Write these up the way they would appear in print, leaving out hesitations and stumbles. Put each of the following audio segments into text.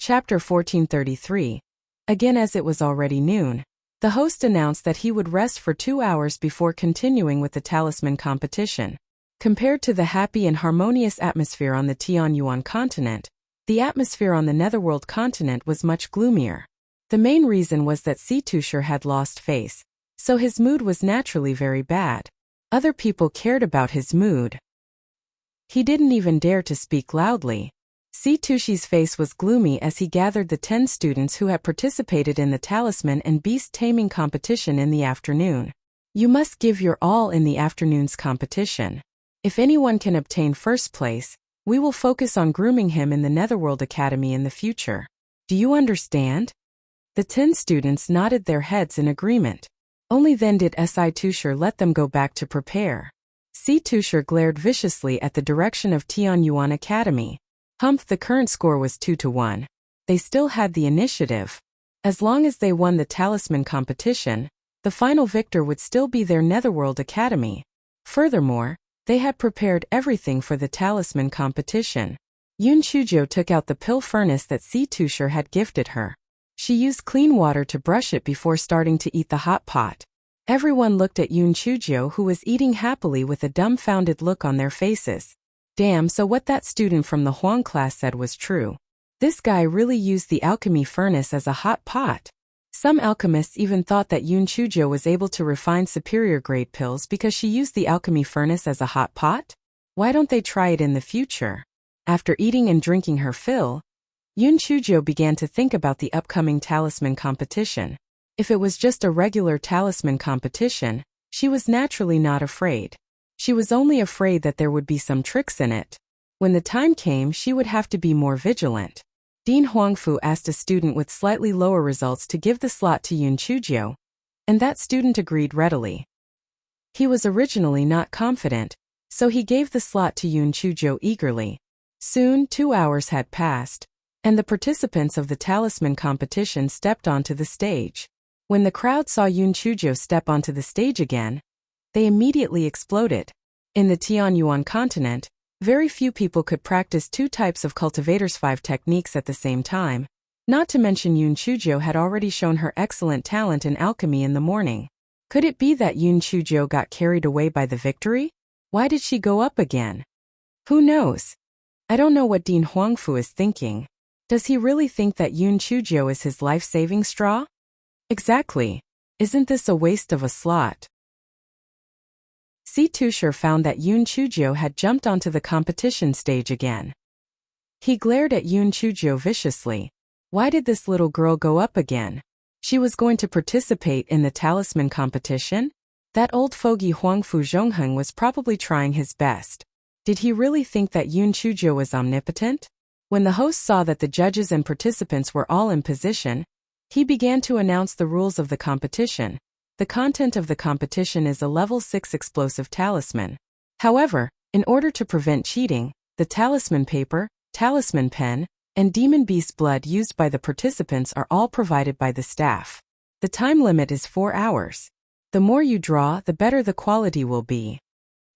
Chapter 1433. Again, as it was already noon, the host announced that he would rest for 2 hours before continuing with the talisman competition. Compared to the happy and harmonious atmosphere on the Tianyuan continent, the atmosphere on the Netherworld continent was much gloomier. The main reason was that Seatusher had lost face, so his mood was naturally very bad. Other people cared about his mood. He didn't even dare to speak loudly. Seatushi's face was gloomy as he gathered the 10 students who had participated in the talisman and beast taming competition in the afternoon. You must give your all in the afternoon's competition. If anyone can obtain first place, we will focus on grooming him in the Netherworld Academy in the future. Do you understand? The 10 students nodded their heads in agreement. Only then did Seatusher let them go back to prepare. Seatusher glared viciously at the direction of Tianyuan Academy. The current score was 2-1. They still had the initiative. As long as they won the talisman competition, the final victor would still be their Netherworld Academy. Furthermore, they had prepared everything for the talisman competition. Yun Chujo took out the pill furnace that Seatusher had gifted her. She used clean water to brush it before starting to eat the hot pot. Everyone looked at Yun Chujo, who was eating happily with a dumbfounded look on their faces. Damn, so what that student from the Huang class said was true. This guy really used the alchemy furnace as a hot pot. Some alchemists even thought that Yun Chujo was able to refine superior grade pills because she used the alchemy furnace as a hot pot? Why don't they try it in the future? After eating and drinking her fill, Yun Chujo began to think about the upcoming talisman competition. If it was just a regular talisman competition, she was naturally not afraid. She was only afraid that there would be some tricks in it. When the time came, she would have to be more vigilant. Dean Huangfu asked a student with slightly lower results to give the slot to Yun Chujo, and that student agreed readily. He was originally not confident, so he gave the slot to Yun Chujo eagerly. Soon 2 hours had passed, and the participants of the talisman competition stepped onto the stage. When the crowd saw Yun Chujo step onto the stage again, they immediately exploded. In the Tianyuan continent, very few people could practice 2 types of cultivator's 5 techniques at the same time. Not to mention Yun Chujo had already shown her excellent talent in alchemy in the morning. Could it be that Yun Chujo got carried away by the victory? Why did she go up again? Who knows? I don't know what Dean Huangfu is thinking. Does he really think that Yun Chujo is his life-saving straw? Exactly. Isn't this a waste of a slot? Seatusher found that Yun Chujo had jumped onto the competition stage again. He glared at Yun Chujo viciously. Why did this little girl go up again? She was going to participate in the talisman competition? That old fogey Huangfu Zhongheng was probably trying his best. Did he really think that Yun Chujo was omnipotent? When the host saw that the judges and participants were all in position, he began to announce the rules of the competition. The content of the competition is a level 6 explosive talisman. However, in order to prevent cheating, the talisman paper, talisman pen, and demon beast blood used by the participants are all provided by the staff. The time limit is 4 hours. The more you draw, the better the quality will be.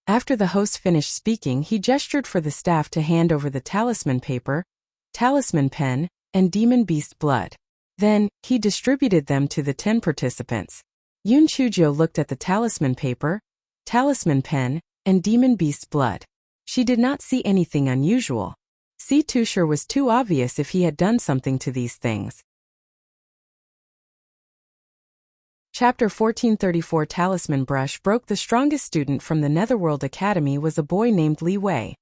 After the host finished speaking, he gestured for the staff to hand over the talisman paper, talisman pen, and demon beast blood. Then, he distributed them to the 10 participants. Yun Chujo looked at the talisman paper, talisman pen, and demon beast blood. She did not see anything unusual. Seatusher was too obvious if he had done something to these things. Chapter 1434. Talisman brush broke. The strongest student from the Netherworld Academy was a boy named Li Wei,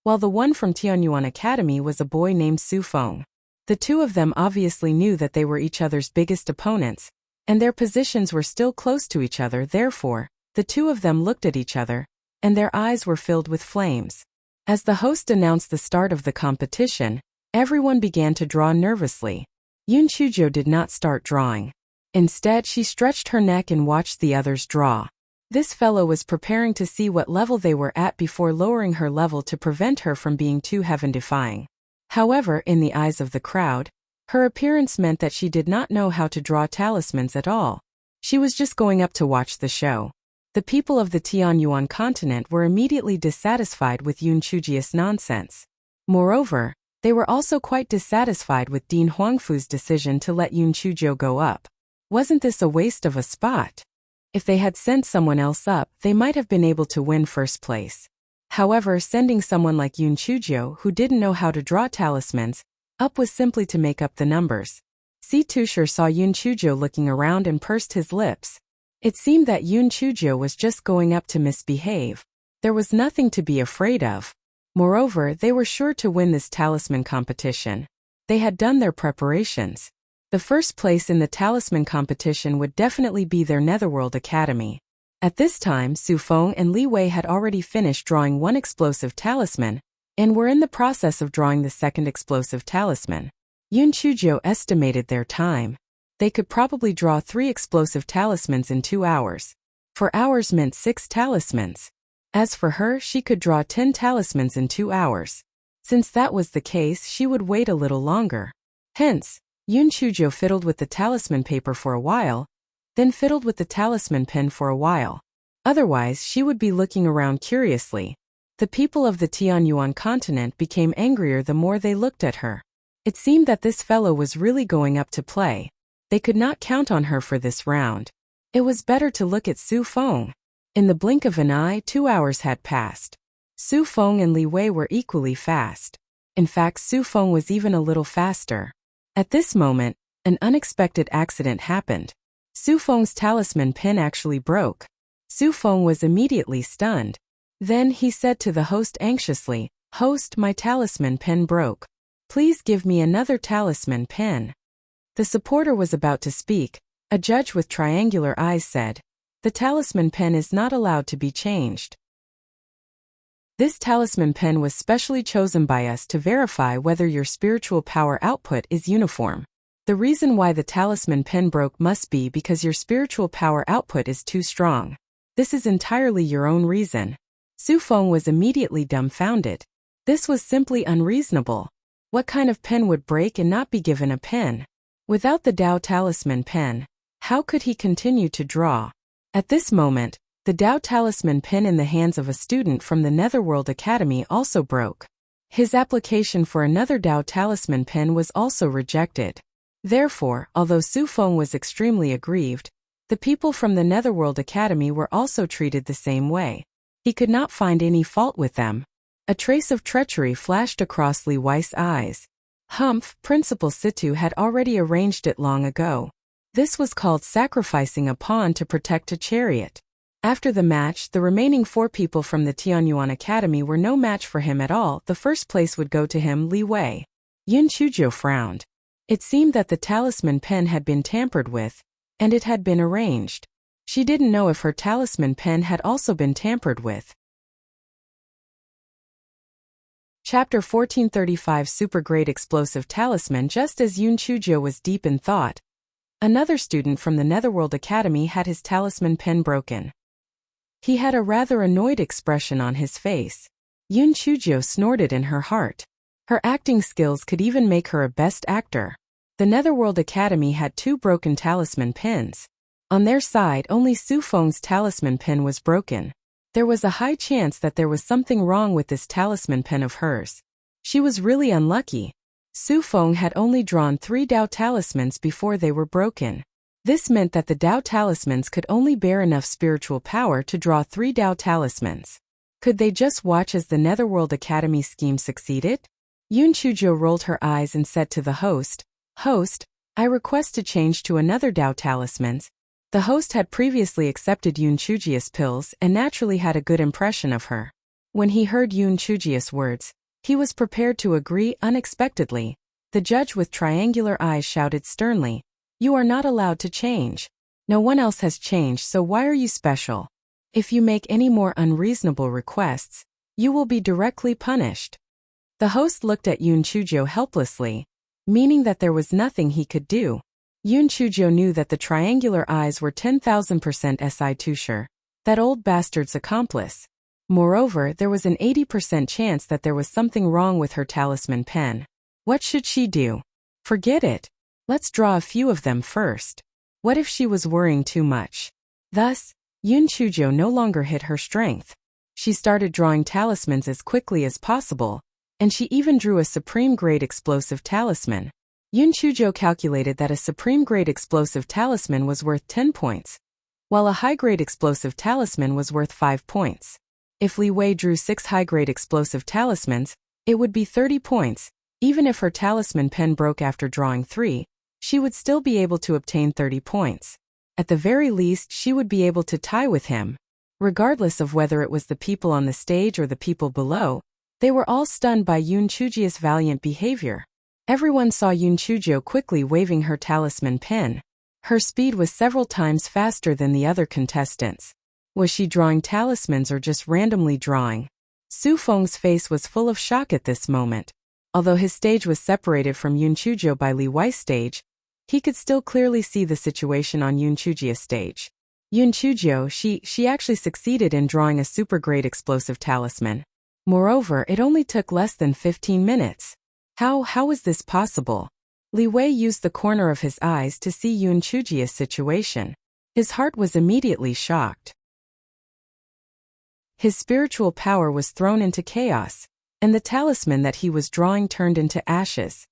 while the one from Tianyuan Academy was a boy named Su Feng. The two of them obviously knew that they were each other's biggest opponents, and their positions were still close to each other. Therefore, the two of them looked at each other, and their eyes were filled with flames. As the host announced the start of the competition, everyone began to draw nervously. Yun Chujo did not start drawing. Instead, she stretched her neck and watched the others draw. This fellow was preparing to see what level they were at before lowering her level to prevent her from being too heaven-defying. However, in the eyes of the crowd, her appearance meant that she did not know how to draw talismans at all. She was just going up to watch the show. The people of the Tianyuan continent were immediately dissatisfied with Yun Chuji's nonsense. Moreover, They were also quite dissatisfied with Dean Huangfu's decision to let Yun Chuzhou go up. Wasn't this a waste of a spot? If they had sent someone else up, they might have been able to win first place. However, sending someone like Yun Chuzhou, who didn't know how to draw talismans, up was simply to make up the numbers. Si Tushar saw Yun Chuzhou looking around and pursed his lips. It seemed that Yun Chuzhou was just going up to misbehave. There was nothing to be afraid of. Moreover, they were sure to win this talisman competition. They had done their preparations. The first place in the talisman competition would definitely be their Netherworld Academy. At this time, Su Feng and Li Wei had already finished drawing one explosive talisman, and were in the process of drawing the second explosive talisman. Yun Chuzhou estimated their time. They could probably draw 3 explosive talismans in 2 hours. 4 hours meant 6 talismans. As for her, she could draw 10 talismans in 2 hours. Since that was the case, she would wait a little longer. Hence, Yun Chuzhou fiddled with the talisman paper for a while, then fiddled with the talisman pen for a while. Otherwise, she would be looking around curiously. The people of the Tianyuan continent became angrier the more they looked at her. It seemed that this fellow was really going up to play. They could not count on her for this round. It was better to look at Su Feng. In the blink of an eye, 2 hours had passed. Su Feng and Li Wei were equally fast. In fact, Su Feng was even a little faster. At this moment, an unexpected accident happened. Su Feng's talisman pen actually broke. Su Feng was immediately stunned. Then he said to the host anxiously, "Host, my talisman pen broke. Please give me another talisman pen." The supporter was about to speak. A judge with triangular eyes said, "The talisman pen is not allowed to be changed. This talisman pen was specially chosen by us to verify whether your spiritual power output is uniform. The reason why the talisman pen broke must be because your spiritual power output is too strong. This is entirely your own reason." Su Feng was immediately dumbfounded. This was simply unreasonable. What kind of pen would break and not be given a pen? Without the Dao talisman pen, how could he continue to draw? At this moment, the Dao talisman pen in the hands of a student from the Netherworld Academy also broke. His application for another Dao talisman pen was also rejected. Therefore, although Su Feng was extremely aggrieved, the people from the Netherworld Academy were also treated the same way. He could not find any fault with them. A trace of treachery flashed across Li Wei's eyes. Humph, Principal Situ had already arranged it long ago. This was called sacrificing a pawn to protect a chariot. After the match, the remaining 4 people from the Tianyuan Academy were no match for him at all. The first place would go to him, Li Wei. Yun Chuzhou frowned. It seemed that the talisman pen had been tampered with, and it had been arranged. She didn't know if her talisman pen had also been tampered with. Chapter 1435 Super Great Explosive Talisman. Just as Yun Chuzhou was deep in thought, another student from the Netherworld Academy had his talisman pen broken. He had a rather annoyed expression on his face. Yun Chuzhou snorted in her heart. Her acting skills could even make her a best actor. The Netherworld Academy had 2 broken talisman pens. On their side, only Su Feng's talisman pen was broken. There was a high chance that there was something wrong with this talisman pen of hers. She was really unlucky. Su Feng had only drawn 3 Dao talismans before they were broken. This meant that the Dao talismans could only bear enough spiritual power to draw 3 Dao talismans. Could they just watch as the Netherworld Academy scheme succeeded? Yun Chuzhou rolled her eyes and said to the host, "Host, I request to change to another Dao talismans." The host had previously accepted Yun Chuzhou's pills and naturally had a good impression of her. When he heard Yun Chuzhou's words, he was prepared to agree unexpectedly. The judge with triangular eyes shouted sternly, "You are not allowed to change. No one else has changed, so why are you special? If you make any more unreasonable requests, you will be directly punished." The host looked at Yun Chuzhou helplessly, meaning that there was nothing he could do. Yun Chuzhou knew that the triangular eyes were 10,000% Si Tushar, that old bastard's accomplice. Moreover, there was an 80% chance that there was something wrong with her talisman pen. What should she do? Forget it. Let's draw a few of them first. What if she was worrying too much? Thus, Yun Chuzhou no longer hid her strength. She started drawing talismans as quickly as possible, and she even drew a supreme-grade explosive talisman. Yun Chujo calculated that a supreme-grade explosive talisman was worth 10 points, while a high-grade explosive talisman was worth 5 points. If Li Wei drew 6 high-grade explosive talismans, it would be 30 points. Even if her talisman pen broke after drawing 3, she would still be able to obtain 30 points. At the very least, she would be able to tie with him. Regardless of whether it was the people on the stage or the people below, they were all stunned by Yun Chujia's valiant behavior. Everyone saw Yun Chujo quickly waving her talisman pen. Her speed was several times faster than the other contestants. Was she drawing talismans or just randomly drawing? Su Feng's face was full of shock at this moment. Although his stage was separated from Yun Chujo by Li Wei's stage, he could still clearly see the situation on Yun Chujia's stage. Yun Chujo, she actually succeeded in drawing a super-grade explosive talisman. Moreover, it only took less than 15 minutes. How was this possible? Li Wei used the corner of his eyes to see Yun Chujia's situation. His heart was immediately shocked. His spiritual power was thrown into chaos, and the talisman that he was drawing turned into ashes.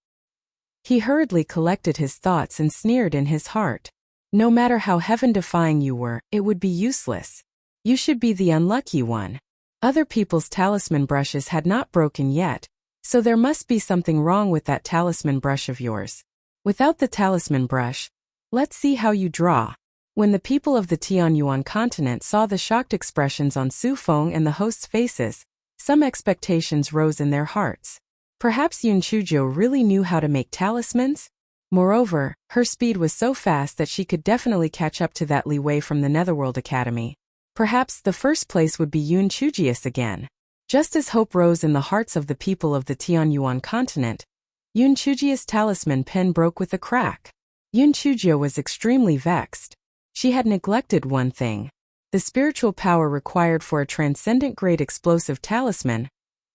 He hurriedly collected his thoughts and sneered in his heart. No matter how heaven-defying you were, it would be useless. You should be the unlucky one. Other people's talisman brushes had not broken yet, so there must be something wrong with that talisman brush of yours. Without the talisman brush, let's see how you draw. When the people of the Tianyuan continent saw the shocked expressions on Su Feng and the host's faces, some expectations rose in their hearts. Perhaps Yun Chujo really knew how to make talismans? Moreover, her speed was so fast that she could definitely catch up to that Li Wei from the Netherworld Academy. Perhaps the first place would be Yun Chujius again. Just as hope rose in the hearts of the people of the Tianyuan continent, Yun Chujius' talisman pen broke with a crack. Yun Chujo was extremely vexed. She had neglected one thing. The spiritual power required for a transcendent-grade explosive talisman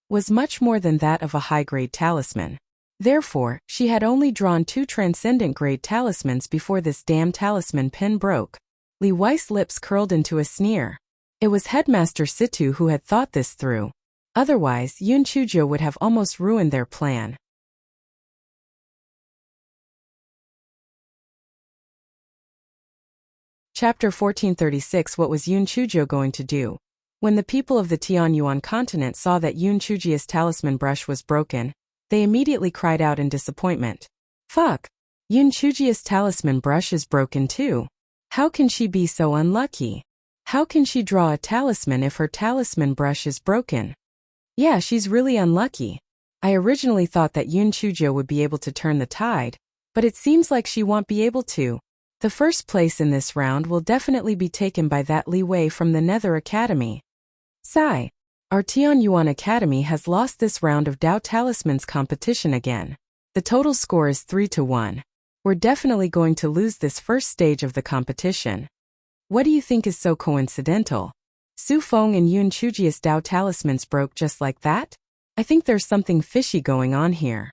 was much more than that of a high-grade talisman. Therefore, she had only drawn 2 transcendent-grade talismans before this damn talisman pen broke. Li Wei's lips curled into a sneer. It was Headmaster Situ who had thought this through. Otherwise, Yun Chujo would have almost ruined their plan. Chapter 1436. What was Yun Chujo going to do? When the people of the Tianyuan continent saw that Yun Chujia's talisman brush was broken, they immediately cried out in disappointment. Fuck! Yun Chujia's talisman brush is broken too. How can she be so unlucky? How can she draw a talisman if her talisman brush is broken? Yeah, she's really unlucky. I originally thought that Yun Chujo would be able to turn the tide, but it seems like she won't be able to. The first place in this round will definitely be taken by that Li Wei from the Nether Academy. Sigh. Our Tianyuan Academy has lost this round of Dao Talismans competition again. The total score is 3-1. We're definitely going to lose this first stage of the competition. What do you think is so coincidental? Su Feng and Yun Chujia's Dao Talismans broke just like that? I think there's something fishy going on here.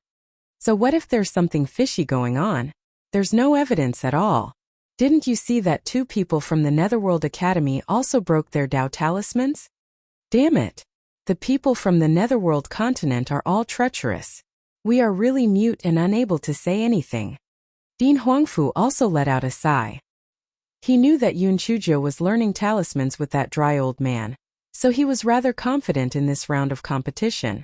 So what if there's something fishy going on? There's no evidence at all. Didn't you see that 2 people from the Netherworld Academy also broke their Dao Talismans? Damn it. The people from the Netherworld continent are all treacherous. We are really mute and unable to say anything. Dean Huangfu also let out a sigh. He knew that Yun Chujo was learning talismans with that dry old man, so he was rather confident in this round of competition.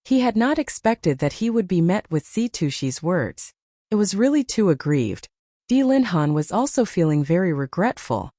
He had not expected that he would be met with Si Tushi's words. It was really too aggrieved. Di Linhan was also feeling very regretful.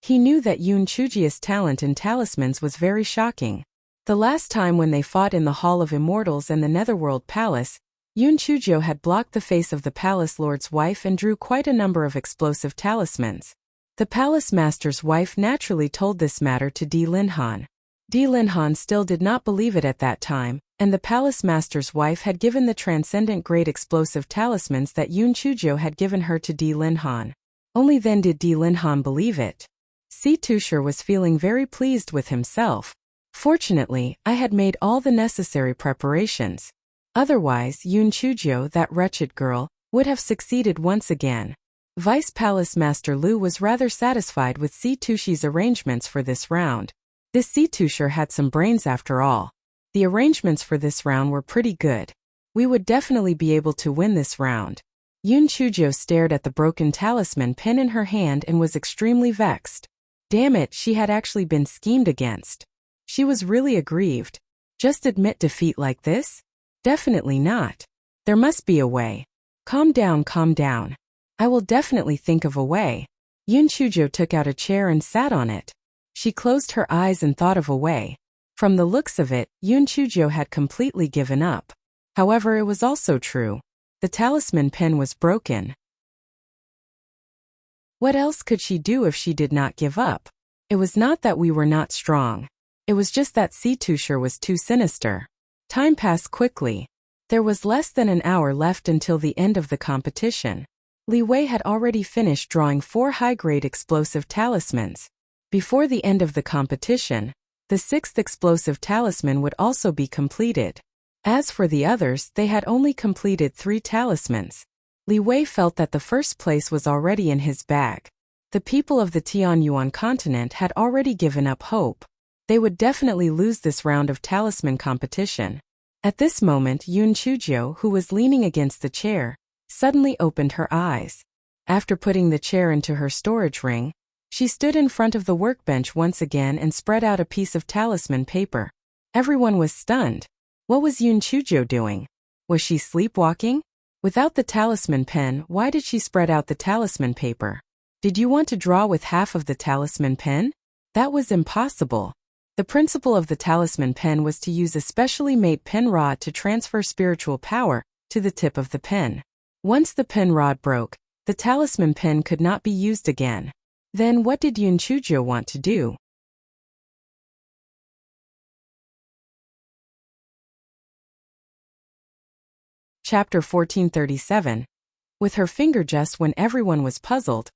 He knew that Yun Chujia's talent in talismans was very shocking. The last time when they fought in the Hall of Immortals and the Netherworld Palace, Yun Chujo had blocked the face of the palace lord's wife and drew quite a number of explosive talismans. The palace master's wife naturally told this matter to Di Linhan. Di Linhan still did not believe it at that time, and the palace master's wife had given the transcendent grade explosive talismans that Yun Chujo had given her to Di Linhan. Only then did Di Linhan believe it. Si Tusher was feeling very pleased with himself. Fortunately, I had made all the necessary preparations. Otherwise, Yun Chujo, that wretched girl, would have succeeded once again. Vice Palace Master Lu was rather satisfied with Si Tushi's arrangements for this round. This Si Tusher had some brains after all. The arrangements for this round were pretty good. We would definitely be able to win this round. Yoon Chujo stared at the broken talisman pin in her hand and was extremely vexed. Damn it, she had actually been schemed against. She was really aggrieved. Just admit defeat like this? Definitely not. There must be a way. Calm down, calm down. I will definitely think of a way. Yoon Chujo took out a chair and sat on it. She closed her eyes and thought of a way. From the looks of it, Yoon Chujo had completely given up. However, it was also true. The talisman pin was broken. What else could she do if she did not give up? It was not that we were not strong. It was just that Tusher was too sinister. Time passed quickly. There was less than an hour left until the end of the competition. Li Wei had already finished drawing 4 high-grade explosive talismans. Before the end of the competition, the 6th explosive talisman would also be completed. As for the others, they had only completed 3 talismans. Li Wei felt that the first place was already in his bag. The people of the Tianyuan continent had already given up hope. They would definitely lose this round of talisman competition. At this moment, Yoon Chujo, who was leaning against the chair, suddenly opened her eyes. After putting the chair into her storage ring, she stood in front of the workbench once again and spread out a piece of talisman paper. Everyone was stunned. What was Yoon Chujo doing? Was she sleepwalking? Without the talisman pen, why did she spread out the talisman paper? Did you want to draw with half of the talisman pen? That was impossible. The principle of the talisman pen was to use a specially made pen rod to transfer spiritual power to the tip of the pen. Once the pen rod broke, the talisman pen could not be used again. Then what did Yoon Chujo want to do? Chapter 1437. With her finger just when everyone was puzzled,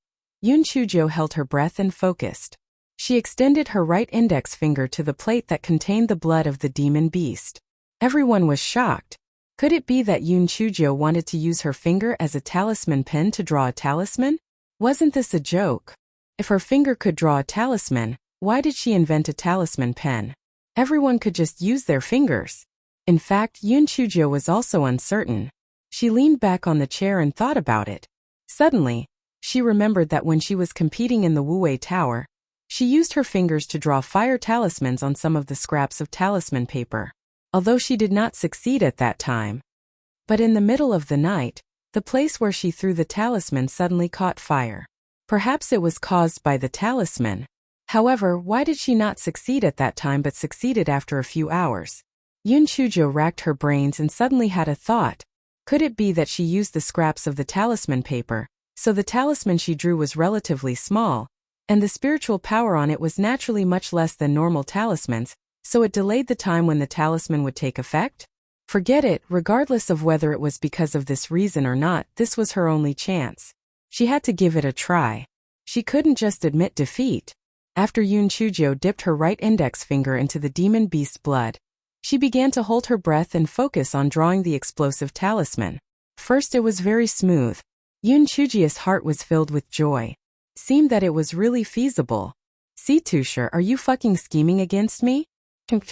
Yoon Chujo held her breath and focused. She extended her right index finger to the plate that contained the blood of the demon beast. Everyone was shocked. Could it be that Yoon Chujo wanted to use her finger as a talisman pen to draw a talisman? Wasn't this a joke? If her finger could draw a talisman, why did she invent a talisman pen? Everyone could just use their fingers. In fact, Yoon Chujo was also uncertain. She leaned back on the chair and thought about it. Suddenly, she remembered that when she was competing in the Wuwei Tower, she used her fingers to draw fire talismans on some of the scraps of talisman paper. Although she did not succeed at that time. But in the middle of the night, the place where she threw the talisman suddenly caught fire. Perhaps it was caused by the talisman. However, why did she not succeed at that time but succeeded after a few hours? Yoon Chujo racked her brains and suddenly had a thought. Could it be that she used the scraps of the talisman paper, so the talisman she drew was relatively small, and the spiritual power on it was naturally much less than normal talismans, so it delayed the time when the talisman would take effect? Forget it, regardless of whether it was because of this reason or not, this was her only chance. She had to give it a try. She couldn't just admit defeat. After Yoon Chujo dipped her right index finger into the demon beast's blood, she began to hold her breath and focus on drawing the explosive talisman. First it was very smooth. Yoon Chujo's heart was filled with joy. Seemed that it was really feasible. Tusher, are you fucking scheming against me?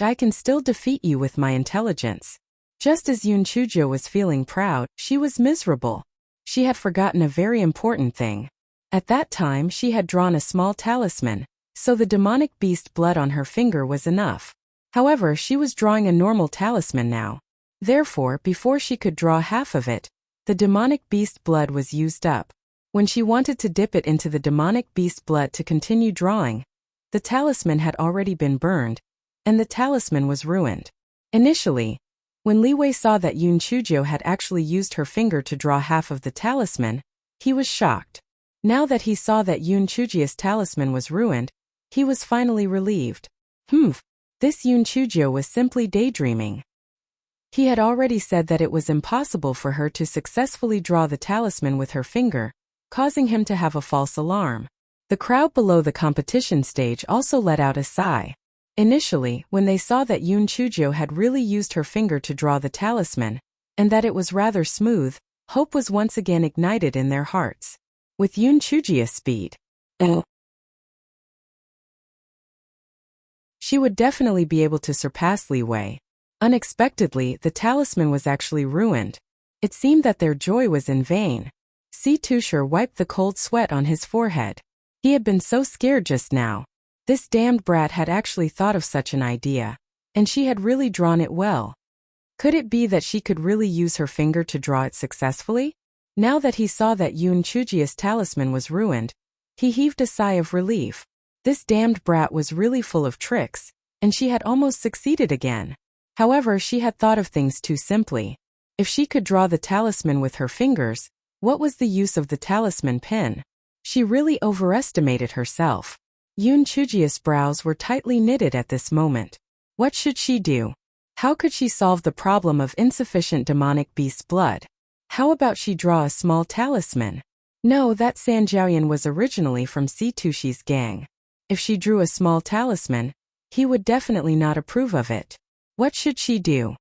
I can still defeat you with my intelligence. Just as Yoon Chujo was feeling proud, she was miserable. She had forgotten a very important thing. At that time she had drawn a small talisman, so the demonic beast blood on her finger was enough. However, she was drawing a normal talisman now. Therefore, before she could draw half of it, the demonic beast blood was used up. When she wanted to dip it into the demonic beast blood to continue drawing, the talisman had already been burned, and the talisman was ruined. Initially, when Li Wei saw that Yoon Chujo had actually used her finger to draw half of the talisman, he was shocked. Now that he saw that Yoon Chujo's talisman was ruined, he was finally relieved. This Yoon Chujo was simply daydreaming. He had already said that it was impossible for her to successfully draw the talisman with her finger, causing him to have a false alarm. The crowd below the competition stage also let out a sigh. Initially, when they saw that Yoon Chujo had really used her finger to draw the talisman, and that it was rather smooth, hope was once again ignited in their hearts. With Yoon Chujo's speed, she would definitely be able to surpass Li Wei. Unexpectedly, the talisman was actually ruined. It seemed that their joy was in vain. Tusher wiped the cold sweat on his forehead. He had been so scared just now. This damned brat had actually thought of such an idea. And she had really drawn it well. Could it be that she could really use her finger to draw it successfully? Now that he saw that Yoon Chujia's talisman was ruined, he heaved a sigh of relief. This damned brat was really full of tricks, and she had almost succeeded again. However, she had thought of things too simply. If she could draw the talisman with her fingers, what was the use of the talisman pin? She really overestimated herself. Yoon Chujia's brows were tightly knitted at this moment. What should she do? How could she solve the problem of insufficient demonic beast blood? How about she draw a small talisman? No, that San Jiaoyan was originally from Tushi's gang. If she drew a small talisman, he would definitely not approve of it. What should she do?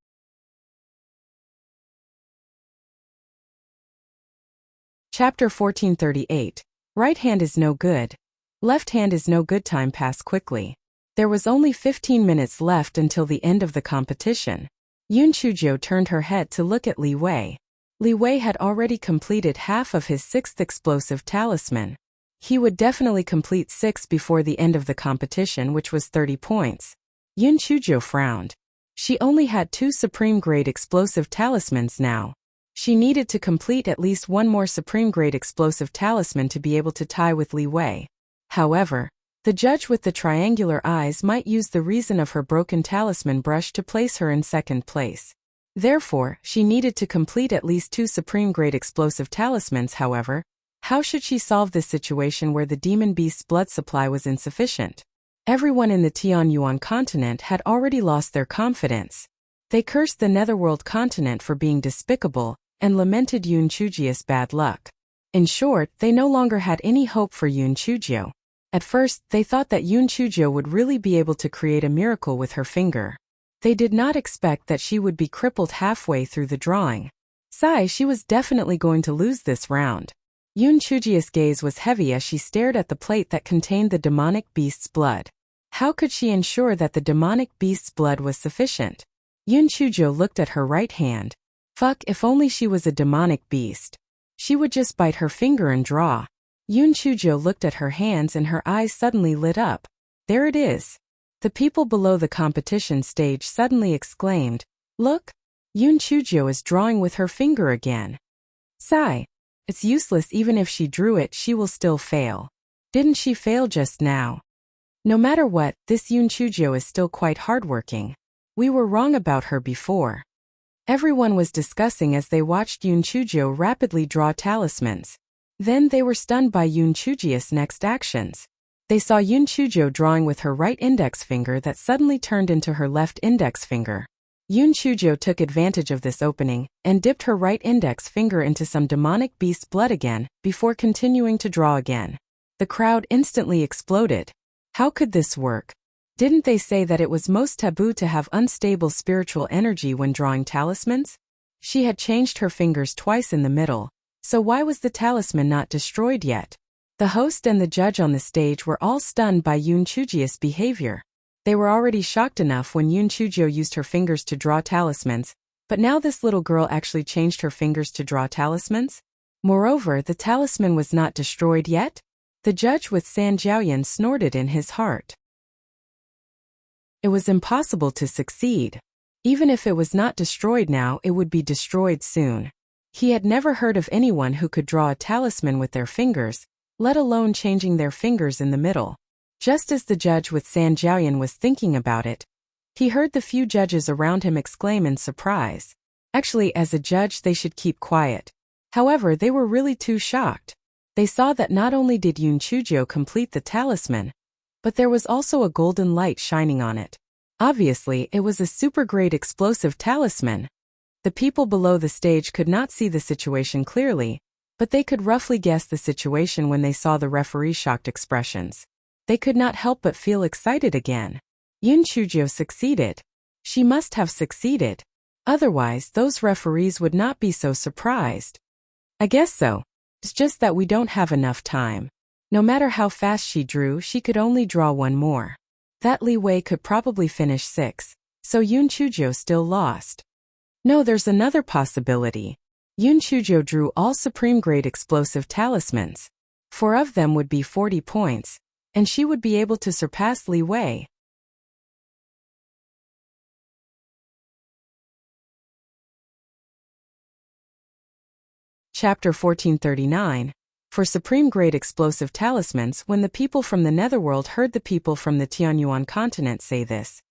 Chapter 1438. Right hand is no good. Left hand is no good. Time passed quickly. There was only 15 minutes left until the end of the competition. Yoon Chujio turned her head to look at Li Wei. Li Wei had already completed half of his 6th explosive talisman. He would definitely complete 6 before the end of the competition, which was 30 points. Yoon Chujio frowned. She only had 2 supreme-grade explosive talismans now. She needed to complete at least 1 more supreme-grade explosive talisman to be able to tie with Li Wei. However, the judge with the triangular eyes might use the reason of her broken talisman brush to place her in 2nd place. Therefore, she needed to complete at least 2 supreme-grade explosive talismans. However, how should she solve this situation where the demon beast's blood supply was insufficient? Everyone in the Tianyuan continent had already lost their confidence. They cursed the Netherworld continent for being despicable, and lamented Yoon Chujia's bad luck. In short, they no longer had any hope for Yoon Chujio. At first, they thought that Yoon Chujio would really be able to create a miracle with her finger. They did not expect that she would be crippled halfway through the drawing. She was definitely going to lose this round. Yoon Chujia's gaze was heavy as she stared at the plate that contained the demonic beast's blood. How could she ensure that the demonic beast's blood was sufficient? Yoon Chujio looked at her right hand. If only she was a demonic beast. She would just bite her finger and draw. Yoon Chujio looked at her hands and her eyes suddenly lit up. There it is. The people below the competition stage suddenly exclaimed, "Look! Yoon Chujio is drawing with her finger again." It's useless. Even if she drew it, she will still fail. Didn't she fail just now? No matter what, this Yoon Chujio is still quite hardworking. We were wrong about her before. Everyone was discussing as they watched Yoon Chujio rapidly draw talismans. Then they were stunned by Yoon Chujia's next actions. They saw Yoon Chujio drawing with her right index finger that suddenly turned into her left index finger. Yoon Chujio took advantage of this opening and dipped her right index finger into some demonic beast's blood again before continuing to draw again. The crowd instantly exploded. How could this work? Didn't they say that it was most taboo to have unstable spiritual energy when drawing talismans? She had changed her fingers twice in the middle. So why was the talisman not destroyed yet? The host and the judge on the stage were all stunned by Yoon Chujia's behavior. They were already shocked enough when Yoon Chujio used her fingers to draw talismans, but now this little girl actually changed her fingers to draw talismans? Moreover, the talisman was not destroyed yet? The judge with San Jiaoyan snorted in his heart. It was impossible to succeed. Even if it was not destroyed now, it would be destroyed soon. He had never heard of anyone who could draw a talisman with their fingers, let alone changing their fingers in the middle. Just as the judge with San Jiaoyan was thinking about it, he heard the few judges around him exclaim in surprise. Actually, as a judge, they should keep quiet. However, they were really too shocked. They saw that not only did Yoon Chujio complete the talisman, but there was also a golden light shining on it. Obviously, it was a super-grade explosive talisman. The people below the stage could not see the situation clearly, but they could roughly guess the situation when they saw the referee's shocked expressions. They could not help but feel excited again. Yoon Chujio succeeded. She must have succeeded. Otherwise, those referees would not be so surprised. I guess so. It's just that we don't have enough time. No matter how fast she drew, she could only draw 1 more. That Li Wei could probably finish 6. So Yun Chujo still lost. No, there's another possibility. Yun Chujo drew all supreme-grade explosive talismans. 4 of them would be 40 points, and she would be able to surpass Li Wei. Chapter 1439. For supreme-grade explosive talismans, when the people from the Netherworld heard the people from the Tianyuan continent say this,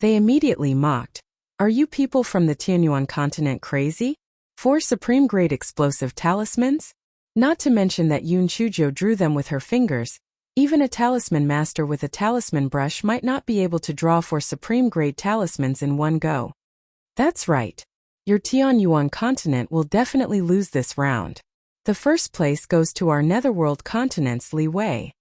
they immediately mocked. Are you people from the Tianyuan continent crazy? 4 supreme-grade explosive talismans? Not to mention that Yun Chujo drew them with her fingers. Even a talisman master with a talisman brush might not be able to draw 4 supreme-grade talismans in one go. That's right. Your Tianyuan continent will definitely lose this round. The first place goes to our Netherworld continent's Li Wei.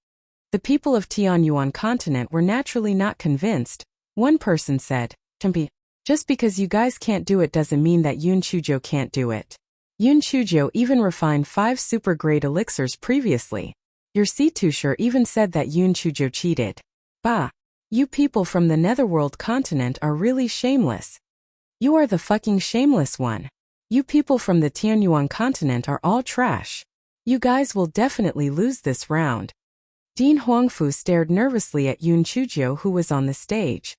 The people of Tianyuan continent were naturally not convinced. One person said, Tempi, just because you guys can't do it doesn't mean that Yun Chujo can't do it. Yun Chujo even refined 5 super-grade elixirs previously. Your C-Tusher even said that Yun Chujo cheated. Bah! You people from the Netherworld continent are really shameless. You are the fucking shameless one. You people from the Tianyuan continent are all trash. You guys will definitely lose this round. Dean Huangfu stared nervously at Yun Chujo, who was on the stage.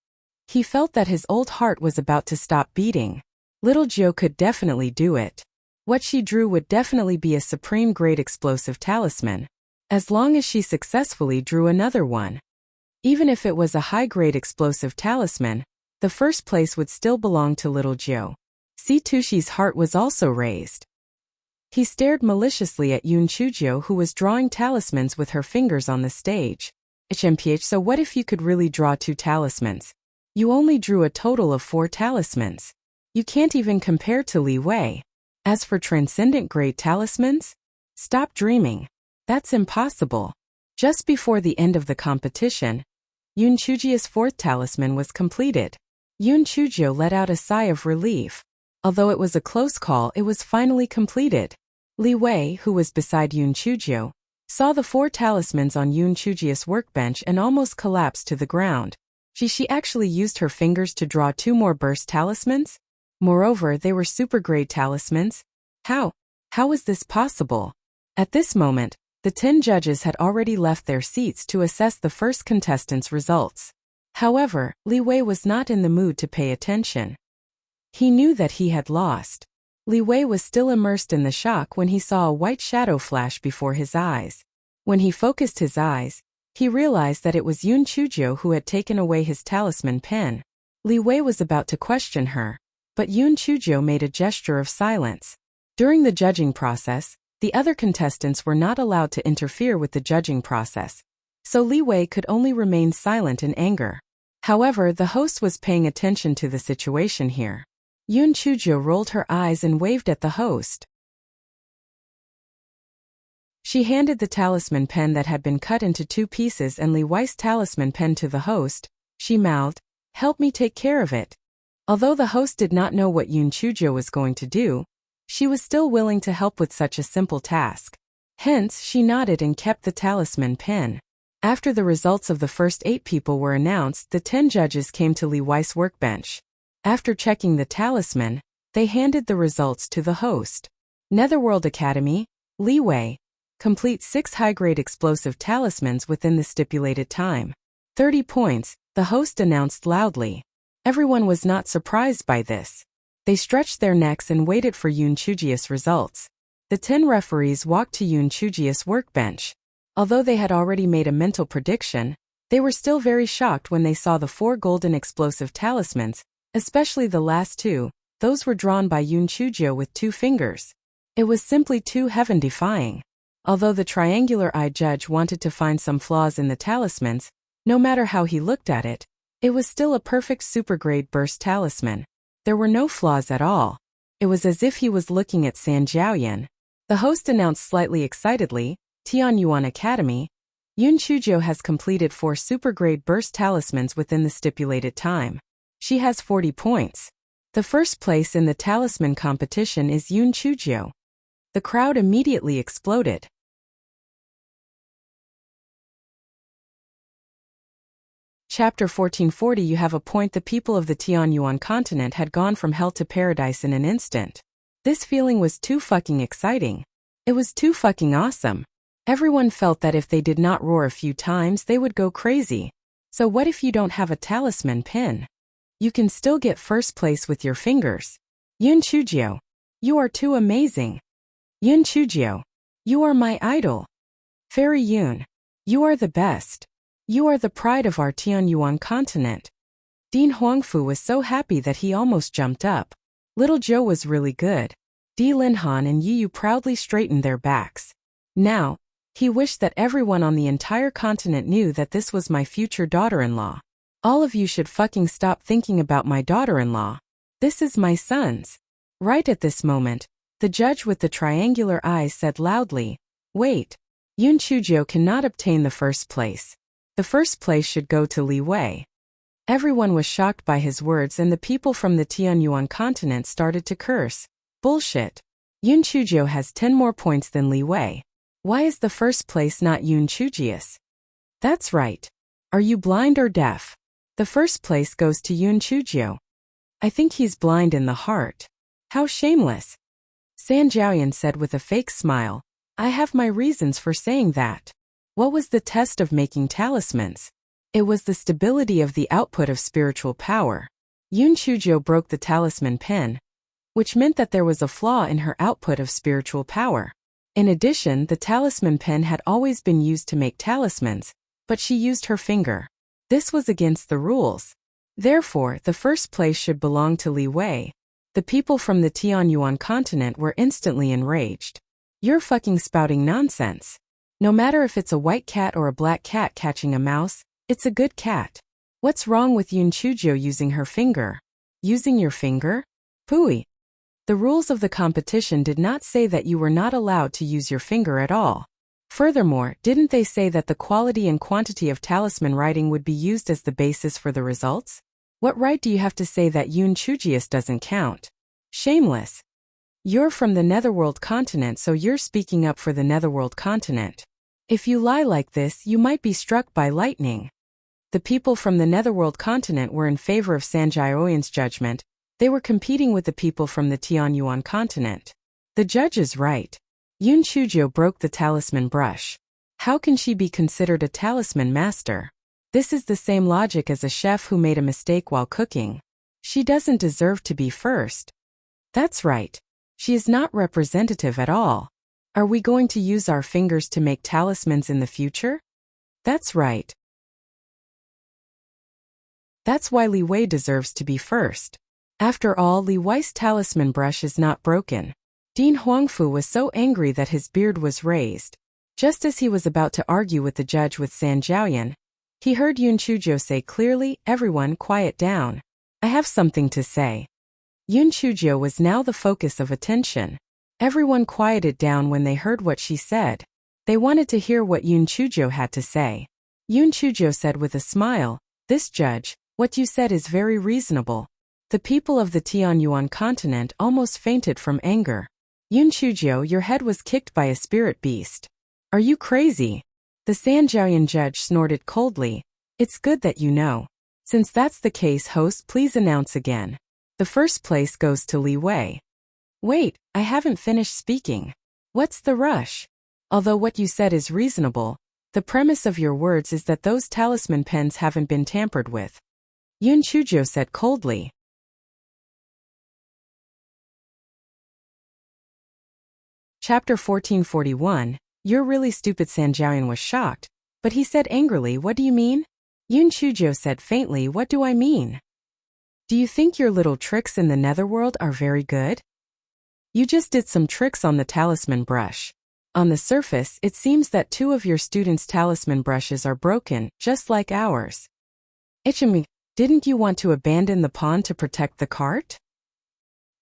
He felt that his old heart was about to stop beating. Little Jo could definitely do it. What she drew would definitely be a supreme-grade explosive talisman, as long as she successfully drew another one. Even if it was a high-grade explosive talisman, the first place would still belong to Little Jo. Tushi's heart was also raised. He stared maliciously at Yun Chujo, who was drawing talismans with her fingers on the stage. HMPH, so what if you could really draw 2 talismans? You only drew a total of 4 talismans. You can't even compare to Li Wei. As for transcendent grade talismans? Stop dreaming. That's impossible. Just before the end of the competition, Yun Chujo's 4th talisman was completed. Yun Chujo let out a sigh of relief. Although it was a close call, it was finally completed. Li Wei, who was beside Yun Chujo, saw the 4 talismans on Yun Chujo's workbench and almost collapsed to the ground. She actually used her fingers to draw 2 more burst talismans? Moreover, they were super-grade talismans? How was this possible? At this moment, the 10 judges had already left their seats to assess the first contestant's results. However, Li Wei was not in the mood to pay attention. He knew that he had lost. Li Wei was still immersed in the shock when he saw a white shadow flash before his eyes. When he focused his eyes, he realized that it was Yun Chujo who had taken away his talisman pen. Li Wei was about to question her, but Yun Chujo made a gesture of silence. During the judging process, the other contestants were not allowed to interfere with the judging process, so Li Wei could only remain silent in anger. However, the host was paying attention to the situation here. Yun Chujo rolled her eyes and waved at the host. She handed the talisman pen that had been cut into 2 pieces and Li Wei's talisman pen to the host. She mouthed, "Help me take care of it." Although the host did not know what Yun Chujo was going to do, she was still willing to help with such a simple task. Hence, she nodded and kept the talisman pen. After the results of the first 8 people were announced, the 10 judges came to Li Wei's workbench. After checking the talisman, they handed the results to the host. Netherworld Academy, Li Wei. Complete 6 high-grade explosive talismans within the stipulated time. 30 points, the host announced loudly. Everyone was not surprised by this. They stretched their necks and waited for Yun Chujo's results. The 10 referees walked to Yun Chujo's workbench. Although they had already made a mental prediction, they were still very shocked when they saw the 4 golden explosive talismans, especially the last 2. Those were drawn by Yun Chujo with 2 fingers. It was simply too heaven-defying. Although the triangular-eyed judge wanted to find some flaws in the talismans, no matter how he looked at it, it was still a perfect super-grade burst talisman. There were no flaws at all. It was as if he was looking at San Jiaoyan. The host announced slightly excitedly, Tianyuan Academy, Yun Chujo has completed 4 super-grade burst talismans within the stipulated time. She has 40 points. The first place in the talisman competition is Yun Chujo. The crowd immediately exploded. Chapter 1440. You have a point. The people of the Tianyuan continent had gone from hell to paradise in an instant. This feeling was too fucking exciting. It was too fucking awesome. Everyone felt that if they did not roar a few times, they would go crazy. So what if you don't have a talisman pin? You can still get first place with your fingers. Yun Chujio, you are too amazing. Yun Chujio, you are my idol. Fairy Yun, you are the best. You are the pride of our Tianyuan continent. Dean Huangfu was so happy that he almost jumped up. Little Joe was really good. Di Linhan and Yiyu proudly straightened their backs. Now, he wished that everyone on the entire continent knew that this was my future daughter-in-law. All of you should fucking stop thinking about my daughter-in-law. This is my son's. Right at this moment, the judge with the triangular eyes said loudly, "Wait, Yun Chujio cannot obtain the first place. The first place should go to Li Wei." Everyone was shocked by his words and the people from the Tianyuan continent started to curse. Bullshit. Yun Chujio has 10 more points than Li Wei. Why is the first place not Yun Chujius? That's right. Are you blind or deaf? The first place goes to Yun Chujio. I think he's blind in the heart. How shameless. San Jiaoyan said with a fake smile. I have my reasons for saying that. What was the test of making talismans? It was the stability of the output of spiritual power. Yun Chujio broke the talisman pen, which meant that there was a flaw in her output of spiritual power. In addition, the talisman pen had always been used to make talismans, but she used her finger. This was against the rules. Therefore, the first place should belong to Li Wei. The people from the Tianyuan continent were instantly enraged. You're fucking spouting nonsense. No matter if it's a white cat or a black cat catching a mouse, it's a good cat. What's wrong with Yun Chujio using her finger? Using your finger? Pooey. The rules of the competition did not say that you were not allowed to use your finger at all. Furthermore, didn't they say that the quality and quantity of talisman writing would be used as the basis for the results? What right do you have to say that Yun Chujius doesn't count? Shameless. You're from the Netherworld continent, so you're speaking up for the Netherworld continent. If you lie like this, you might be struck by lightning. The people from the Netherworld continent were in favor of San Jiaoyan's judgment. They were competing with the people from the Tianyuan continent. The judge is right. Yun Chujio broke the talisman brush. How can she be considered a talisman master? This is the same logic as a chef who made a mistake while cooking. She doesn't deserve to be first. That's right. She is not representative at all. Are we going to use our fingers to make talismans in the future? That's right. That's why Li Wei deserves to be first. After all, Li Wei's talisman brush is not broken. Dean Huangfu was so angry that his beard was raised. Just as he was about to argue with the judge with San Jiaoyan, he heard Yun Chujio say clearly, "Everyone quiet down. I have something to say." Yun Chujio was now the focus of attention. Everyone quieted down when they heard what she said. They wanted to hear what Yun Chujio had to say. Yun Chujio said with a smile, "This judge, what you said is very reasonable." The people of the Tianyuan continent almost fainted from anger. Yun Chujio, your head was kicked by a spirit beast. Are you crazy? The San Jiaoyan judge snorted coldly. It's good that you know. Since that's the case, host, please announce again. The first place goes to Li Wei. Wait, I haven't finished speaking. What's the rush? Although what you said is reasonable, the premise of your words is that those talisman pens haven't been tampered with. Yun Chujio said coldly. Chapter 1441. You're really stupid. San Jiaoyan was shocked, but he said angrily, "What do you mean?" Yun Chujio said faintly, "What do I mean? Do you think your little tricks in the netherworld are very good? You just did some tricks on the talisman brush. On the surface, it seems that 2 of your students' talisman brushes are broken, just like ours. Ichimi, didn't you want to abandon the pawn to protect the cart?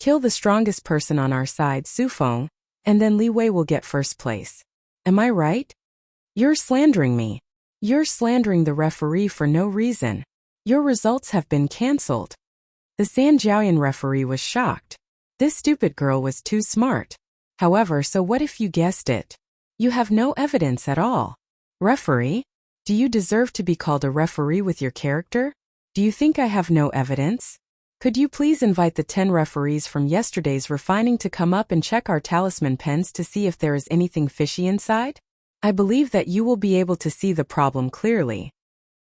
Kill the strongest person on our side, Sufeng, and then Li Wei will get first place. Am I right? You're slandering me. You're slandering the referee for no reason. Your results have been cancelled." The San Jiaoyan referee was shocked. This stupid girl was too smart. However, so what if you guessed it? You have no evidence at all. Referee? Do you deserve to be called a referee with your character? Do you think I have no evidence? Could you please invite the 10 referees from yesterday's refining to come up and check our talisman pens to see if there is anything fishy inside? I believe that you will be able to see the problem clearly.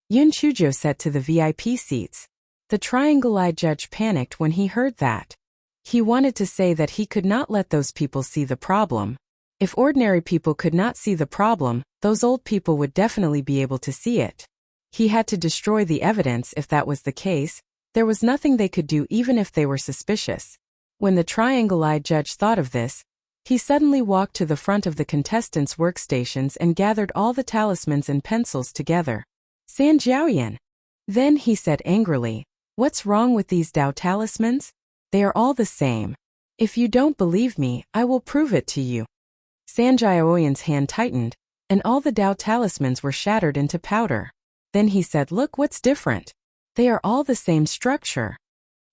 Yun Chujo said to the VIP seats. The triangle-eyed judge panicked when he heard that. He wanted to say that he could not let those people see the problem. If ordinary people could not see the problem, those old people would definitely be able to see it. He had to destroy the evidence if that was the case. There was nothing they could do even if they were suspicious. When the triangle-eyed judge thought of this, he suddenly walked to the front of the contestants' workstations and gathered all the talismans and pencils together. San Jiaoyan. Then he said angrily, "What's wrong with these Dao talismans? They are all the same. If you don't believe me, I will prove it to you." San Jiaoyan's hand tightened, and all the Dao talismans were shattered into powder. Then he said, "Look what's different. They are all the same structure."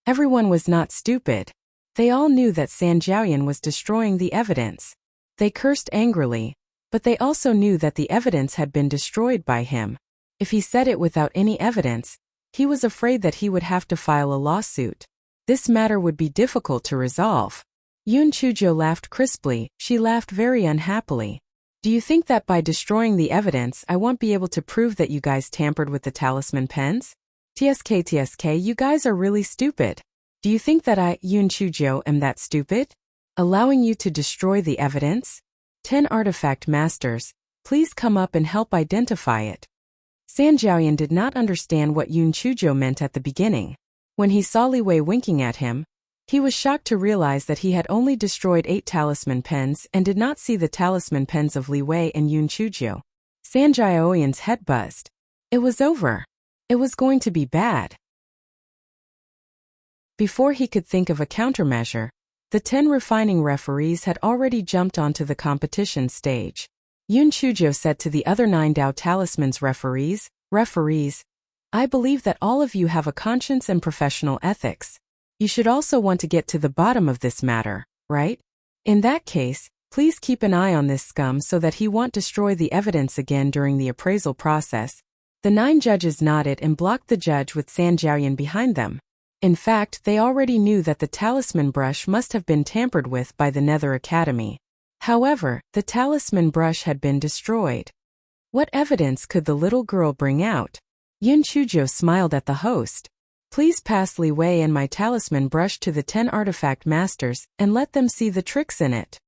Everyone was not stupid. They all knew that San Jiaoyan was destroying the evidence. They cursed angrily, but they also knew that the evidence had been destroyed by him. If he said it without any evidence, he was afraid that he would have to file a lawsuit. This matter would be difficult to resolve. Yun Chujo laughed crisply. She laughed very unhappily. "Do you think that by destroying the evidence I won't be able to prove that you guys tampered with the talisman pens? TSK, you guys are really stupid. Do you think that I, Yun Chujo, am that stupid? Allowing you to destroy the evidence? 10 artifact masters, please come up and help identify it." San Jiaoyan did not understand what Yun Chujo meant at the beginning. When he saw Li Wei winking at him, he was shocked to realize that he had only destroyed 8 talisman pens and did not see the talisman pens of Li Wei and Yun Chujo. San Jiaoyan's head buzzed. It was over. It was going to be bad. Before he could think of a countermeasure, the 10 refining referees had already jumped onto the competition stage. Yun Chujo said to the other 9 Dao Talisman's referees, I believe that all of you have a conscience and professional ethics. You should also want to get to the bottom of this matter, right? In that case, please keep an eye on this scum so that he won't destroy the evidence again during the appraisal process." The 9 judges nodded and blocked the judge with San Jiaoyan behind them. In fact, they already knew that the talisman brush must have been tampered with by the Nether Academy. However, the talisman brush had been destroyed. What evidence could the little girl bring out? Yun Chujo smiled at the host. "Please pass Li Wei and my talisman brush to the 10 artifact masters and let them see the tricks in it."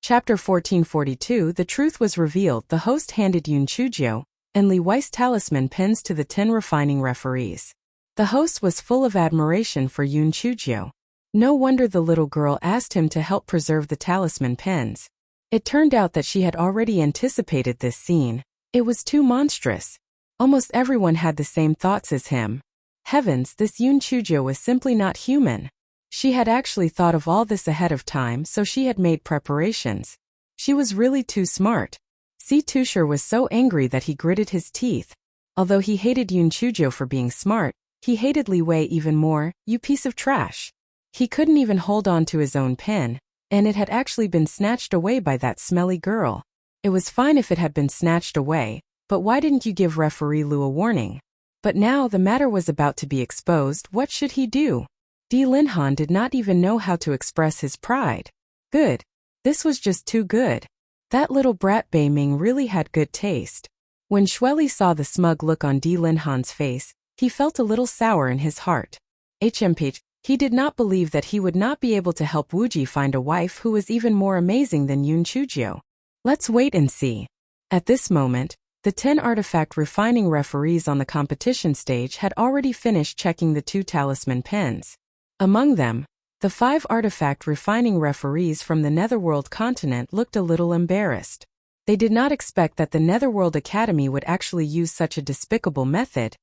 Chapter 1442. The truth was revealed. The host handed Yun Chujo and Li Wei's talisman pens to the 10 refining referees. The host was full of admiration for Yun Chujo. No wonder the little girl asked him to help preserve the talisman pens. It turned out that she had already anticipated this scene. It was too monstrous. Almost everyone had the same thoughts as him. Heavens, this Yun Chujo was simply not human. She had actually thought of all this ahead of time, so she had made preparations. She was really too smart. Si Tushar was so angry that he gritted his teeth. Although he hated Yun Chujo for being smart, he hated Li Wei even more. "You piece of trash." He couldn't even hold on to his own pen, and it had actually been snatched away by that smelly girl. It was fine if it had been snatched away, but why didn't you give referee Lu a warning? But now the matter was about to be exposed. What should he do? Di Linhan did not even know how to express his pride. Good. This was just too good. That little brat Bei Ming really had good taste. When Xueli saw the smug look on Di Linhan's face, he felt a little sour in his heart. He did not believe that he would not be able to help Wuji find a wife who was even more amazing than Yun Chujo. Let's wait and see. At this moment, the 10 artifact refining referees on the competition stage had already finished checking the 2 talisman pens. Among them, the 5 artifact refining referees from the Netherworld continent looked a little embarrassed. They did not expect that the Netherworld Academy would actually use such a despicable method.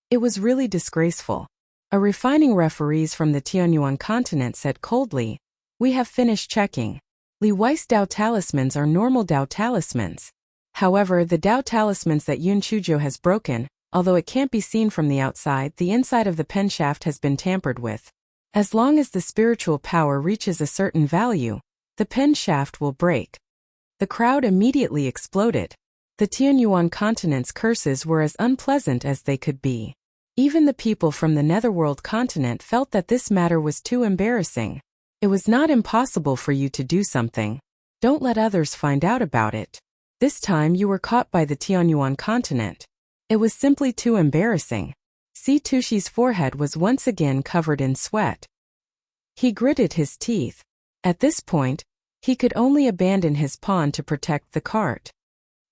It was really disgraceful. A refining referees from the Tianyuan continent said coldly, "We have finished checking. Li Wei's Dao talismans are normal Dao talismans. However, the Dao talismans that Yun Chujo has broken, although it can't be seen from the outside, the inside of the pen shaft has been tampered with. As long as the spiritual power reaches a certain value, The pen shaft will break. The crowd immediately exploded. The Tianyuan continent's curses were as unpleasant as they could be. Even the people from the Netherworld continent felt that this matter was too embarrassing. It was not impossible for you to do something. Don't let others find out about it. This time you were caught by the Tianyuan continent. It was simply too embarrassing. Situshi's forehead was once again covered in sweat. He gritted his teeth. At this point, he could only abandon his pawn to protect the cart.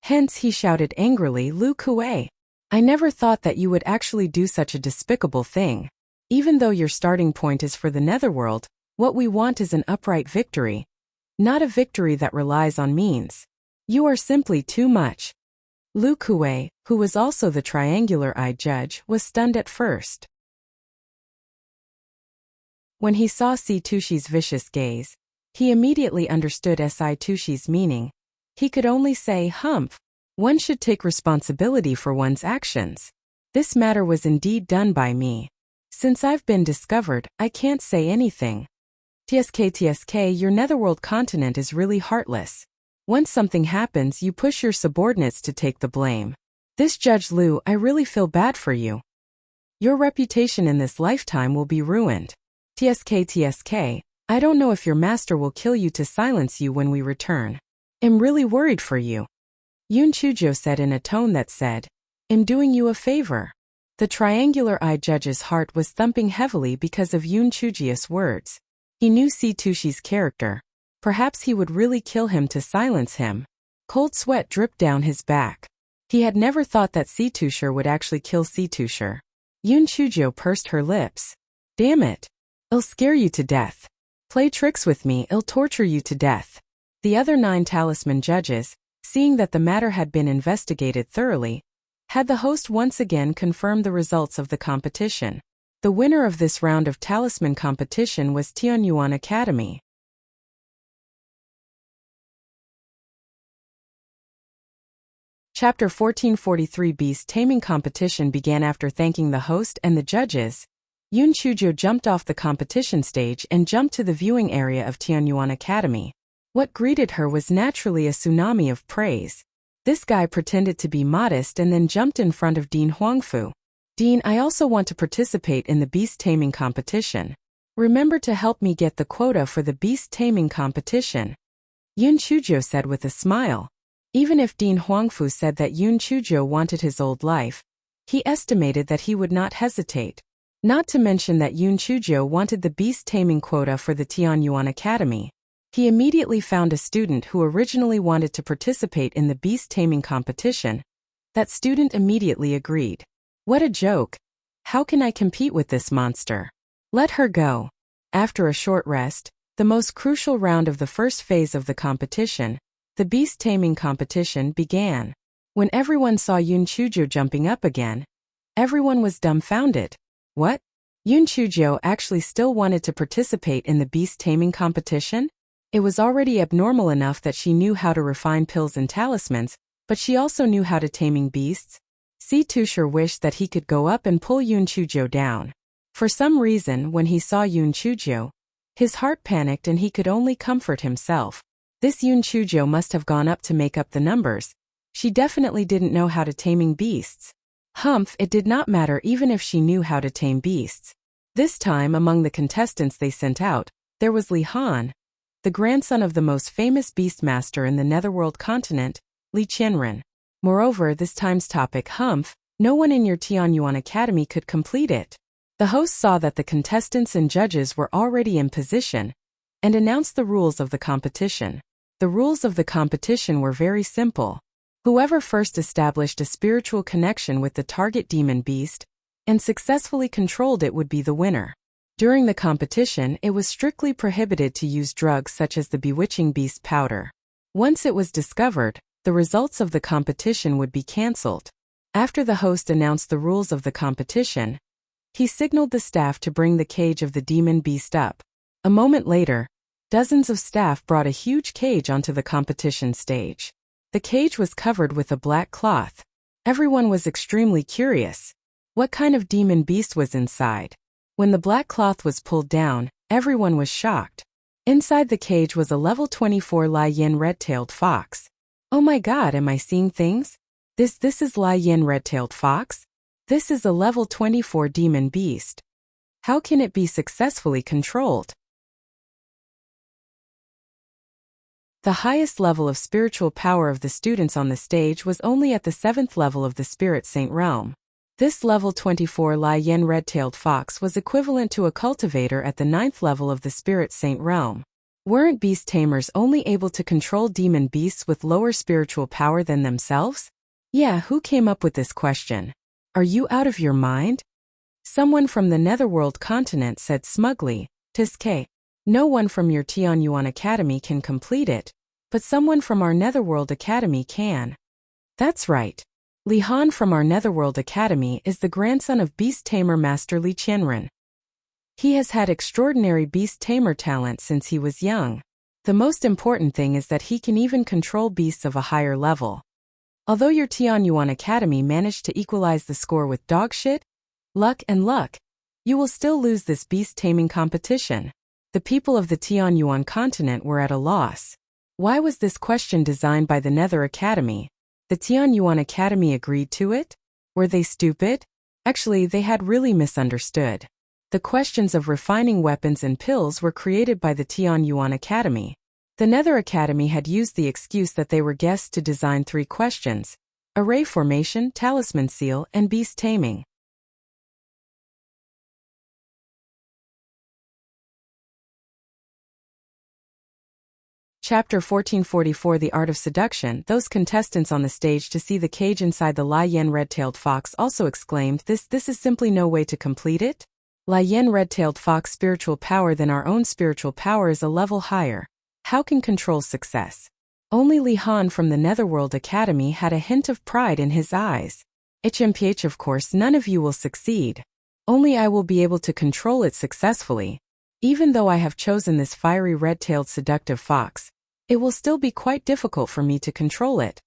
Hence he shouted angrily, "Lu Kuei! I never thought that you would actually do such a despicable thing. Even though your starting point is for the Netherworld, what we want is an upright victory, not a victory that relies on means. You are simply too much." Lu Kuei, who was also the triangular-eyed judge, was stunned at first. When he saw Situshi's vicious gaze, he immediately understood Situshi's meaning. He could only say, "Humph. One should take responsibility for one's actions. This matter was indeed done by me. Since I've been discovered, I can't say anything. TSK, your Netherworld continent is really heartless. Once something happens, you push your subordinates to take the blame. This Judge Liu, I really feel bad for you. Your reputation in this lifetime will be ruined. TSK, I don't know if your master will kill you to silence you when we return. I'm really worried for you." Yun Chujo said in a tone that said, "I'm doing you a favor." The triangular-eyed judge's heart was thumping heavily because of Yun Chuji's words. He knew Situshi's character. Perhaps he would really kill him to silence him. Cold sweat dripped down his back. He had never thought that Situshi would actually kill Situshi. Yun Chujo pursed her lips. "Damn it. I'll scare you to death. Play tricks with me, I'll torture you to death." The other 9 talisman judges, seeing that the matter had been investigated thoroughly, had the host once again confirmed the results of the competition. The winner of this round of talisman competition was Tianyuan Academy. Chapter 1443 Beast Taming Competition began after thanking the host and the judges. Yun Chujo jumped off the competition stage and jumped to the viewing area of Tianyuan Academy. What greeted her was naturally a tsunami of praise. This guy pretended to be modest and then jumped in front of Dean Huangfu. "Dean, I also want to participate in the beast taming competition. Remember to help me get the quota for the beast taming competition," Yun Chujo said with a smile. Even if Dean Huangfu said that Yun Chujo wanted his old life, he estimated that he would not hesitate. Not to mention that Yun Chujo wanted the beast taming quota for the Tianyuan Academy. He immediately found a student who originally wanted to participate in the beast taming competition. That student immediately agreed. "What a joke. How can I compete with this monster? Let her go." After a short rest, the most crucial round of the first phase of the competition, the beast taming competition, began. When everyone saw Yun Chujo jumping up again, everyone was dumbfounded. What? Yun Chujo actually still wanted to participate in the beast taming competition? It was already abnormal enough that she knew how to refine pills and talismans, but she also knew how to taming beasts. Situshi wished that he could go up and pull Yun Chujo down. For some reason, when he saw Yun Chujo, his heart panicked and he could only comfort himself. This Yun Chujo must have gone up to make up the numbers. She definitely didn't know how to taming beasts. Humph, it did not matter even if she knew how to tame beasts. This time, among the contestants they sent out, there was Li Han, the grandson of the most famous beastmaster in the Netherworld continent, Li Qianren. Moreover, this time's topic, Humph, no one in your Tianyuan Academy could complete it. The host saw that the contestants and judges were already in position, and announced the rules of the competition. The rules of the competition were very simple. Whoever first established a spiritual connection with the target demon beast and successfully controlled it would be the winner. During the competition, it was strictly prohibited to use drugs such as the bewitching beast powder. Once it was discovered, the results of the competition would be cancelled. After the host announced the rules of the competition, he signaled the staff to bring the cage of the demon beast up. A moment later, dozens of staff brought a huge cage onto the competition stage. The cage was covered with a black cloth. Everyone was extremely curious. What kind of demon beast was inside? When the black cloth was pulled down, everyone was shocked. Inside the cage was a level 24 Lai Yin red-tailed fox. Oh my god, am I seeing things? This is Lai Yin red-tailed fox? This is a level 24 demon beast. How can it be successfully controlled? The highest level of spiritual power of the students on the stage was only at the 7th level of the Spirit Saint realm. This level 24 Lai Yin red-tailed fox was equivalent to a cultivator at the 9th level of the Spirit Saint realm. Weren't beast tamers only able to control demon beasts with lower spiritual power than themselves? Yeah, who came up with this question? Are you out of your mind? Someone from the Netherworld continent said smugly, "Tiske. No one from your Tianyuan Academy can complete it, but someone from our Netherworld Academy can." That's right. Li Han from our Netherworld Academy is the grandson of Beast Tamer Master Li Qianren. He has had extraordinary Beast Tamer talent since he was young. The most important thing is that he can even control beasts of a higher level. Although your Tianyuan Academy managed to equalize the score with dogshit, luck, you will still lose this beast taming competition. The people of the Tianyuan continent were at a loss. Why was this question designed by the Nether Academy? The Tianyuan Academy agreed to it? Were they stupid? Actually, they had really misunderstood. The questions of refining weapons and pills were created by the Tianyuan Academy. The Nether Academy had used the excuse that they were guests to design 3 questions: array formation, talisman seal, and beast taming. Chapter 1444 The Art of Seduction. Those contestants on the stage to see the cage inside the Lai Yin red-tailed fox also exclaimed, This is simply no way to complete it? Lai Yin red-tailed fox spiritual power than our own spiritual power is a level higher. How can control success? Only Li Han from the Netherworld Academy had a hint of pride in his eyes. HMPH, of course none of you will succeed. Only I will be able to control it successfully. Even though I have chosen this fiery red-tailed seductive fox, it will still be quite difficult for me to control it.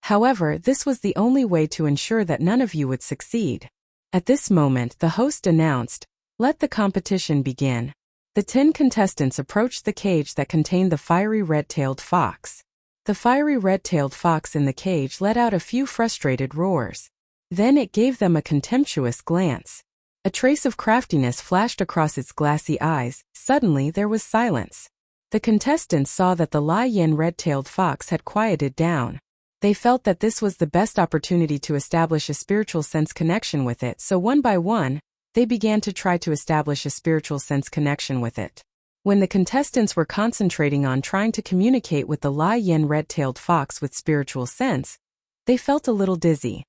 However, this was the only way to ensure that none of you would succeed. At this moment, the host announced, "Let the competition begin." The 10 contestants approached the cage that contained the fiery red-tailed fox. The fiery red-tailed fox in the cage let out a few frustrated roars. Then it gave them a contemptuous glance. A trace of craftiness flashed across its glassy eyes. Suddenly there was silence. The contestants saw that the Lai Yin red-tailed fox had quieted down. They felt that this was the best opportunity to establish a spiritual sense connection with it, so one by one, they began to try to establish a spiritual sense connection with it. When the contestants were concentrating on trying to communicate with the Lai Yin red-tailed fox with spiritual sense, they felt a little dizzy.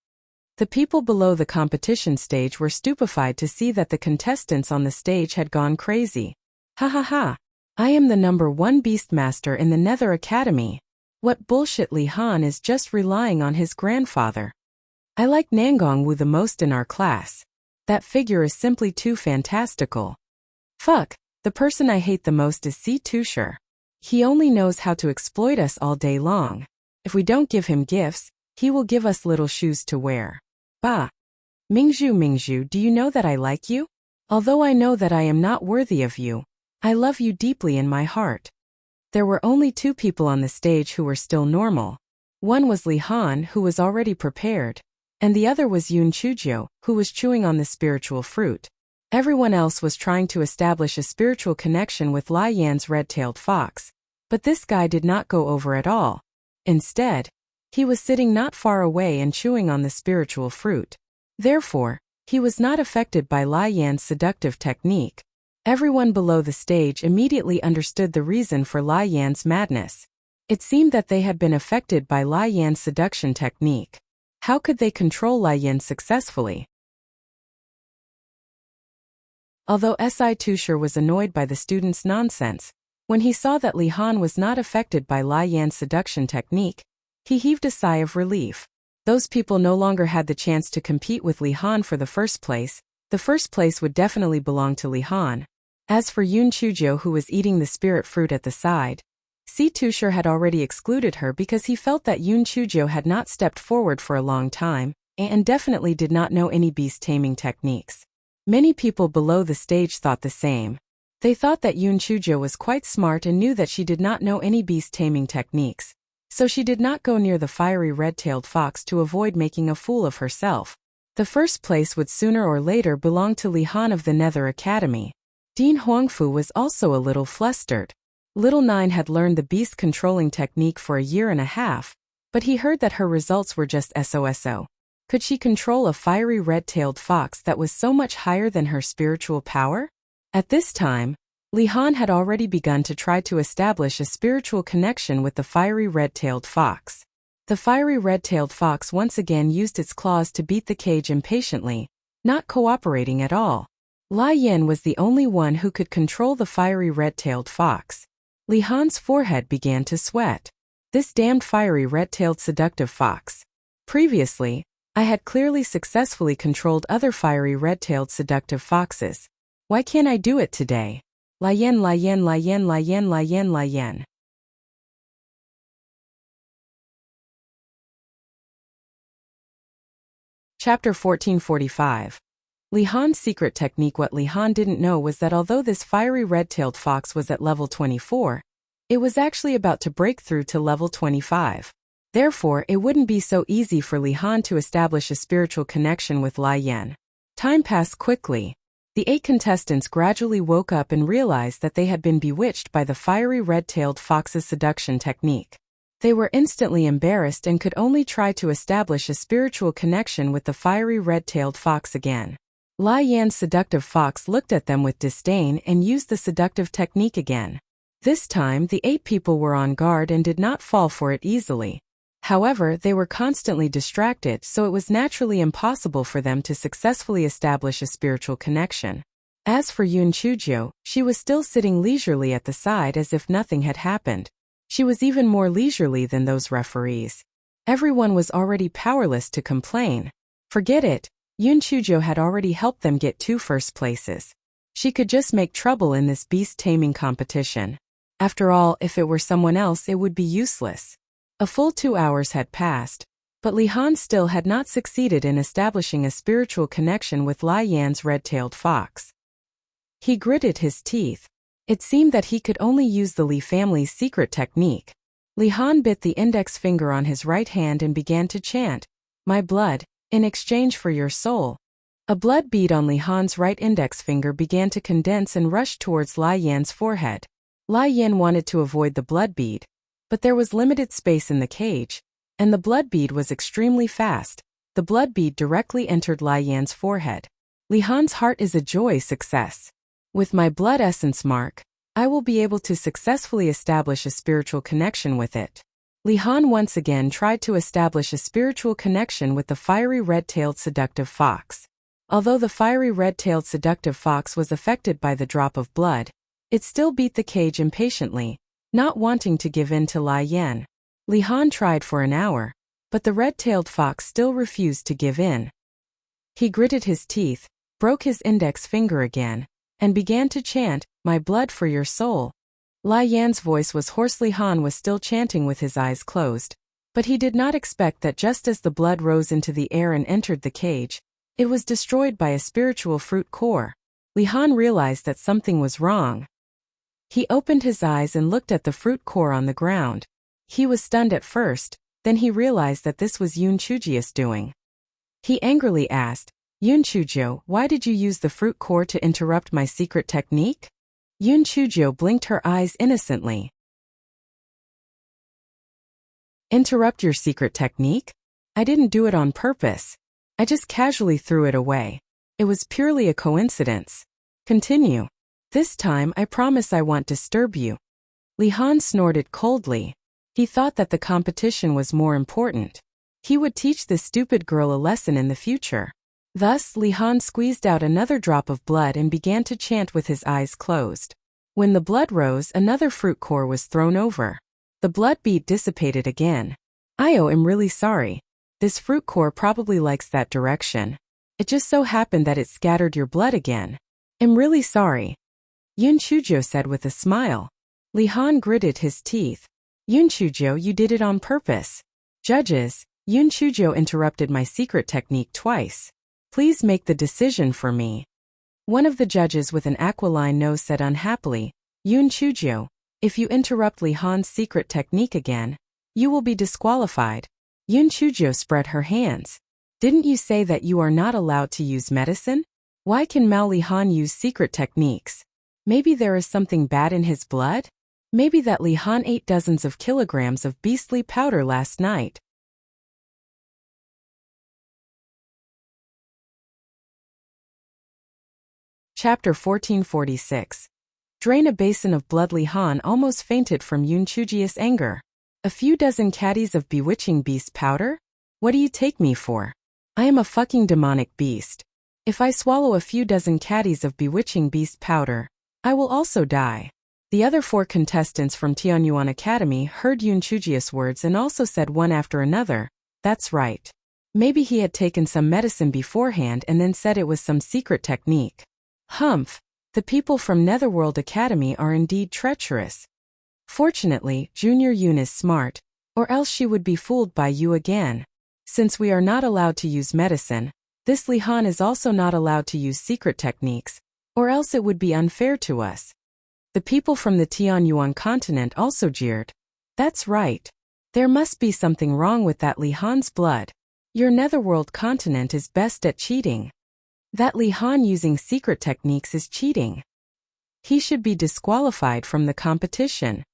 The people below the competition stage were stupefied to see that the contestants on the stage had gone crazy. Ha ha ha! I am the #1 Beastmaster in the Nether Academy. What bullshit, Li Han is just relying on his grandfather. I like Nangong Wu the most in our class. That figure is simply too fantastical. Fuck, the person I hate the most is Si Tusher. He only knows how to exploit us all day long. If we don't give him gifts, he will give us little shoes to wear. Bah. Mingzhu, do you know that I like you? Although I know that I am not worthy of you, I love you deeply in my heart. There were only 2 people on the stage who were still normal. One was Li Han, who was already prepared, and the other was Yun Chuzhou, who was chewing on the spiritual fruit. Everyone else was trying to establish a spiritual connection with Lai Yan's red-tailed fox, but this guy did not go over at all. Instead, he was sitting not far away and chewing on the spiritual fruit. Therefore, he was not affected by Lai Yan's seductive technique. Everyone below the stage immediately understood the reason for Lai Yan's madness. It seemed that they had been affected by Lai Yan's seduction technique. How could they control Lai Yan successfully? Although Si Tusher was annoyed by the students' nonsense, when he saw that Li Han was not affected by Lai Yan's seduction technique, he heaved a sigh of relief. Those people no longer had the chance to compete with Li Han for the first place. The first place would definitely belong to Li Han. As for Yun Chuzhou, who was eating the spirit fruit at the side, Si Tusher had already excluded her because he felt that Yun Chuzhou had not stepped forward for a long time. and definitely did not know any beast taming techniques. Many people below the stage thought the same. They thought that Yoon Chujo was quite smart and knew that she did not know any beast taming techniques, so she did not go near the fiery red-tailed fox to avoid making a fool of herself. The first place would sooner or later belong to Li Han of the Nether Academy. Dean Huangfu was also a little flustered. Little Nine had learned the beast controlling technique for a year and a half, but he heard that her results were just SOSO. Could she control a fiery red-tailed fox that was so much higher than her spiritual power? At this time, Li Han had already begun to try to establish a spiritual connection with the fiery red-tailed fox. The fiery red-tailed fox once again used its claws to beat the cage impatiently, not cooperating at all. Lai Yan was the only one who could control the fiery red-tailed fox. Li Han's forehead began to sweat. This damned fiery red-tailed seductive fox. Previously, I had clearly successfully controlled other fiery red-tailed seductive foxes. Why can't I do it today? Lai Yan, Lai Yan, Lai Yan, Lai Yan, Lai Yan, Lai Yan. Chapter 1445. Li Han's secret technique. What Li Han didn't know was that although this fiery red-tailed fox was at level 24, it was actually about to break through to level 25. Therefore, it wouldn't be so easy for Li Han to establish a spiritual connection with Lai Yan. Time passed quickly. The 8 contestants gradually woke up and realized that they had been bewitched by the fiery red-tailed fox's seduction technique. They were instantly embarrassed and could only try to establish a spiritual connection with the fiery red-tailed fox again. Lai Yan's seductive fox looked at them with disdain and used the seductive technique again. This time, the 8 people were on guard and did not fall for it easily. However, they were constantly distracted, so it was naturally impossible for them to successfully establish a spiritual connection. As for Yoon Chujo, she was still sitting leisurely at the side as if nothing had happened. She was even more leisurely than those referees. Everyone was already powerless to complain. Forget it, Yoon Chujo had already helped them get 2 first places. She could just make trouble in this beast taming competition. After all, if it were someone else, it would be useless. A full 2 hours had passed, but Li Han still had not succeeded in establishing a spiritual connection with Lai Yan's red-tailed fox. He gritted his teeth. It seemed that he could only use the Li family's secret technique. Li Han bit the index finger on his right hand and began to chant, "My blood, in exchange for your soul." A blood bead on Li Han's right index finger began to condense and rush towards Lai Yan's forehead. Lai Yan wanted to avoid the blood bead, but there was limited space in the cage, and the blood bead was extremely fast. The blood bead directly entered Lai Yan's forehead. Li Han's heart is a joy success. With my blood essence mark, I will be able to successfully establish a spiritual connection with it. Li Han once again tried to establish a spiritual connection with the fiery red-tailed seductive fox. Although the fiery red-tailed seductive fox was affected by the drop of blood, it still beat the cage impatiently, not wanting to give in to Lai Yan. Li Han tried for an hour, but the red-tailed fox still refused to give in. He gritted his teeth, broke his index finger again, and began to chant, "My blood for your soul." Lai Yan's voice was hoarse. Li Han was still chanting with his eyes closed, but he did not expect that just as the blood rose into the air and entered the cage, it was destroyed by a spiritual fruit core. Li Han realized that something was wrong. He opened his eyes and looked at the fruit core on the ground. He was stunned at first, then he realized that this was Yoon Chujo's doing. He angrily asked, "Yoon Chujo, why did you use the fruit core to interrupt my secret technique?" Yoon Chujo blinked her eyes innocently. "Interrupt your secret technique? I didn't do it on purpose. I just casually threw it away. It was purely a coincidence. Continue. This time I promise I won't disturb you." Li Han snorted coldly. He thought that the competition was more important. He would teach this stupid girl a lesson in the future. Thus, Li Han squeezed out another drop of blood and began to chant with his eyes closed. When the blood rose, another fruit core was thrown over. The blood bead dissipated again. "I am really sorry. This fruit core probably likes that direction. It just so happened that it scattered your blood again. I'm really sorry," Yoon Chujo said with a smile. Li Han gritted his teeth. "Yoon Chujo, you did it on purpose. Judges, Yun Chujo interrupted my secret technique twice. Please make the decision for me. One of the judges with an aquiline nose said unhappily, Yun Chujo, if you interrupt Li Han's secret technique again, you will be disqualified. Yun Chujo spread her hands. Didn't you say that you are not allowed to use medicine? Why can Mao Li Han use secret techniques? Maybe there is something bad in his blood? Maybe that Li Han ate dozens of kilograms of beastly powder last night. Chapter 1446. Drain a basin of blood. Li Han almost fainted from Yun Chuji's anger. A few dozen caddies of bewitching beast powder? What do you take me for? I am a fucking demonic beast. If I swallow a few dozen caddies of bewitching beast powder, I will also die. The other 4 contestants from Tianyuan Academy heard Yun Chuji's words and also said one after another, that's right. Maybe he had taken some medicine beforehand and then said it was some secret technique. Humph, the people from Netherworld Academy are indeed treacherous. Fortunately, Junior Yun is smart, or else she would be fooled by you again. Since we are not allowed to use medicine, this Li Han is also not allowed to use secret techniques, or else it would be unfair to us. The people from the Tianyuan continent also jeered. That's right. There must be something wrong with that Li Han's blood. Your Netherworld continent is best at cheating. That Li Han using secret techniques is cheating. He should be disqualified from the competition.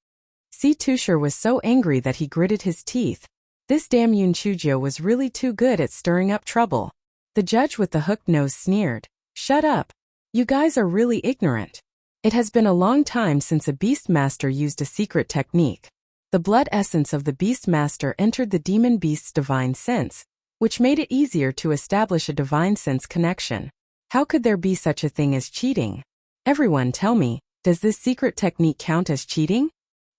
Si Tushar was so angry that he gritted his teeth. This damn Yun Chujo was really too good at stirring up trouble. The judge with the hooked nose sneered. Shut up. You guys are really ignorant. It has been a long time since a beast master used a secret technique. The blood essence of the beast master entered the demon beast's divine sense, which made it easier to establish a divine sense connection. How could there be such a thing as cheating? Everyone tell me, does this secret technique count as cheating?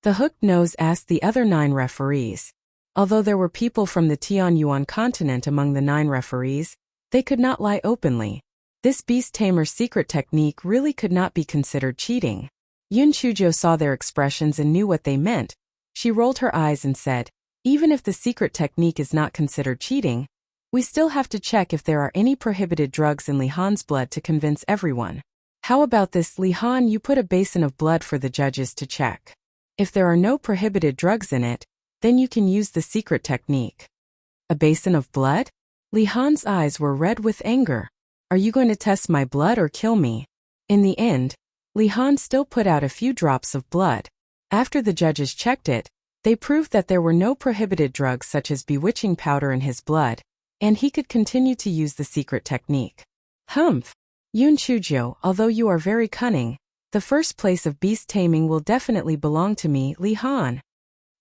The hooked nose asked the other 9 referees. Although there were people from the Tianyuan continent among the 9 referees, they could not lie openly. This beast tamer's secret technique really could not be considered cheating. Yun Chujo saw their expressions and knew what they meant. She rolled her eyes and said, even if the secret technique is not considered cheating, we still have to check if there are any prohibited drugs in Li Han's blood to convince everyone. How about this, Li Han? You put a basin of blood for the judges to check. If there are no prohibited drugs in it, then you can use the secret technique. A basin of blood? Li Han's eyes were red with anger. Are you going to test my blood or kill me? In the end, Li Han still put out a few drops of blood. After the judges checked it, they proved that there were no prohibited drugs such as bewitching powder in his blood, and he could continue to use the secret technique. Humph! Yun Chujo, although you are very cunning, the first place of beast taming will definitely belong to me, Li Han.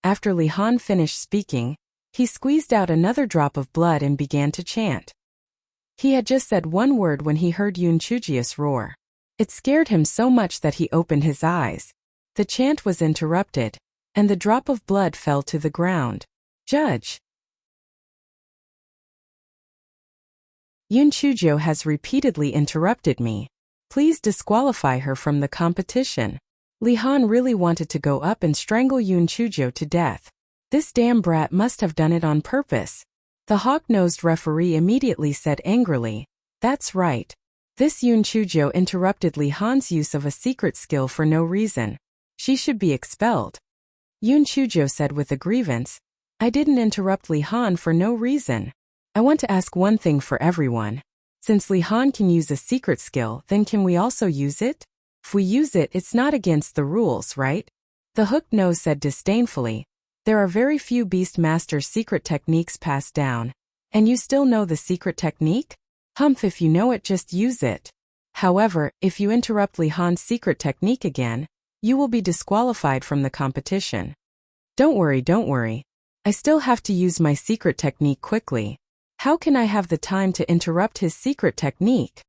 After Li Han finished speaking, he squeezed out another drop of blood and began to chant. He had just said one word when he heard Yun Chuji's roar. It scared him so much that he opened his eyes. The chant was interrupted, and the drop of blood fell to the ground. Judge! Yun Chujo has repeatedly interrupted me. Please disqualify her from the competition. Li Han really wanted to go up and strangle Yun Chujo to death. This damn brat must have done it on purpose. The hawk-nosed referee immediately said angrily, that's right. This Yun Chujo interrupted Li Han's use of a secret skill for no reason. She should be expelled. Yun Chujo said with a grievance, I didn't interrupt Li Han for no reason. I want to ask one thing for everyone. Since Li Han can use a secret skill, then can we also use it? If we use it, it's not against the rules, right? The hooked nose said disdainfully, there are very few beast masters' secret techniques passed down. And you still know the secret technique? Humph, if you know it, just use it. However, if you interrupt Li Han's secret technique again, you will be disqualified from the competition. Don't worry. I still have to use my secret technique quickly. How can I have the time to interrupt his secret technique?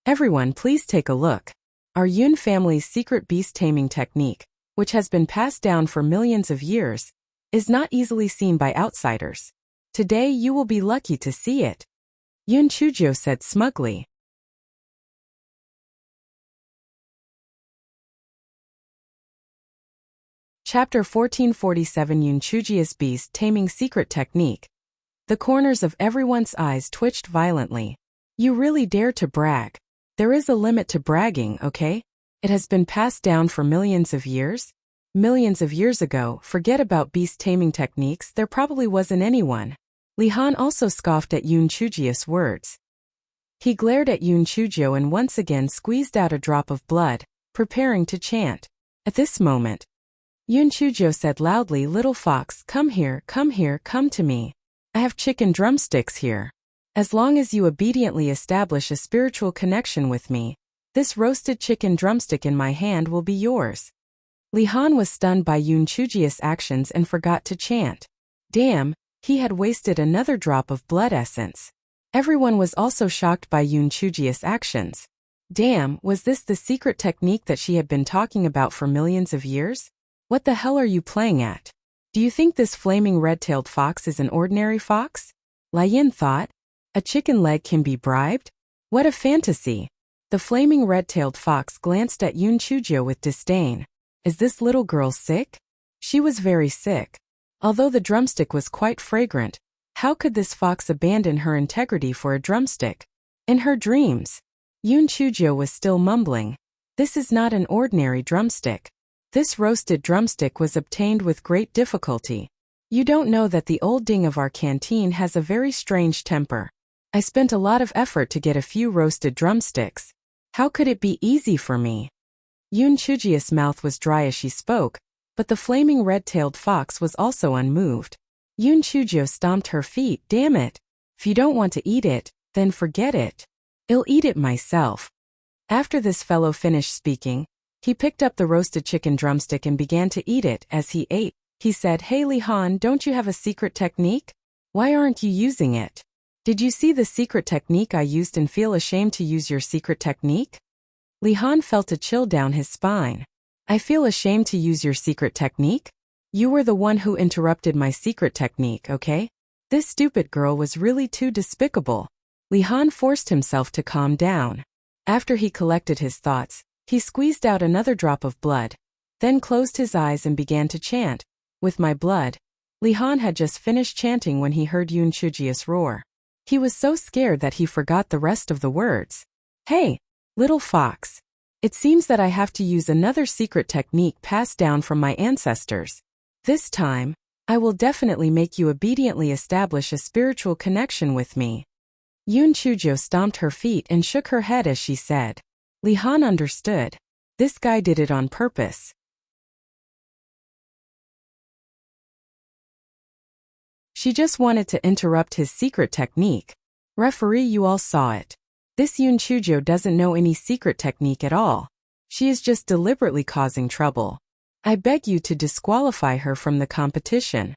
Everyone, please take a look. Our Yun family's secret beast taming technique, which has been passed down for millions of years, is not easily seen by outsiders. Today you will be lucky to see it. Yun Chujo said smugly. Chapter 1447 Yun Chuji's Beast Taming Secret Technique. The corners of everyone's eyes twitched violently. You really dare to brag. There is a limit to bragging, okay? It has been passed down for millions of years. Millions of years ago, forget about beast taming techniques, there probably wasn't anyone. Li Han also scoffed at Yun Chujia's words. He glared at Yun Chujio and once again squeezed out a drop of blood, preparing to chant. At this moment, Yun Chujio said loudly, "Little fox, come here, come to me. I have chicken drumsticks here. As long as you obediently establish a spiritual connection with me, this roasted chicken drumstick in my hand will be yours." Li Han was stunned by Yun Chujio's actions and forgot to chant. Damn, he had wasted another drop of blood essence. Everyone was also shocked by Yun Chujio's actions. Damn, was this the secret technique that she had been talking about for millions of years? What the hell are you playing at? Do you think this flaming red-tailed fox is an ordinary fox? Lai Yin thought. A chicken leg can be bribed? What a fantasy. The flaming red-tailed fox glanced at Yun Chujio with disdain. Is this little girl sick? She was very sick. Although the drumstick was quite fragrant, how could this fox abandon her integrity for a drumstick? In her dreams, Yun Chujio was still mumbling. This is not an ordinary drumstick. This roasted drumstick was obtained with great difficulty. You don't know that the old ding of our canteen has a very strange temper. I spent a lot of effort to get a few roasted drumsticks. How could it be easy for me? Yun Chujio's mouth was dry as she spoke, but the flaming red-tailed fox was also unmoved. Yun Chujio stomped her feet. Damn it. If you don't want to eat it, then forget it. I'll eat it myself. After this fellow finished speaking, he picked up the roasted chicken drumstick and began to eat it. As he ate, he said, "Hey Li Han, don't you have a secret technique? Why aren't you using it? Did you see the secret technique I used and feel ashamed to use your secret technique?" Li Han felt a chill down his spine. I feel ashamed to use your secret technique? You were the one who interrupted my secret technique, okay? This stupid girl was really too despicable. Li Han forced himself to calm down. After he collected his thoughts, he squeezed out another drop of blood, then closed his eyes and began to chant. With my blood. Li Han had just finished chanting when he heard Yun Chujio's roar. He was so scared that he forgot the rest of the words. Hey, little fox. It seems that I have to use another secret technique passed down from my ancestors. This time, I will definitely make you obediently establish a spiritual connection with me. Yun Chujio stomped her feet and shook her head as she said. Li Han understood. This guy did it on purpose. She just wanted to interrupt his secret technique. Referee, you all saw it. This Yun Chujio doesn't know any secret technique at all. She is just deliberately causing trouble. I beg you to disqualify her from the competition.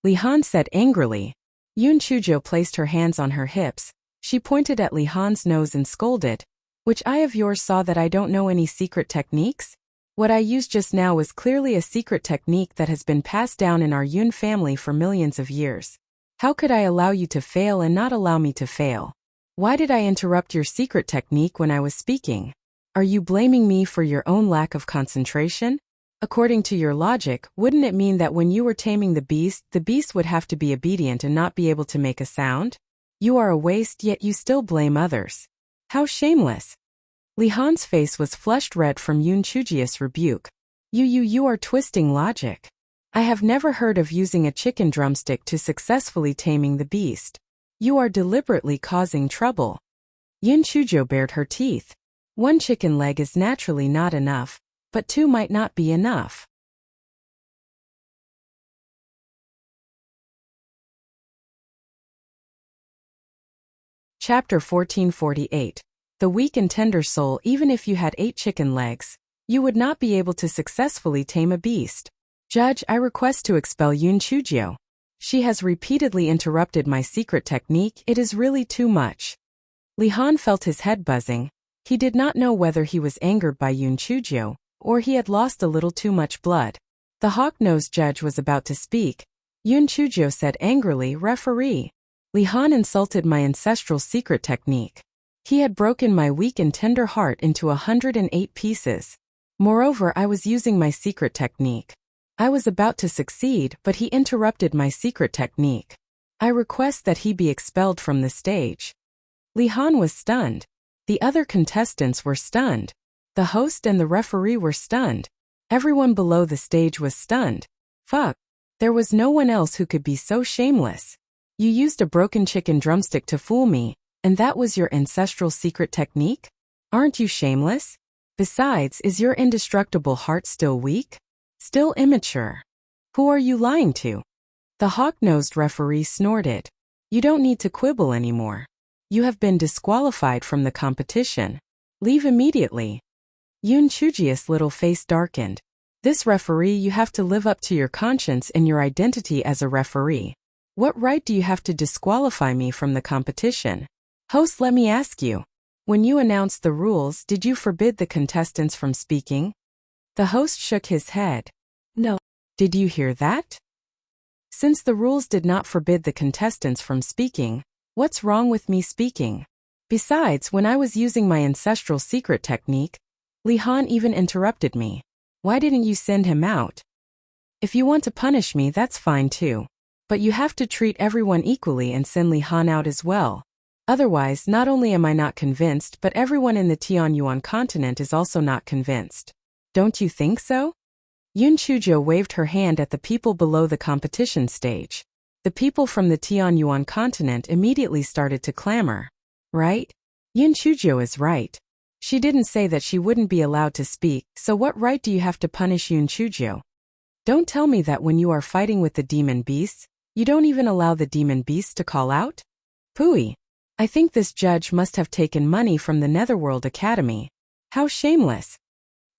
Li Han said angrily. Yun Chujio placed her hands on her hips. She pointed at Li Han's nose and scolded. Which eye of yours saw that I don't know any secret techniques? What I used just now was clearly a secret technique that has been passed down in our Yun family for millions of years. How could I allow you to fail and not allow me to fail? Why did I interrupt your secret technique when I was speaking? Are you blaming me for your own lack of concentration? According to your logic, wouldn't it mean that when you were taming the beast would have to be obedient and not be able to make a sound? You are a waste, yet you still blame others. How shameless. Li Han's face was flushed red from Yun Chujio's rebuke. You are twisting logic. I have never heard of using a chicken drumstick to successfully taming the beast. You are deliberately causing trouble. Yun Chujio bared her teeth. One chicken leg is naturally not enough, but two might not be enough. Chapter 1448. The weak and tender soul. Even if you had 8 chicken legs, you would not be able to successfully tame a beast. Judge, I request to expel Yun Chujio. She has repeatedly interrupted my secret technique. It is really too much. Li Han felt his head buzzing. He did not know whether he was angered by Yun Chujio, or he had lost a little too much blood. The hawk-nosed judge was about to speak. Yun Chujio said angrily, "Referee. Li Han insulted my ancestral secret technique. He had broken my weak and tender heart into 108 pieces. Moreover, I was using my secret technique. I was about to succeed, but he interrupted my secret technique. I request that he be expelled from the stage. Li Han was stunned. The other contestants were stunned. The host and the referee were stunned. Everyone below the stage was stunned. Fuck. There was no one else who could be so shameless. You used a broken chicken drumstick to fool me, and that was your ancestral secret technique? Aren't you shameless? Besides, is your indestructible heart still weak? Still immature? Who are you lying to? The hawk-nosed referee snorted. You don't need to quibble anymore. You have been disqualified from the competition. Leave immediately. Yoon Chuji's little face darkened. This referee, you have to live up to your conscience and your identity as a referee. What right do you have to disqualify me from the competition? Host, let me ask you. When you announced the rules, did you forbid the contestants from speaking? The host shook his head. No. Did you hear that? Since the rules did not forbid the contestants from speaking, what's wrong with me speaking? Besides, when I was using my ancestral secret technique, Li Han even interrupted me. Why didn't you send him out? If you want to punish me, that's fine too. But you have to treat everyone equally and send Li Han out as well. Otherwise, not only am I not convinced, but everyone in the Tianyuan continent is also not convinced. Don't you think so? Yoon Chujio waved her hand at the people below the competition stage. The people from the Tianyuan continent immediately started to clamor. Right? Yoon Chujio is right. She didn't say that she wouldn't be allowed to speak, so what right do you have to punish Yoon Chujio? Don't tell me that when you are fighting with the demon beasts, you don't even allow the demon beasts to call out? Pooey. I think this judge must have taken money from the Netherworld Academy. How shameless.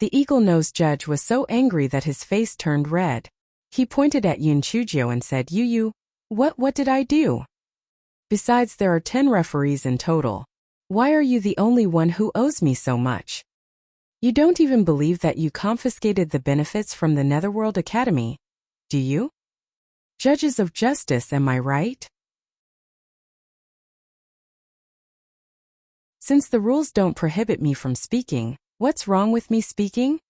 The eagle-nosed judge was so angry that his face turned red. He pointed at Yoon Chujio and said, What did I do? Besides, there are 10 referees in total. Why are you the only one who owes me so much? You don't even believe that you confiscated the benefits from the Netherworld Academy, do you? Judges of justice, am I right? Since the rules don't prohibit me from speaking, what's wrong with me speaking?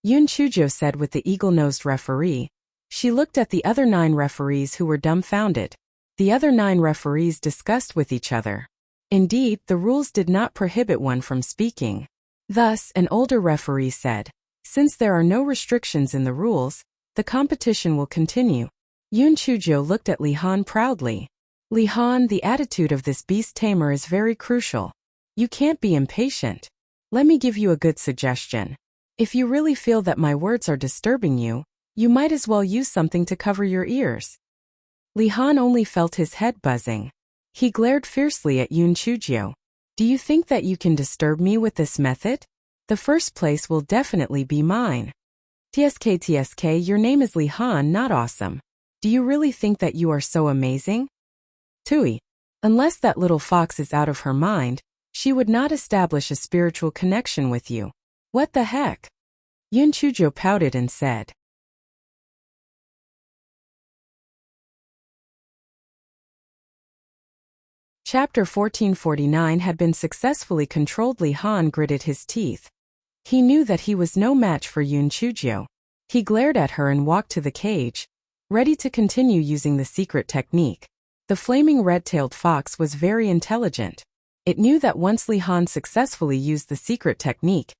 Yoon Chujio said with the eagle-nosed referee. She looked at the other 9 referees who were dumbfounded. The other 9 referees discussed with each other. Indeed, the rules did not prohibit one from speaking. Thus, an older referee said, since there are no restrictions in the rules, the competition will continue. Yoon Chujio looked at Li Han proudly. Li Han, the attitude of this beast tamer is very crucial. You can't be impatient. Let me give you a good suggestion. If you really feel that my words are disturbing you, you might as well use something to cover your ears. Li Han only felt his head buzzing. He glared fiercely at Yoon Chujio. Do you think that you can disturb me with this method? The first place will definitely be mine. TSK, your name is Li Han, not awesome. Do you really think that you are so amazing? Tui. Unless that little fox is out of her mind, she would not establish a spiritual connection with you. What the heck? Yoon Chujio pouted and said. Chapter 1449 had been successfully controlled. Li Han gritted his teeth. He knew that he was no match for Yoon Chujio. He glared at her and walked to the cage, ready to continue using the secret technique. The flaming red-tailed fox was very intelligent. It knew that once Li Han successfully used the secret technique,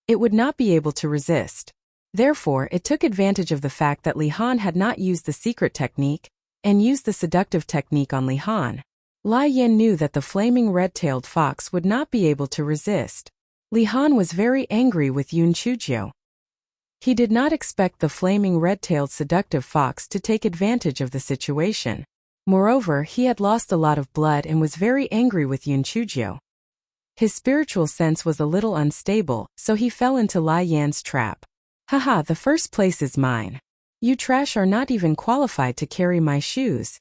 it would not be able to resist. Therefore, it took advantage of the fact that Li Han had not used the secret technique, and used the seductive technique on Li Han. Lai Yan knew that the flaming red-tailed fox would not be able to resist. Li Han was very angry with Yoon Chujio. He did not expect the flaming red-tailed seductive fox to take advantage of the situation. Moreover, he had lost a lot of blood and was very angry with Yoon Chujio. His spiritual sense was a little unstable, so he fell into Lai Yan's trap. Haha, the first place is mine. You trash are not even qualified to carry my shoes.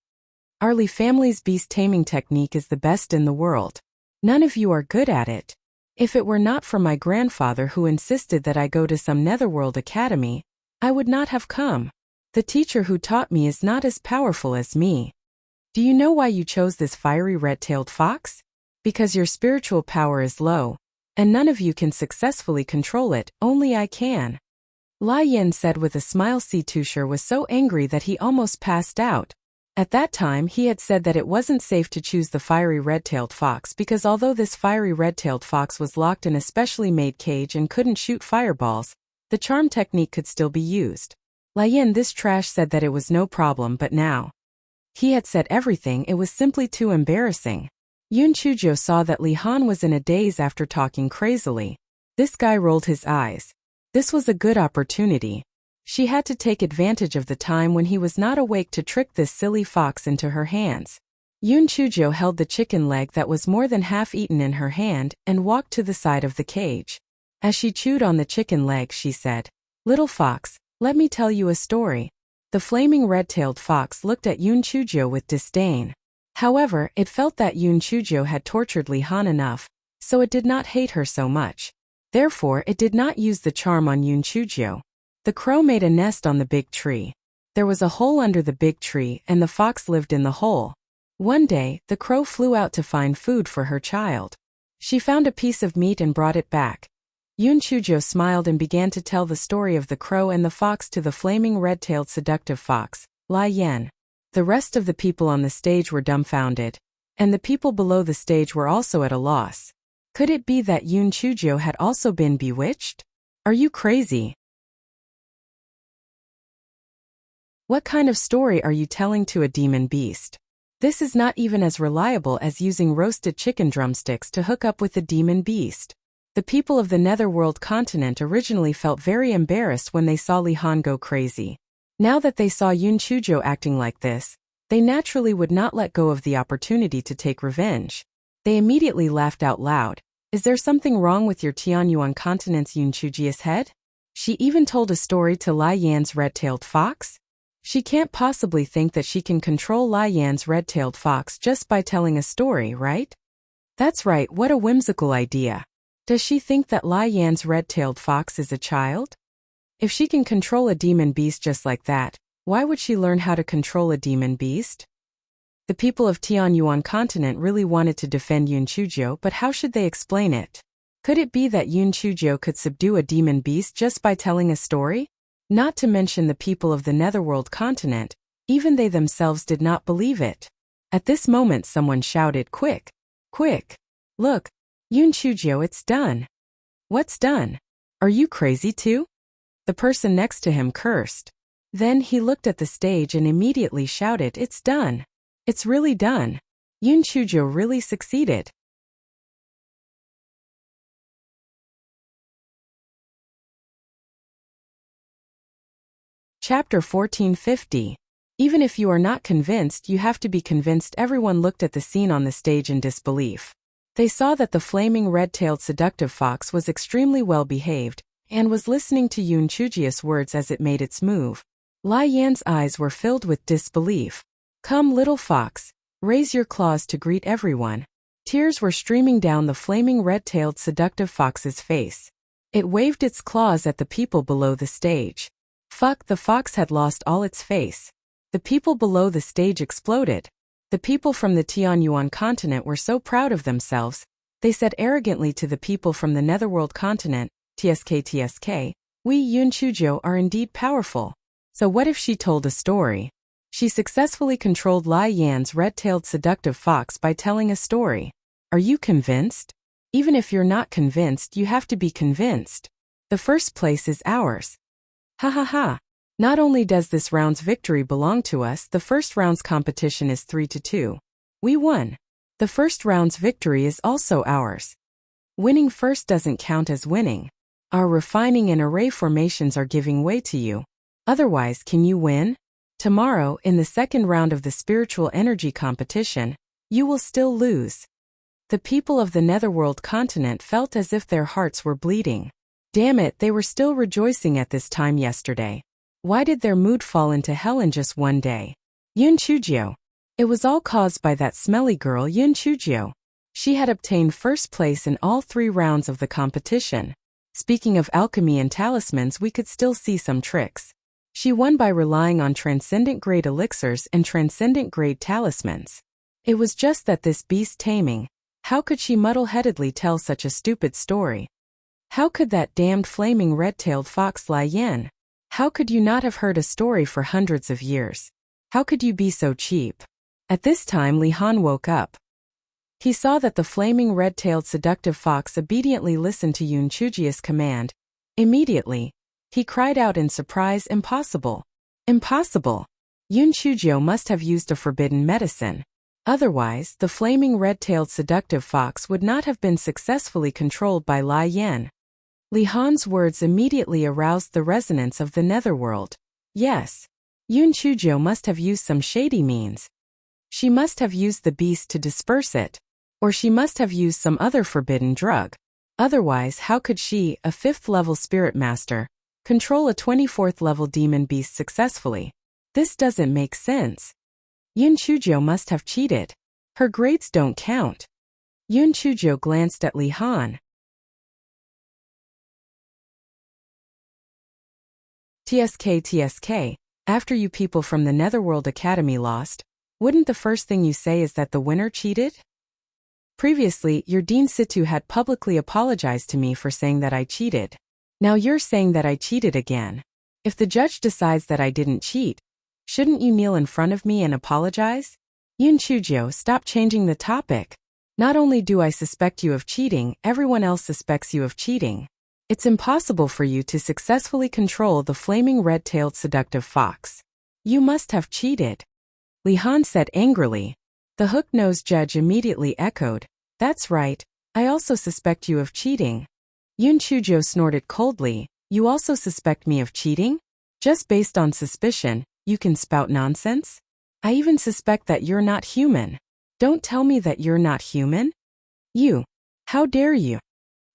Our Li family's beast taming technique is the best in the world. None of you are good at it. If it were not for my grandfather who insisted that I go to some Netherworld Academy, I would not have come. The teacher who taught me is not as powerful as me. Do you know why you chose this fiery red-tailed fox? Because your spiritual power is low, and none of you can successfully control it, only I can. Lai Yan said with a smile. Si Tushar was so angry that he almost passed out, At that time he had said that it wasn't safe to choose the fiery red-tailed fox because although this fiery red-tailed fox was locked in a specially made cage and couldn't shoot fireballs, the charm technique could still be used. Lian, this trash, said that it was no problem, but now he had said everything, it was simply too embarrassing. Yun Chujo saw that Li Han was in a daze after talking crazily. This guy rolled his eyes. This was a good opportunity. She had to take advantage of the time when he was not awake to trick this silly fox into her hands. Yun Chujo held the chicken leg that was more than half eaten in her hand and walked to the side of the cage. As she chewed on the chicken leg, she said, "Little fox, let me tell you a story." The flaming red-tailed fox looked at Yun Chujo with disdain. However, it felt that Yun Chujo had tortured Li Han enough, so it did not hate her so much. Therefore, it did not use the charm on Yun Chujo. The crow made a nest on the big tree. There was a hole under the big tree and the fox lived in the hole. One day, the crow flew out to find food for her child. She found a piece of meat and brought it back. Yun Chujo smiled and began to tell the story of the crow and the fox to the flaming red-tailed seductive fox, Lai Yan. The rest of the people on the stage were dumbfounded, and the people below the stage were also at a loss. Could it be that Yun Chujo had also been bewitched? Are you crazy? What kind of story are you telling to a demon beast? This is not even as reliable as using roasted chicken drumsticks to hook up with the demon beast. The people of the Netherworld continent originally felt very embarrassed when they saw Li Han go crazy. Now that they saw Yun Chujo acting like this, they naturally would not let go of the opportunity to take revenge. They immediately laughed out loud. Is there something wrong with your Tianyuan continent's Yun Chujia's head? She even told a story to Lai Yan's red-tailed fox? She can't possibly think that she can control Lai Yan's red-tailed fox just by telling a story, right? That's right, what a whimsical idea. Does she think that Lai Yan's red-tailed fox is a child? If she can control a demon beast just like that, why would she learn how to control a demon beast? The people of Tianyuan continent really wanted to defend Yun Chujo, but how should they explain it? Could it be that Yun Chujo could subdue a demon beast just by telling a story? Not to mention the people of the Netherworld continent, even they themselves did not believe it. At this moment someone shouted, "Quick! Quick! Look! Yun Chujo, it's done." "What's done? Are you crazy too?" The person next to him cursed. Then he looked at the stage and immediately shouted, "It's done. It's really done. Yun Chujo really succeeded." Chapter 1450. Even if you are not convinced, you have to be convinced. Everyone looked at the scene on the stage in disbelief. They saw that the flaming red-tailed seductive fox was extremely well behaved, and was listening to Yun Chujia's words as it made its move. Lai Yan's eyes were filled with disbelief. "Come, little fox, raise your claws to greet everyone." Tears were streaming down the flaming red-tailed seductive fox's face. It waved its claws at the people below the stage. Fuck, the fox had lost all its face. The people below the stage exploded. The people from the Tianyuan continent were so proud of themselves, they said arrogantly to the people from the Netherworld continent, "TSK, we Yun Chujo are indeed powerful. So what if she told a story?" She successfully controlled Lai Yan's red-tailed seductive fox by telling a story. Are you convinced? Even if you're not convinced, you have to be convinced. The first place is ours. Ha ha ha. Not only does this round's victory belong to us, the first round's competition is 3-2. We won. The first round's victory is also ours. Winning first doesn't count as winning. Our refining and array formations are giving way to you. Otherwise, can you win? Tomorrow, in the second round of the spiritual energy competition, you will still lose. The people of the Netherworld continent felt as if their hearts were bleeding. Damn it, they were still rejoicing at this time yesterday. Why did their mood fall into hell in just one day? Yun Chujo. It was all caused by that smelly girl Yun Chujo. She had obtained first place in all 3 rounds of the competition. Speaking of alchemy and talismans, we could still see some tricks. She won by relying on transcendent-grade elixirs and transcendent-grade talismans. It was just that this beast taming. How could she muddle-headedly tell such a stupid story? How could that damned flaming red-tailed fox Lai Yan? How could you not have heard a story for hundreds of years? How could you be so cheap? At this time Li Han woke up. He saw that the flaming red-tailed seductive fox obediently listened to Yun Chujia's command. Immediately, he cried out in surprise, "Impossible! Impossible! Yun Chujio must have used a forbidden medicine. Otherwise, the flaming red-tailed seductive fox would not have been successfully controlled by Lai Yan." Li Han's words immediately aroused the resonance of the netherworld. Yes, Yun Chujio must have used some shady means. She must have used the beast to disperse it. Or she must have used some other forbidden drug. Otherwise, how could she, a 5th-level spirit master, control a 24th-level demon beast successfully? This doesn't make sense. Yun Chujio must have cheated. Her grades don't count. Yun Chujio glanced at Li Han. TSK, after you people from the Netherworld Academy lost, wouldn't the first thing you say is that the winner cheated? Previously, your Dean Situ had publicly apologized to me for saying that I cheated. Now you're saying that I cheated again. If the judge decides that I didn't cheat, shouldn't you kneel in front of me and apologize? Yun Chujio, stop changing the topic. Not only do I suspect you of cheating, everyone else suspects you of cheating. It's impossible for you to successfully control the flaming red-tailed seductive fox. You must have cheated. Li Han said angrily. The hook-nosed judge immediately echoed, "That's right, I also suspect you of cheating." Yun Chujio snorted coldly, "You also suspect me of cheating? Just based on suspicion, you can spout nonsense? I even suspect that you're not human. Don't tell me that you're not human. You. How dare you?"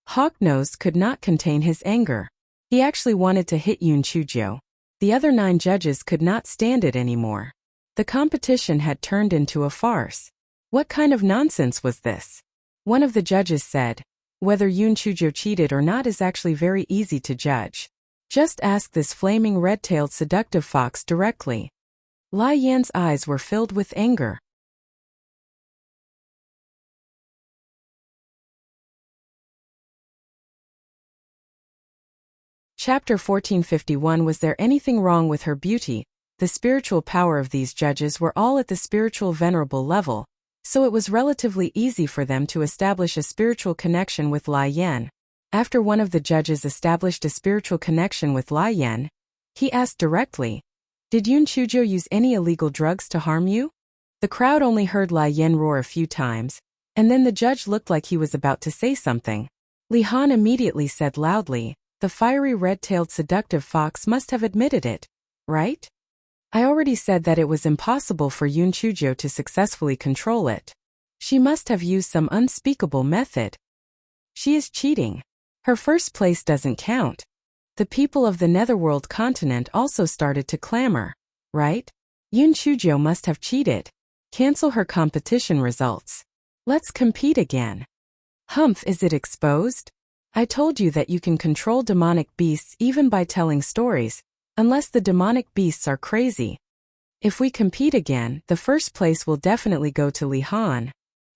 Hawk-Nosed could not contain his anger. He actually wanted to hit Yun Chujio. The other 9 judges could not stand it anymore. The competition had turned into a farce. What kind of nonsense was this? One of the judges said, "Whether Yun Chujio cheated or not is actually very easy to judge. Just ask this flaming red-tailed seductive fox directly." Lai Yan's eyes were filled with anger. Chapter 1451. Was there anything wrong with her beauty? The spiritual power of these judges were all at the spiritual venerable level, so it was relatively easy for them to establish a spiritual connection with Lai Yan. After one of the judges established a spiritual connection with Lai Yan, he asked directly, "Did Yun Chujio use any illegal drugs to harm you?" The crowd only heard Lai Yan roar a few times, and then the judge looked like he was about to say something. Li Han immediately said loudly, "The fiery red-tailed seductive fox must have admitted it, right? I already said that it was impossible for Yun Chujio to successfully control it. She must have used some unspeakable method. She is cheating. Her first place doesn't count." The people of the Netherworld continent also started to clamor. Right? Yun Chujio must have cheated. Cancel her competition results. Let's compete again. Humph, is it exposed? I told you that you can control demonic beasts even by telling stories, unless the demonic beasts are crazy. If we compete again, the first place will definitely go to Li Han.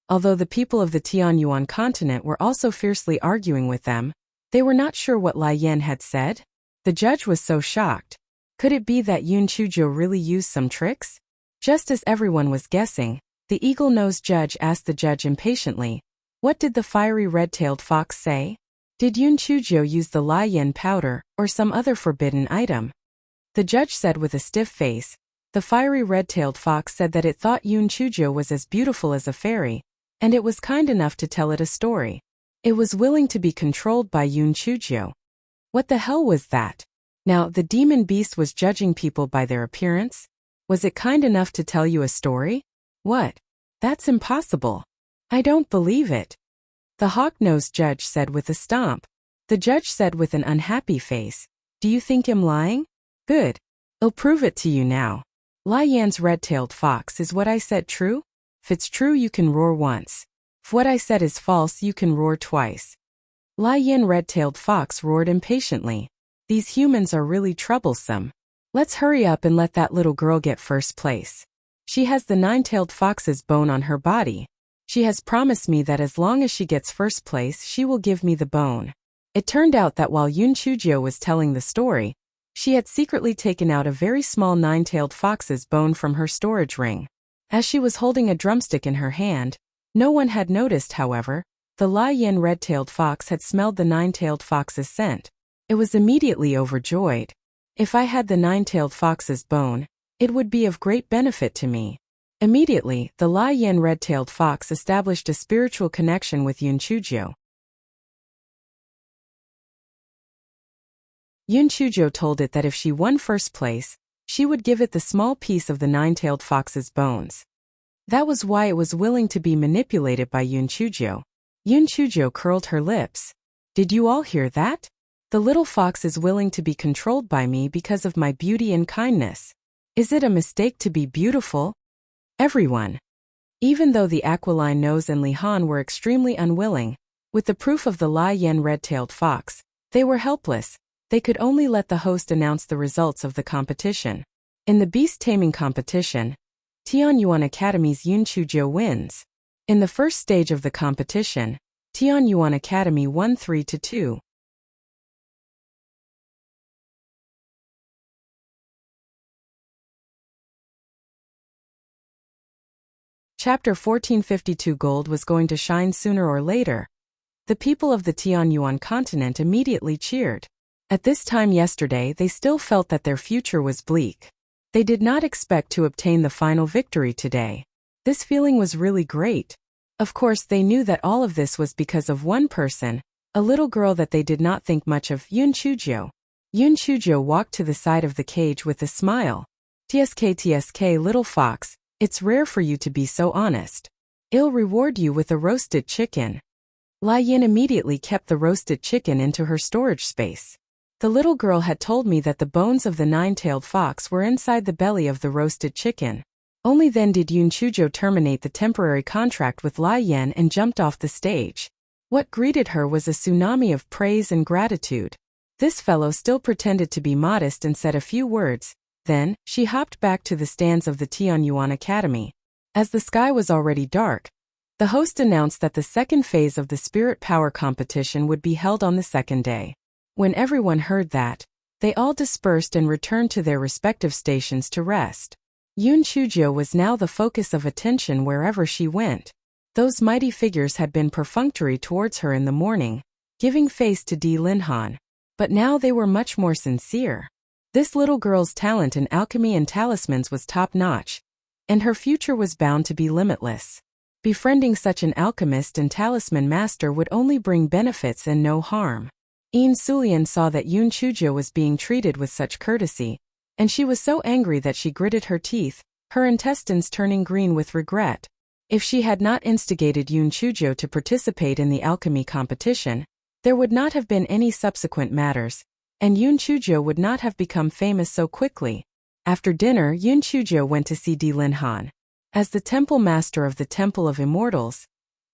Although the people of the Tianyuan continent were also fiercely arguing with them, they were not sure what Lai Yan had said. The judge was so shocked. Could it be that Yun Chujio really used some tricks? Just as everyone was guessing, the eagle-nosed judge asked the judge impatiently, "What did the fiery red-tailed fox say? Did Yun Chujio use the Lai Yan powder, or some other forbidden item?" The judge said with a stiff face, "The fiery red-tailed fox said that it thought Yun Chujio was as beautiful as a fairy, and it was kind enough to tell it a story. It was willing to be controlled by Yun Chujio." What the hell was that? Now, the demon beast was judging people by their appearance? Was it kind enough to tell you a story? What? That's impossible. I don't believe it. The hawk-nosed judge said with a stomp. The judge said with an unhappy face, "Do you think I'm lying? Good. I'll prove it to you now. Lai Yan's red-tailed fox, is what I said true? If it's true, you can roar once. If what I said is false, you can roar twice." Lai Yan red-tailed fox roared impatiently. "These humans are really troublesome. Let's hurry up and let that little girl get first place. She has the 9-tailed fox's bone on her body. She has promised me that as long as she gets first place, she will give me the bone." It turned out that while Yun Chujio was telling the story, She had secretly taken out a very small nine-tailed fox's bone from her storage ring. As she was holding a drumstick in her hand, no one had noticed, however, the Lion red-tailed fox had smelled the nine-tailed fox's scent. It was immediately overjoyed. If I had the nine-tailed fox's bone, it would be of great benefit to me. Immediately, the Lion red-tailed fox established a spiritual connection with Yunchujo. Yunchujo told it that if she won first place, she would give it the small piece of the nine-tailed fox's bones. That was why it was willing to be manipulated by Yunchujo. Yunchujo curled her lips. Did you all hear that? The little fox is willing to be controlled by me because of my beauty and kindness. Is it a mistake to be beautiful? Everyone. Even though the Aquiline Nose and Li Han were extremely unwilling, with the proof of the Lion red-tailed fox, they were helpless. They could only let the host announce the results of the competition. In the beast taming competition, Tianyuan Academy's Yunchujo wins. In the first stage of the competition, Tianyuan Academy won 3-2. Chapter 1452. Gold was going to shine sooner or later. The people of the Tianyuan continent immediately cheered. At this time yesterday they still felt that their future was bleak. They did not expect to obtain the final victory today. This feeling was really great. Of course they knew that all of this was because of one person, a little girl that they did not think much of, Yunchujo. Yunchujo walked to the side of the cage with a smile. TSK little fox, it's rare for you to be so honest. I'll reward you with a roasted chicken. Lian immediately kept the roasted chicken into her storage space. The little girl had told me that the bones of the nine-tailed fox were inside the belly of the roasted chicken. Only then did Yunchujo terminate the temporary contract with Lian and jumped off the stage. What greeted her was a tsunami of praise and gratitude. This fellow still pretended to be modest and said a few words. Then, she hopped back to the stands of the Tianyuan Academy. As the sky was already dark, the host announced that the second phase of the spirit power competition would be held on the second day. When everyone heard that, they all dispersed and returned to their respective stations to rest. Yunchujo was now the focus of attention wherever she went. Those mighty figures had been perfunctory towards her in the morning, giving face to Di Linhan. But now they were much more sincere. This little girl's talent in alchemy and talismans was top-notch, and her future was bound to be limitless. Befriending such an alchemist and talisman master would only bring benefits and no harm. Een Sulian saw that Yunchujo was being treated with such courtesy, and she was so angry that she gritted her teeth, her intestines turning green with regret. If she had not instigated Yunchujo to participate in the alchemy competition, there would not have been any subsequent matters, and Yunchujo would not have become famous so quickly. After dinner, Yunchujo went to see Di Linhan. As the temple master of the Temple of Immortals,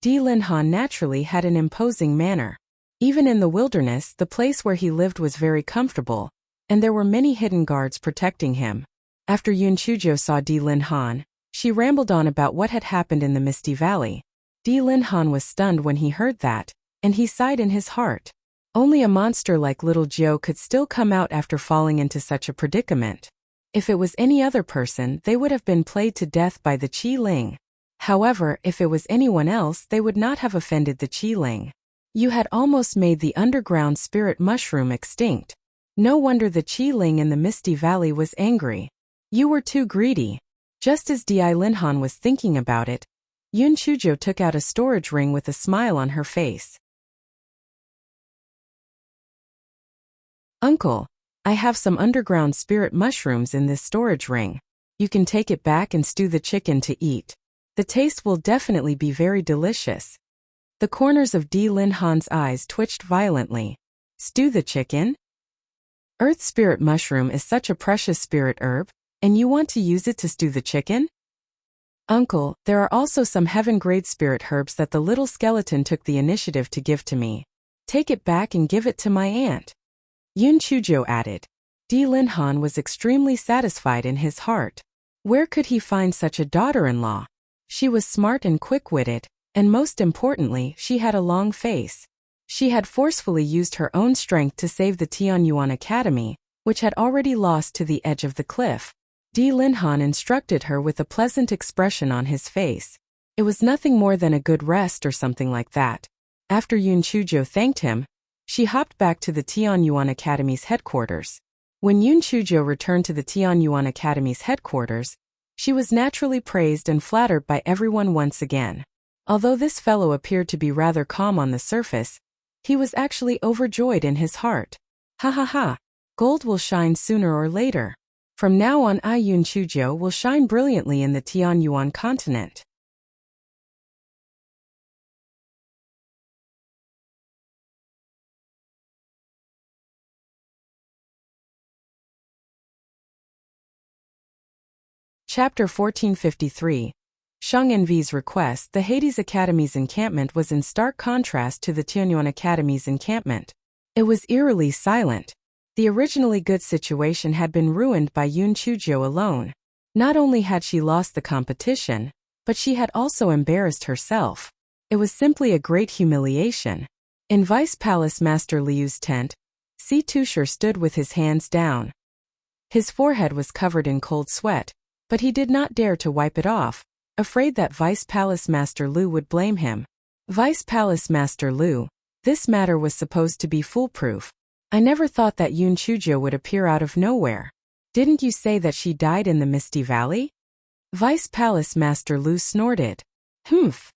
Di Linhan naturally had an imposing manner. Even in the wilderness, the place where he lived was very comfortable, and there were many hidden guards protecting him. After Yunchujo saw Di Linhan, she rambled on about what had happened in the Misty Valley. Di Linhan was stunned when he heard that, and he sighed in his heart. Only a monster like little Jiu could still come out after falling into such a predicament. If it was any other person, they would have been played to death by the Qi Ling. However, if it was anyone else, they would not have offended the Qi Ling. You had almost made the underground spirit mushroom extinct. No wonder the Qi Ling in the Misty Valley was angry. You were too greedy. Just as Di Linhan was thinking about it, Yunchujo took out a storage ring with a smile on her face. Uncle, I have some underground spirit mushrooms in this storage ring. You can take it back and stew the chicken to eat. The taste will definitely be very delicious. The corners of Di Linhan's eyes twitched violently. Stew the chicken? Earth spirit mushroom is such a precious spirit herb, and you want to use it to stew the chicken? Uncle, there are also some heaven-grade spirit herbs that the little skeleton took the initiative to give to me. Take it back and give it to my aunt. Yunchujo added. Di Linhan was extremely satisfied in his heart. Where could he find such a daughter-in-law? She was smart and quick-witted, and most importantly, she had a long face. She had forcefully used her own strength to save the Tianyuan Academy, which had already lost to the edge of the cliff. Di Linhan instructed her with a pleasant expression on his face. It was nothing more than a good rest or something like that. After Yun Chuzhou thanked him, she hopped back to the Tianyuan Academy's headquarters. When Yun Chuzhou returned to the Tianyuan Academy's headquarters, she was naturally praised and flattered by everyone once again. Although this fellow appeared to be rather calm on the surface, he was actually overjoyed in his heart. Ha ha ha! Gold will shine sooner or later. From now on, Yun Chuzhou will shine brilliantly in the Tianyuan continent. Chapter 1453. Shang Envi's request. The Hades Academy's encampment was in stark contrast to the Tianyuan Academy's encampment. It was eerily silent. The originally good situation had been ruined by Yun Chuzhou alone. Not only had she lost the competition, but she had also embarrassed herself. It was simply a great humiliation. In Vice Palace Master Liu's tent, Si Tushar stood with his hands down. His forehead was covered in cold sweat, but he did not dare to wipe it off, afraid that Vice Palace Master Liu would blame him. Vice Palace Master Liu, this matter was supposed to be foolproof. I never thought that Yun Chuzhou would appear out of nowhere. Didn't you say that she died in the Misty Valley? Vice Palace Master Liu snorted. Humph.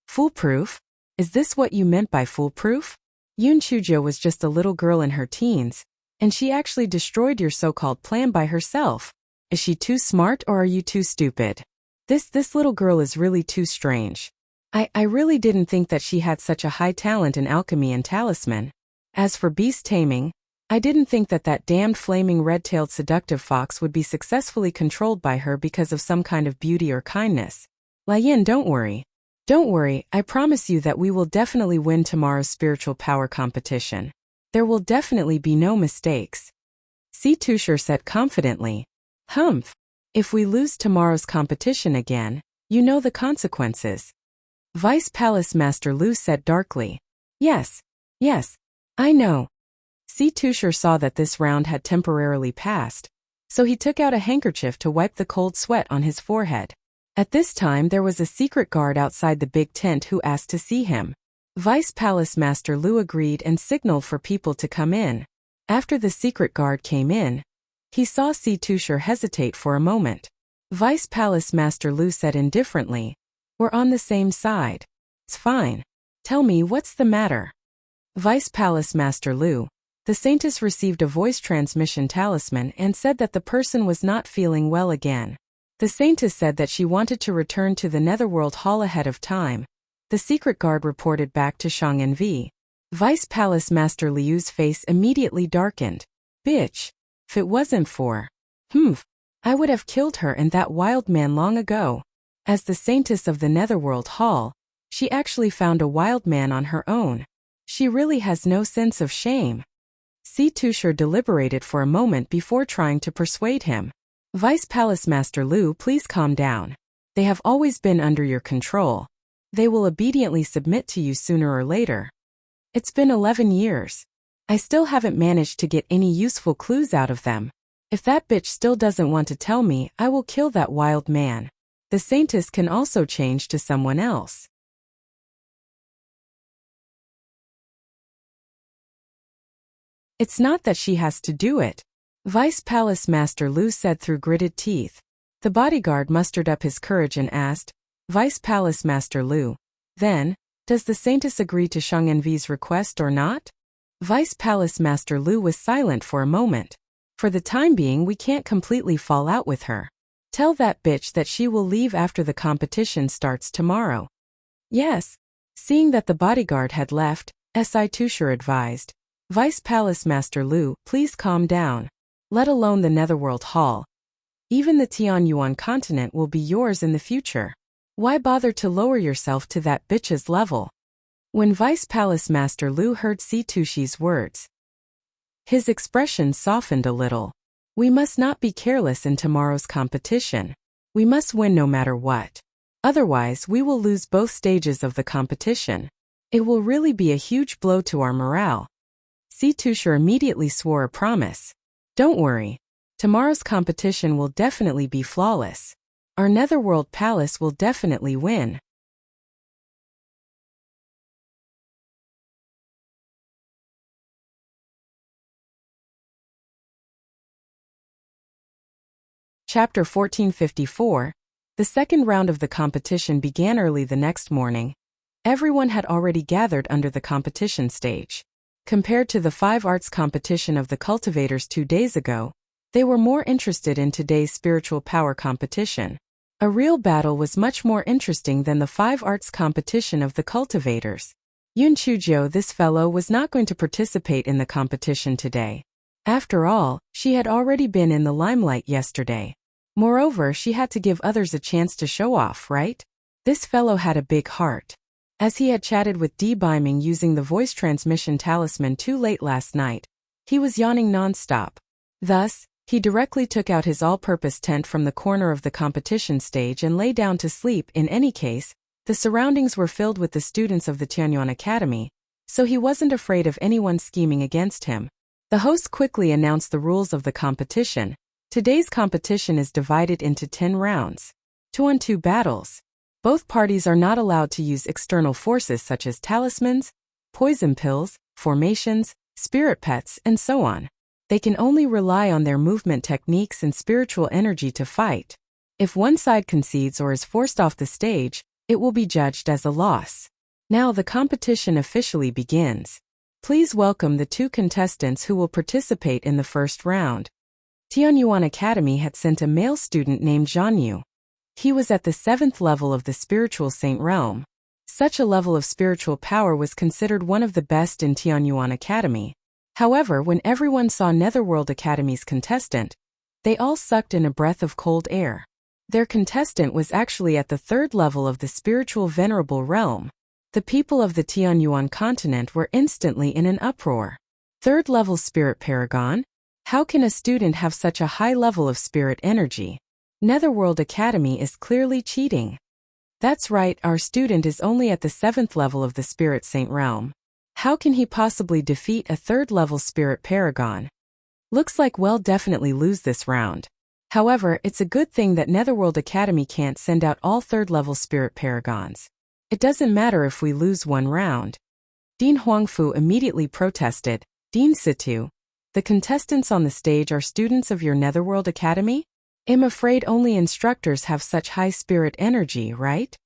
Foolproof? Is this what you meant by foolproof? Yun Chuzhou was just a little girl in her teens, and she actually destroyed your so-called plan by herself. Is she too smart or are you too stupid? This little girl is really too strange. I really didn't think that she had such a high talent in alchemy and talisman. As for beast taming, I didn't think that that damned flaming red-tailed seductive fox would be successfully controlled by her because of some kind of beauty or kindness. Lian, don't worry. Don't worry, I promise you that we will definitely win tomorrow's spiritual power competition. There will definitely be no mistakes. Si Tushar said confidently. Humph. If we lose tomorrow's competition again, you know the consequences. Vice Palace Master Liu said darkly. Yes, I know. Si Tushar saw that this round had temporarily passed, so he took out a handkerchief to wipe the cold sweat on his forehead. At this time there was a secret guard outside the big tent who asked to see him. Vice Palace Master Liu agreed and signaled for people to come in. After the secret guard came in, he saw Si Tushar hesitate for a moment. Vice Palace Master Liu said indifferently, "We're on the same side. It's fine. Tell me what's the matter." Vice Palace Master Liu, the Saintess received a voice transmission talisman and said that the person was not feeling well again. The Saintess said that she wanted to return to the Netherworld Hall ahead of time. The secret guard reported back to Shang Envi. Vice Palace Master Liu's face immediately darkened. Bitch. If it wasn't for I would have killed her and that wild man long ago. As the Saintess of the Netherworld Hall, she actually found a wild man on her own. She really has no sense of shame. Si Tushar deliberated for a moment before trying to persuade him. Vice Palace Master Liu, please calm down. They have always been under your control. They will obediently submit to you sooner or later. It's been 11 years. I still haven't managed to get any useful clues out of them. If that bitch still doesn't want to tell me, I will kill that wild man. The Saintess can also change to someone else. It's not that she has to do it. Vice Palace Master Liu said through gritted teeth. The bodyguard mustered up his courage and asked, Vice Palace Master Liu, then, does the Saintess agree to Shang Envi's request or not? Vice Palace Master Liu was silent for a moment. For the time being, we can't completely fall out with her. Tell that bitch that she will leave after the competition starts tomorrow. Yes. Seeing that the bodyguard had left, Si Tushar advised. Vice Palace Master Liu, please calm down. Let alone the Netherworld Hall. Even the Tianyuan continent will be yours in the future. Why bother to lower yourself to that bitch's level? When Vice Palace Master Liu heard Si Tushi's words, his expression softened a little. We must not be careless in tomorrow's competition. We must win no matter what. Otherwise, we will lose both stages of the competition. It will really be a huge blow to our morale. Si Tushar immediately swore a promise. Don't worry. Tomorrow's competition will definitely be flawless. Our Netherworld Palace will definitely win. Chapter 1454. The second round of the competition began early the next morning. Everyone had already gathered under the competition stage. Compared to the 5 arts competition of the cultivators 2 days ago, they were more interested in today's spiritual power competition. A real battle was much more interesting than the 5 arts competition of the cultivators. Yun Chuzhou, this fellow, was not going to participate in the competition today. After all, she had already been in the limelight yesterday. Moreover, she had to give others a chance to show off, right? This fellow had a big heart. As he had chatted with Di Biming using the voice transmission talisman too late last night, he was yawning non-stop. Thus, he directly took out his all-purpose tent from the corner of the competition stage and lay down to sleep. In any case, the surroundings were filled with the students of the Tianyuan Academy, so he wasn't afraid of anyone scheming against him. The host quickly announced the rules of the competition. Today's competition is divided into 10 rounds. 2-on-2 battles. Both parties are not allowed to use external forces such as talismans, poison pills, formations, spirit pets, and so on. They can only rely on their movement techniques and spiritual energy to fight. If one side concedes or is forced off the stage, it will be judged as a loss. Now the competition officially begins. Please welcome the 2 contestants who will participate in the first round. Tianyuan Academy had sent a male student named Zhan Yu. He was at the 7th level of the spiritual saint realm. Such a level of spiritual power was considered one of the best in Tianyuan Academy. However, when everyone saw Netherworld Academy's contestant, they all sucked in a breath of cold air. Their contestant was actually at the 3rd level of the spiritual venerable realm. The people of the Tianyuan continent were instantly in an uproar. 3rd level spirit paragon? How can a student have such a high level of spirit energy? Netherworld Academy is clearly cheating. That's right, our student is only at the 7th level of the spirit saint realm. How can he possibly defeat a 3rd level spirit paragon? Looks like we'll definitely lose this round. However, it's a good thing that Netherworld Academy can't send out all 3rd level spirit paragons. It doesn't matter if we lose one round. Dean Huangfu immediately protested. Dean Situ, the contestants on the stage are students of your Netherworld Academy? I'm afraid only instructors have such high spirit energy, right?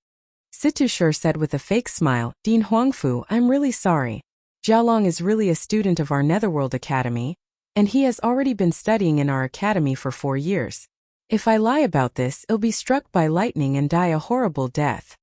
Situshur said with a fake smile. Dean Huangfu, I'm really sorry. Jialong is really a student of our Netherworld Academy, and he has already been studying in our academy for 4 years. If I lie about this, he'll be struck by lightning and die a horrible death.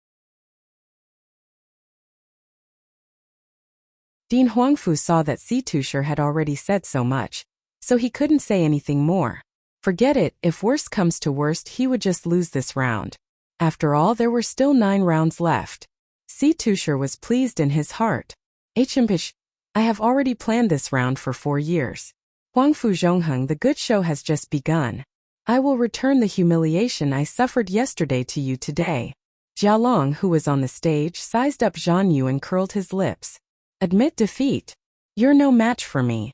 Dean Huangfu saw that Situshur had already said so much, so he couldn't say anything more. Forget it, if worst comes to worst he would just lose this round. After all, there were still 9 rounds left. Situshur was pleased in his heart. Hmpish, I have already planned this round for 4 years. Huangfu Zhongheng, the good show has just begun. I will return the humiliation I suffered yesterday to you today. Jialong, who was on the stage, sized up Zhan Yu and curled his lips. Admit defeat. You're no match for me.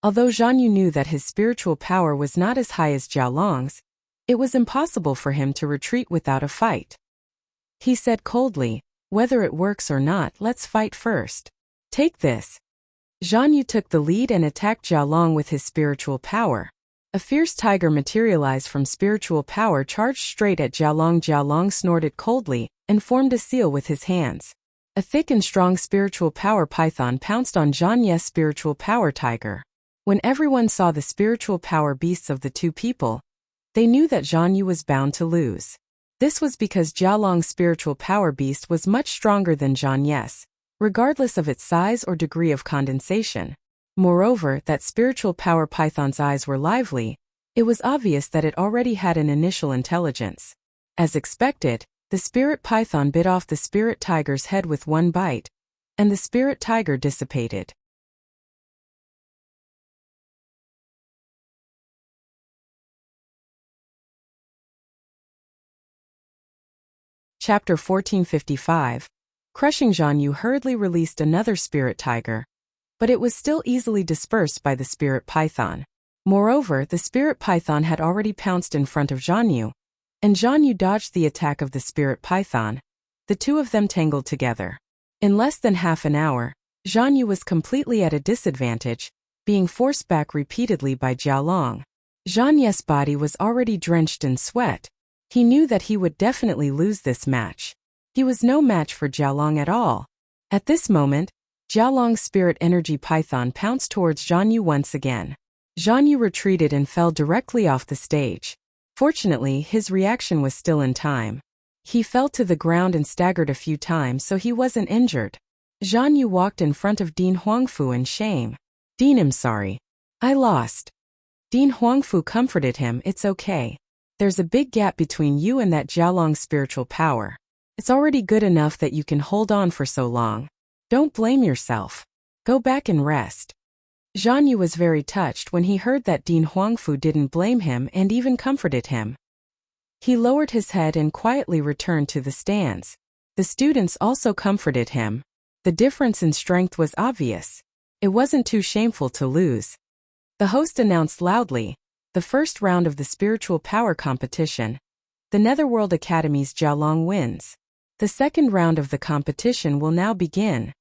Although Zhan Yu knew that his spiritual power was not as high as Jialong's, it was impossible for him to retreat without a fight. He said coldly, whether it works or not, let's fight first. Take this. Zhan Yu took the lead and attacked Jialong with his spiritual power. A fierce tiger materialized from spiritual power, charged straight at Jialong. Jialong snorted coldly and formed a seal with his hands. A thick and strong spiritual power python pounced on Zhan Yu's spiritual power tiger. When everyone saw the spiritual power beasts of the 2 people, they knew that Zhan Yu was bound to lose. This was because Jialong's spiritual power beast was much stronger than Zhan Yu's, regardless of its size or degree of condensation. Moreover, that spiritual power python's eyes were lively. It was obvious that it already had an initial intelligence. As expected, the spirit python bit off the spirit tiger's head with one bite, and the spirit tiger dissipated. Chapter 1455. Crushing Zhan Yu hurriedly released another spirit tiger, but it was still easily dispersed by the spirit python. Moreover, the spirit python had already pounced in front of Jianyu, and Jianyu dodged the attack of the spirit python. The two of them tangled together. In less than half an hour, Jianyu was completely at a disadvantage, being forced back repeatedly by Jialong. Jianyu's body was already drenched in sweat. He knew that he would definitely lose this match. He was no match for Jialong at all. At this moment, Jialong's spirit energy python pounced towards Jianyu once again. Jianyu retreated and fell directly off the stage. Fortunately, his reaction was still in time. He fell to the ground and staggered a few times, so he wasn't injured. Jianyu walked in front of Dean Huangfu in shame. "Dean, I'm sorry. I lost." Dean Huangfu comforted him. "It's okay. There's a big gap between you and that Jialong spiritual power. It's already good enough that you can hold on for so long. Don't blame yourself. Go back and rest." Jianyu was very touched when he heard that Dean Huangfu didn't blame him and even comforted him. He lowered his head and quietly returned to the stands. The students also comforted him. The difference in strength was obvious. It wasn't too shameful to lose. The host announced loudly, "The first round of the spiritual power competition. The Netherworld Academy's Jialong wins. The second round of the competition will now begin."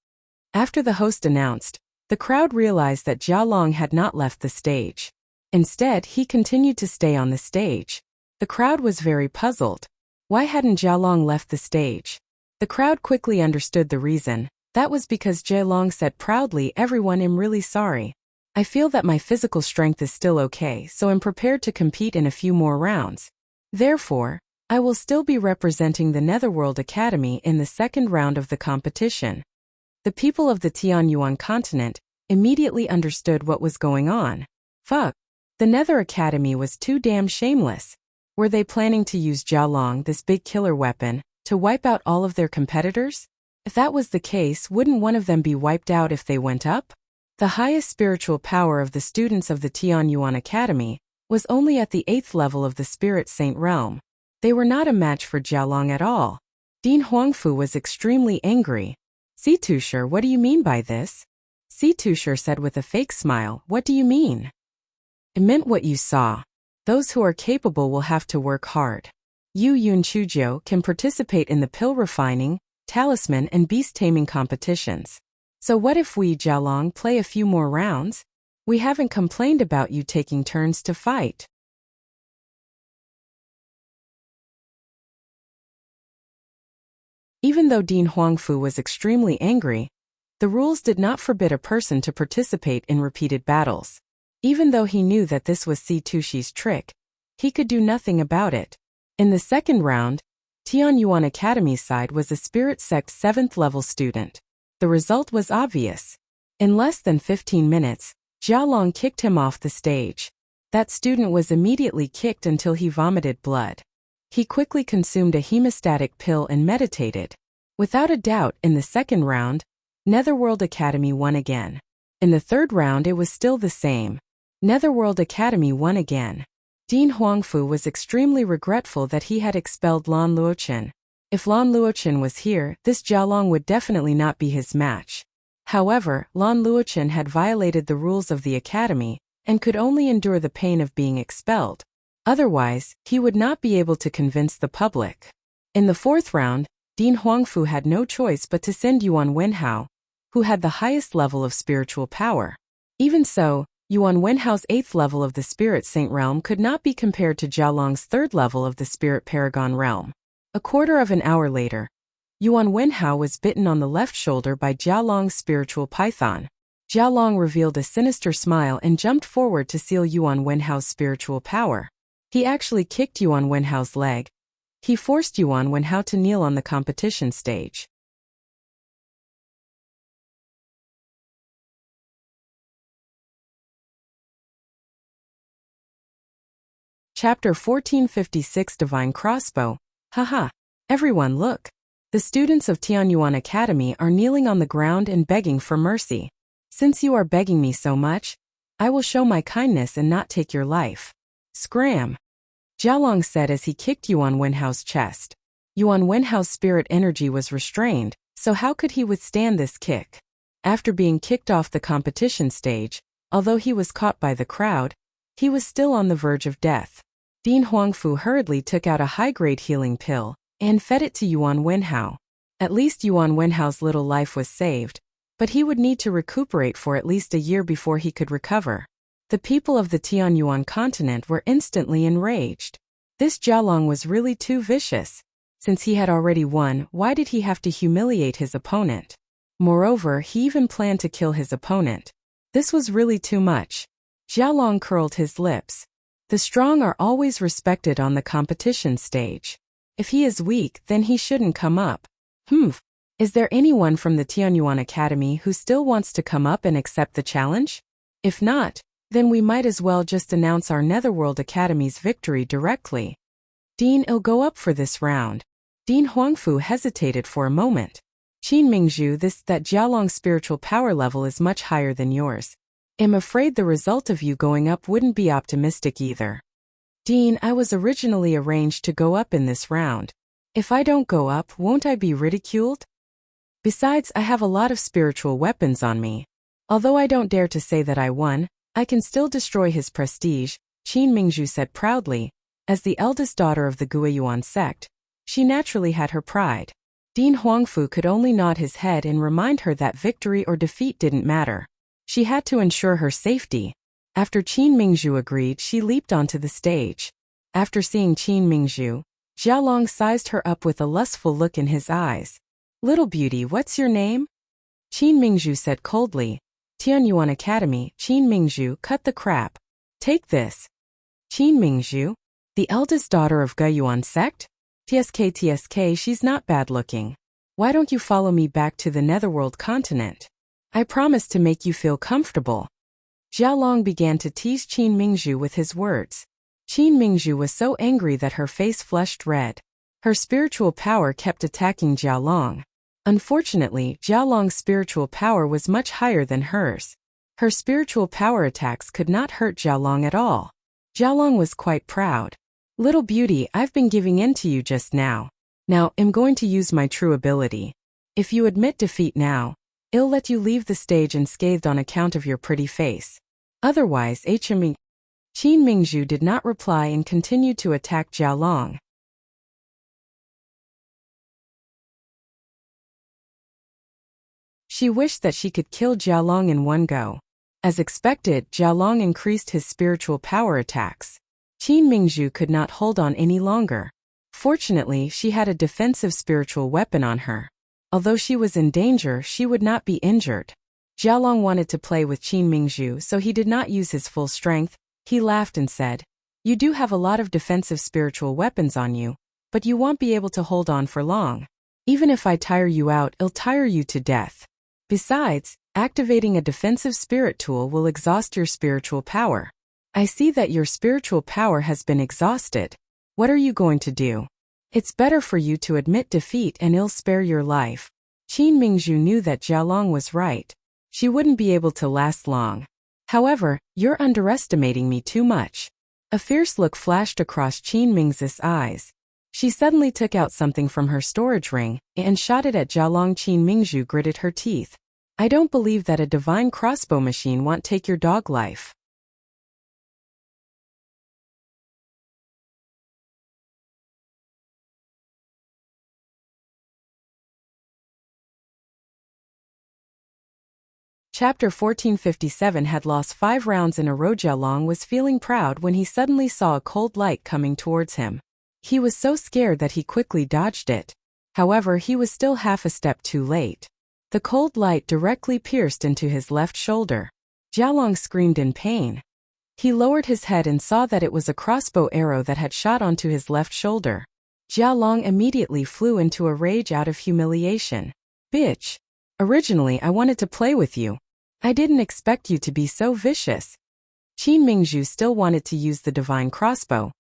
After the host announced, the crowd realized that Jialong had not left the stage. Instead, he continued to stay on the stage. The crowd was very puzzled. Why hadn't Jialong left the stage? The crowd quickly understood the reason. That was because Jialong said proudly, "Everyone, I'm really sorry. I feel that my physical strength is still okay, so I'm prepared to compete in a few more rounds. Therefore, I will still be representing the Netherworld Academy in the second round of the competition." The people of the Tianyuan continent immediately understood what was going on. Fuck. The Nether Academy was too damn shameless. Were they planning to use Jialong, this big killer weapon, to wipe out all of their competitors? If that was the case, wouldn't one of them be wiped out if they went up? The highest spiritual power of the students of the Tianyuan Academy was only at the 8th level of the Spirit Saint realm. They were not a match for Jialong at all. Dean Huangfu was extremely angry. "Situsher, what do you mean by this?" Situsher said with a fake smile, "What do you mean?" "It meant what you saw. Those who are capable will have to work hard. You Yun Chuzhou can participate in the pill refining, talisman and beast taming competitions. So what if we, Jialong, play a few more rounds? We haven't complained about you taking turns to fight." Even though Dean Huangfu was extremely angry, the rules did not forbid a person to participate in repeated battles. Even though he knew that this was Situshi's trick, he could do nothing about it. In the second round, Tianyuan Academy's side was a Spirit Sect 7th level student. The result was obvious. In less than 15 minutes, Jialong kicked him off the stage. That student was immediately kicked until he vomited blood. He quickly consumed a hemostatic pill and meditated. Without a doubt, in the second round, Netherworld Academy won again. In the third round it was still the same. Netherworld Academy won again. Dean Huangfu was extremely regretful that he had expelled Lan Luochen. If Lan Luochen was here, this Jialong would definitely not be his match. However, Lan Luochen had violated the rules of the academy and could only endure the pain of being expelled. Otherwise, he would not be able to convince the public. In the fourth round, Dean Huangfu had no choice but to send Yuan Wenhao, who had the highest level of spiritual power. Even so, Yuan Wenhao's 8th level of the Spirit Saint realm could not be compared to Jialong's 3rd level of the Spirit Paragon realm. A quarter of an hour later, Yuan Wenhao was bitten on the left shoulder by Jialong's spiritual python. Jialong revealed a sinister smile and jumped forward to seal Yuan Wenhao's spiritual power. He actually kicked Yuan Wenhao's leg. He forced Yuan Wenhao to kneel on the competition stage. Chapter 1456 Divine Crossbow. Haha. Everyone look. The students of Tianyuan Academy are kneeling on the ground and begging for mercy. Since you are begging me so much, I will show my kindness and not take your life. Scram. Jialong said as he kicked Yuan Wenhao's chest. Yuan Wenhao's spirit energy was restrained, so how could he withstand this kick? After being kicked off the competition stage, although he was caught by the crowd, He was still on the verge of death. Dean Huangfu hurriedly took out a high-grade healing pill and fed it to Yuan Wenhao. At least Yuan Wenhao's little life was saved, but he would need to recuperate for at least a year before he could recover. The people of the Tianyuan continent were instantly enraged. This Jialong was really too vicious. Since he had already won, why did he have to humiliate his opponent? Moreover, he even planned to kill his opponent. This was really too much. Jialong curled his lips. The strong are always respected on the competition stage. If he is weak, then he shouldn't come up. Is there anyone from the Tianyuan Academy who still wants to come up and accept the challenge? If not, then we might as well just announce our Netherworld Academy's victory directly. Dean, I'll go up for this round. Dean Huangfu hesitated for a moment. Qin Mingzhu, that Jialong's spiritual power level is much higher than yours. I'm afraid the result of you going up wouldn't be optimistic either. Dean, I was originally arranged to go up in this round. If I don't go up, won't I be ridiculed? Besides, I have a lot of spiritual weapons on me. Although I don't dare to say that I won, I can still destroy his prestige, Qin Mingzhu said proudly. As the eldest daughter of the Guiyuan sect, she naturally had her pride. Dean Huangfu could only nod his head and remind her that victory or defeat didn't matter. She had to ensure her safety. After Qin Mingzhu agreed, she leaped onto the stage. After seeing Qin Mingzhu, Jialong sized her up with a lustful look in his eyes. Little beauty, what's your name? Qin Mingzhu said coldly. Tianyuan Academy, Qin Mingzhu, cut the crap. Take this. Qin Mingzhu? The eldest daughter of Guiyuan sect? TSK, she's not bad looking. Why don't you follow me back to the Netherworld continent? I promise to make you feel comfortable. Jialong began to tease Qin Mingzhu with his words. Qin Mingzhu was so angry that her face flushed red. Her spiritual power kept attacking Jialong. Unfortunately, Jialong's spiritual power was much higher than hers. Her spiritual power attacks could not hurt Jialong at all. Jialong was quite proud. Little beauty, I've been giving in to you just now. Now, I'm going to use my true ability. If you admit defeat now, I'll let you leave the stage unscathed on account of your pretty face. Otherwise, Qin Mingzhu did not reply and continued to attack Jialong. She wished that she could kill Jialong in one go. As expected, Jialong increased his spiritual power attacks. Qin Mingzhu could not hold on any longer. Fortunately, she had a defensive spiritual weapon on her. Although she was in danger, she would not be injured. Jialong wanted to play with Qin Mingzhu, so he did not use his full strength. He laughed and said, "You do have a lot of defensive spiritual weapons on you, but you won't be able to hold on for long. Even if I tire you out, I'll tire you to death. Besides, activating a defensive spirit tool will exhaust your spiritual power. I see that your spiritual power has been exhausted. What are you going to do? It's better for you to admit defeat and I'll spare your life." Qin Mingzhu knew that Jialong was right. She wouldn't be able to last long. However, you're underestimating me too much. A fierce look flashed across Qin Mingzhu's eyes. She suddenly took out something from her storage ring and shot it at Jialong. Qin Mingzhu gritted her teeth. I don't believe that a divine crossbow machine won't take your dog life. Chapter 1457 had lost 5 rounds in a row. Jialong was feeling proud when he suddenly saw a cold light coming towards him. He was so scared that he quickly dodged it. However, he was still half a step too late. The cold light directly pierced into his left shoulder. Jialong screamed in pain. He lowered his head and saw that it was a crossbow arrow that had shot onto his left shoulder. Jialong immediately flew into a rage out of humiliation. Bitch! Originally, I wanted to play with you. I didn't expect you to be so vicious. Qin Mingzhu still wanted to use the divine crossbow.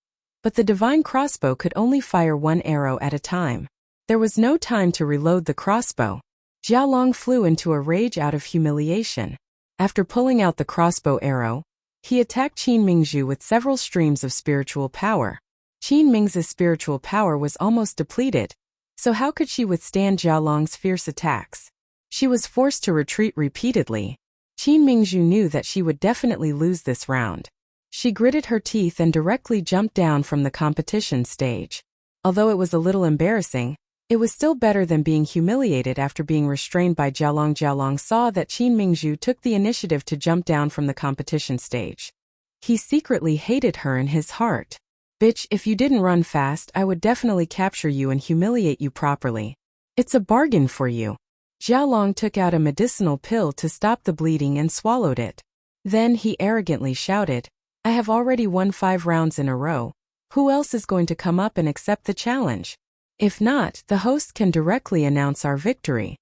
But the divine crossbow could only fire 1 arrow at a time. There was no time to reload the crossbow. Jialong flew into a rage out of humiliation. After pulling out the crossbow arrow, he attacked Qin Mingzhu with several streams of spiritual power. Qin Mingzhu's spiritual power was almost depleted, so how could she withstand Jialong's fierce attacks? She was forced to retreat repeatedly. Qin Mingzhu knew that she would definitely lose this round. She gritted her teeth and directly jumped down from the competition stage. Although it was a little embarrassing, it was still better than being humiliated after being restrained by Jialong. Jialong saw that Qin Mingzhu took the initiative to jump down from the competition stage. He secretly hated her in his heart. Bitch, if you didn't run fast, I would definitely capture you and humiliate you properly. It's a bargain for you. Jialong took out a medicinal pill to stop the bleeding and swallowed it. Then he arrogantly shouted, I have already won 5 rounds in a row. Who else is going to come up and accept the challenge? If not, the host can directly announce our victory.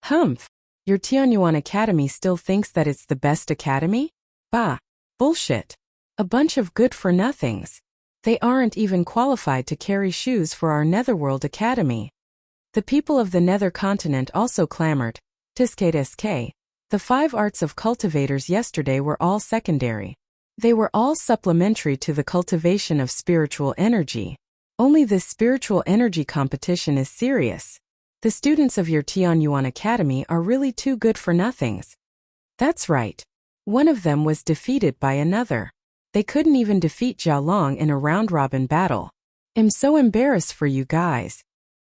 Humph! Your Tianyuan Academy still thinks that it's the best academy? Bah! Bullshit! A bunch of good-for-nothings. They aren't even qualified to carry shoes for our Netherworld Academy. The people of the Nether Continent also clamored, Tiske. The 5 arts of cultivators yesterday were all secondary. They were all supplementary to the cultivation of spiritual energy. Only this spiritual energy competition is serious. The students of your Tianyuan Academy are really too good for nothings. That's right. One of them was defeated by another. They couldn't even defeat Jialong in a round-robin battle. I'm so embarrassed for you guys.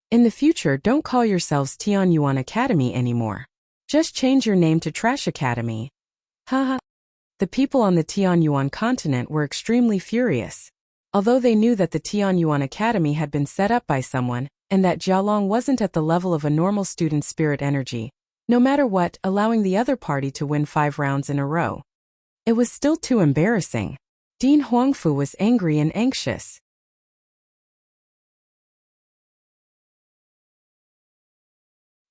In the future, don't call yourselves Tianyuan Academy anymore. Just change your name to Trash Academy. Haha. The people on the Tianyuan continent were extremely furious. Although they knew that the Tianyuan Academy had been set up by someone, and that Jialong wasn't at the level of a normal student's spirit energy, no matter what, allowing the other party to win 5 rounds in a row. It was still too embarrassing. Dean Huangfu was angry and anxious.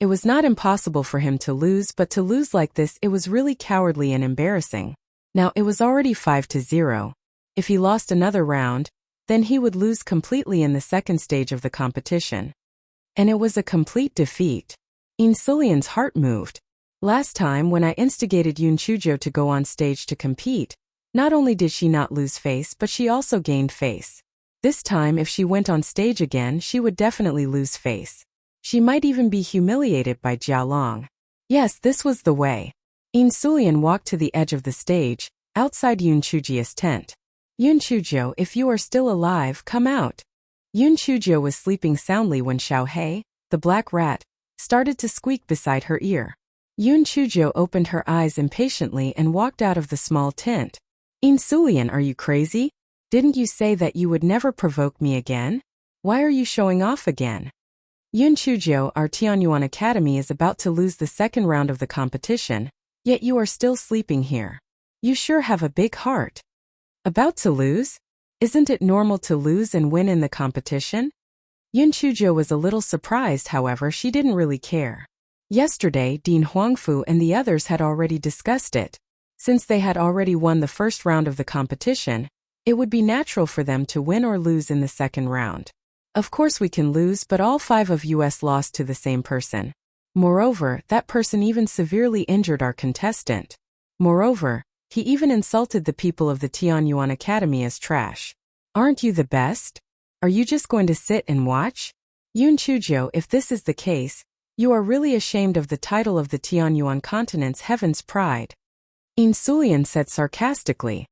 It was not impossible for him to lose, but to lose like this, it was really cowardly and embarrassing. Now it was already 5-0. If he lost another round, then he would lose completely in the second stage of the competition. And it was a complete defeat. Insulian's heart moved. Last time when I instigated Yun Chujo to go on stage to compete, not only did she not lose face, but she also gained face. This time if she went on stage again, she would definitely lose face. She might even be humiliated by Jialong. Yes, this was the way. Insulian walked to the edge of the stage, outside Yun Chujia's tent. Yun Chujo, if you are still alive, come out. Yun Chujo was sleeping soundly when Xiao Hei, the black rat, started to squeak beside her ear. Yun Chujo opened her eyes impatiently and walked out of the small tent. Insulian, are you crazy? Didn't you say that you would never provoke me again? Why are you showing off again? Yun Chujo, our Tianyuan Academy is about to lose the second round of the competition, yet you are still sleeping here. You sure have a big heart. About to lose? Isn't it normal to lose and win in the competition? Yun Chujo was a little surprised, however she didn't really care. Yesterday, Dean Huangfu and the others had already discussed it. Since they had already won the first round of the competition, it would be natural for them to win or lose in the second round. Of course we can lose, but all 5 of us lost to the same person. Moreover, that person even severely injured our contestant. Moreover, he even insulted the people of the Tianyuan Academy as trash. Aren't you the best? Are you just going to sit and watch? Yun Chujo, if this is the case, you are really ashamed of the title of the Tianyuan continent's Heaven's Pride. Insulian said sarcastically.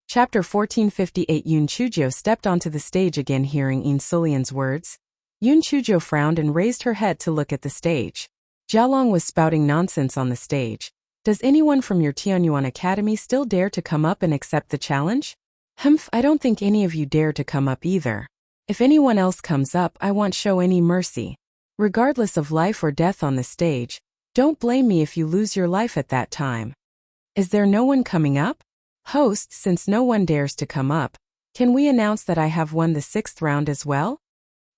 Chapter 1458. Yun Chujo stepped onto the stage again. Hearing Insulian's words, Yun Chujo frowned and raised her head to look at the stage. Jialong was spouting nonsense on the stage. Does anyone from your Tianyuan Academy still dare to come up and accept the challenge? Humph, I don't think any of you dare to come up either. If anyone else comes up, I won't show any mercy. Regardless of life or death on the stage, don't blame me if you lose your life at that time. Is there no one coming up? Host, since no one dares to come up, can we announce that I have won the 6th round as well?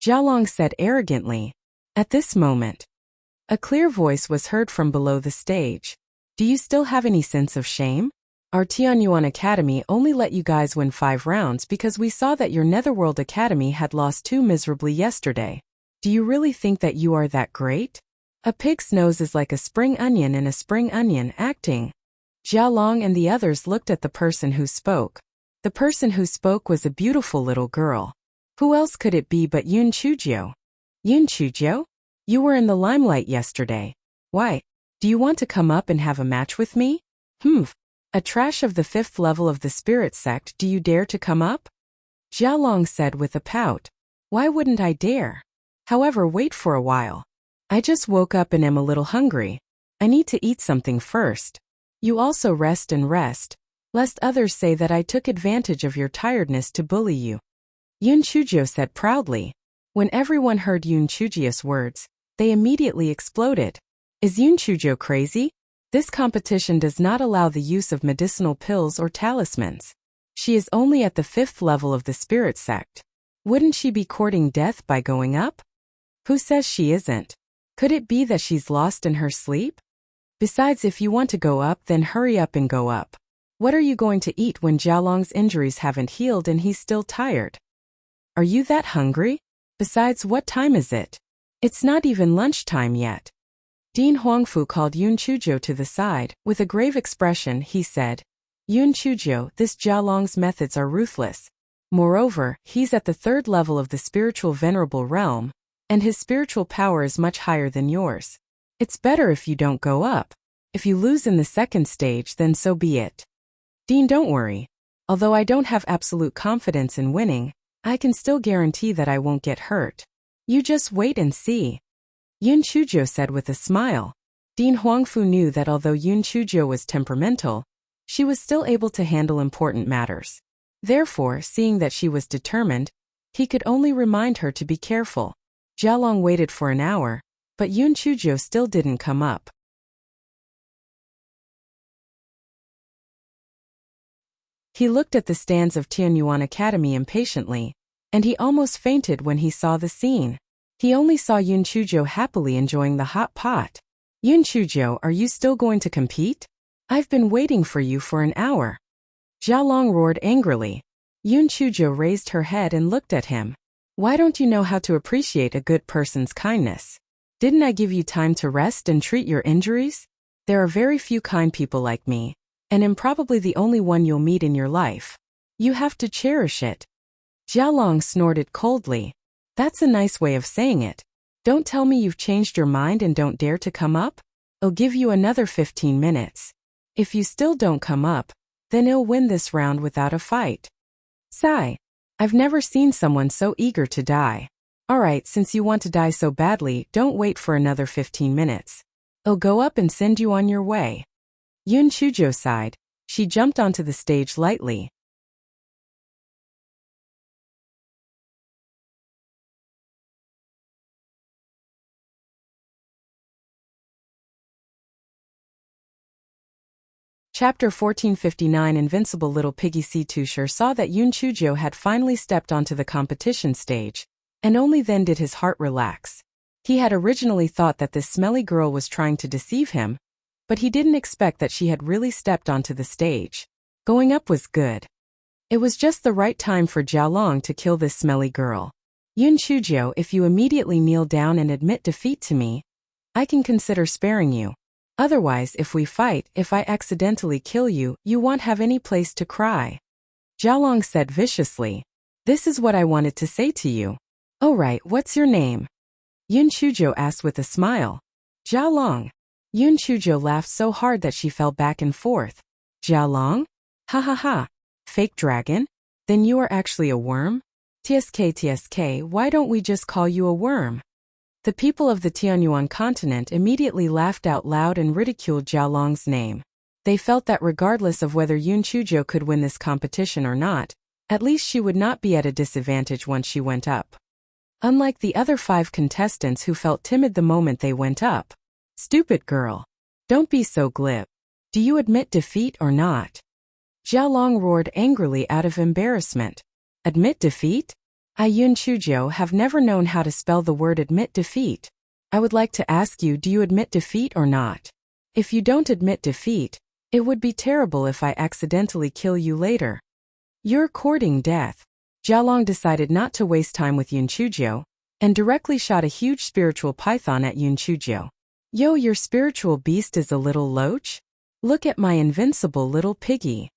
Jialong said arrogantly. At this moment, a clear voice was heard from below the stage. Do you still have any sense of shame? Our Tianyuan Academy only let you guys win 5 rounds because we saw that your Netherworld Academy had lost 2 miserably yesterday. Do you really think that you are that great? A pig's nose is like a spring onion and a spring onion acting. Jialong and the others looked at the person who spoke. The person who spoke was a beautiful little girl. Who else could it be but Yun Chujio? Yun Chujio? You were in the limelight yesterday. Why? Do you want to come up and have a match with me? A trash of the 5th level of the spirit sect, do you dare to come up? Jialong said with a pout. Why wouldn't I dare? However, wait for a while. I just woke up and am a little hungry. I need to eat something first. You also rest and rest, lest others say that I took advantage of your tiredness to bully you. Yun Chujio said proudly. When everyone heard Yun Chujio's words, they immediately exploded. Is Yun Chujio crazy? This competition does not allow the use of medicinal pills or talismans. She is only at the 5th level of the spirit sect. Wouldn't she be courting death by going up? Who says she isn't? Could it be that she's lost in her sleep? Besides, if you want to go up, then hurry up and go up. What are you going to eat when Jialong's injuries haven't healed and he's still tired? Are you that hungry? Besides, what time is it? It's not even lunchtime yet. Dean Huangfu called Yun Chujio to the side. With a grave expression, he said, Yun Chujio, this Jialong's methods are ruthless. Moreover, he's at the 3rd level of the spiritual venerable realm, and his spiritual power is much higher than yours. It's better if you don't go up. If you lose in the 2nd stage, then so be it. Dean, don't worry. Although I don't have absolute confidence in winning, I can still guarantee that I won't get hurt. You just wait and see. Yun Chujio said with a smile. Dean Huangfu knew that although Yun Chujio was temperamental, she was still able to handle important matters. Therefore, seeing that she was determined, he could only remind her to be careful. Jialong waited for an hour, but Yun Chujio still didn't come up. He looked at the stands of Tianyuan Academy impatiently, and he almost fainted when he saw the scene. He only saw Yun Chujio happily enjoying the hot pot. Yun Chujio, are you still going to compete? I've been waiting for you for an hour. Jialong roared angrily. Yun Chujio raised her head and looked at him. Why don't you know how to appreciate a good person's kindness? Didn't I give you time to rest and treat your injuries? There are very few kind people like me, and am probably the only one you'll meet in your life. You have to cherish it. Jialong snorted coldly. That's a nice way of saying it. Don't tell me you've changed your mind and don't dare to come up? I'll give you another 15 minutes. If you still don't come up, then I'll win this round without a fight. Sigh. I've never seen someone so eager to die. Alright, since you want to die so badly, don't wait for another 15 minutes. I'll go up and send you on your way. Yun Chujio sighed. She jumped onto the stage lightly. Chapter 1459. Invincible little piggy Tusher saw that Yun Chujio had finally stepped onto the competition stage, and only then did his heart relax. He had originally thought that this smelly girl was trying to deceive him, but he didn't expect that she had really stepped onto the stage. Going up was good. It was just the right time for Jialong to kill this smelly girl. Yun Chujio, if you immediately kneel down and admit defeat to me, I can consider sparing you. Otherwise, if we fight, if I accidentally kill you, you won't have any place to cry. Jialong said viciously. This is what I wanted to say to you. Oh right, what's your name? Yun Chujio asked with a smile. Jialong. Yun Chujio laughed so hard that she fell back and forth. Jialong? Ha ha ha. Fake dragon? Then you are actually a worm? TSK, why don't we just call you a worm? The people of the Tianyuan continent immediately laughed out loud and ridiculed Jialong's name. They felt that regardless of whether Yun Chujio could win this competition or not, at least she would not be at a disadvantage once she went up. Unlike the other 5 contestants who felt timid the moment they went up. Stupid girl. Don't be so glib. Do you admit defeat or not? Jialong roared angrily out of embarrassment. Admit defeat? I, Yun Chujio, have never known how to spell the word admit defeat. I would like to ask you, do you admit defeat or not? If you don't admit defeat, it would be terrible if I accidentally kill you later. You're courting death. Jialong decided not to waste time with Yun Chujio, and directly shot a huge spiritual python at Yun Chujio. Yo, your spiritual beast is a little loach? Look at my invincible little piggy.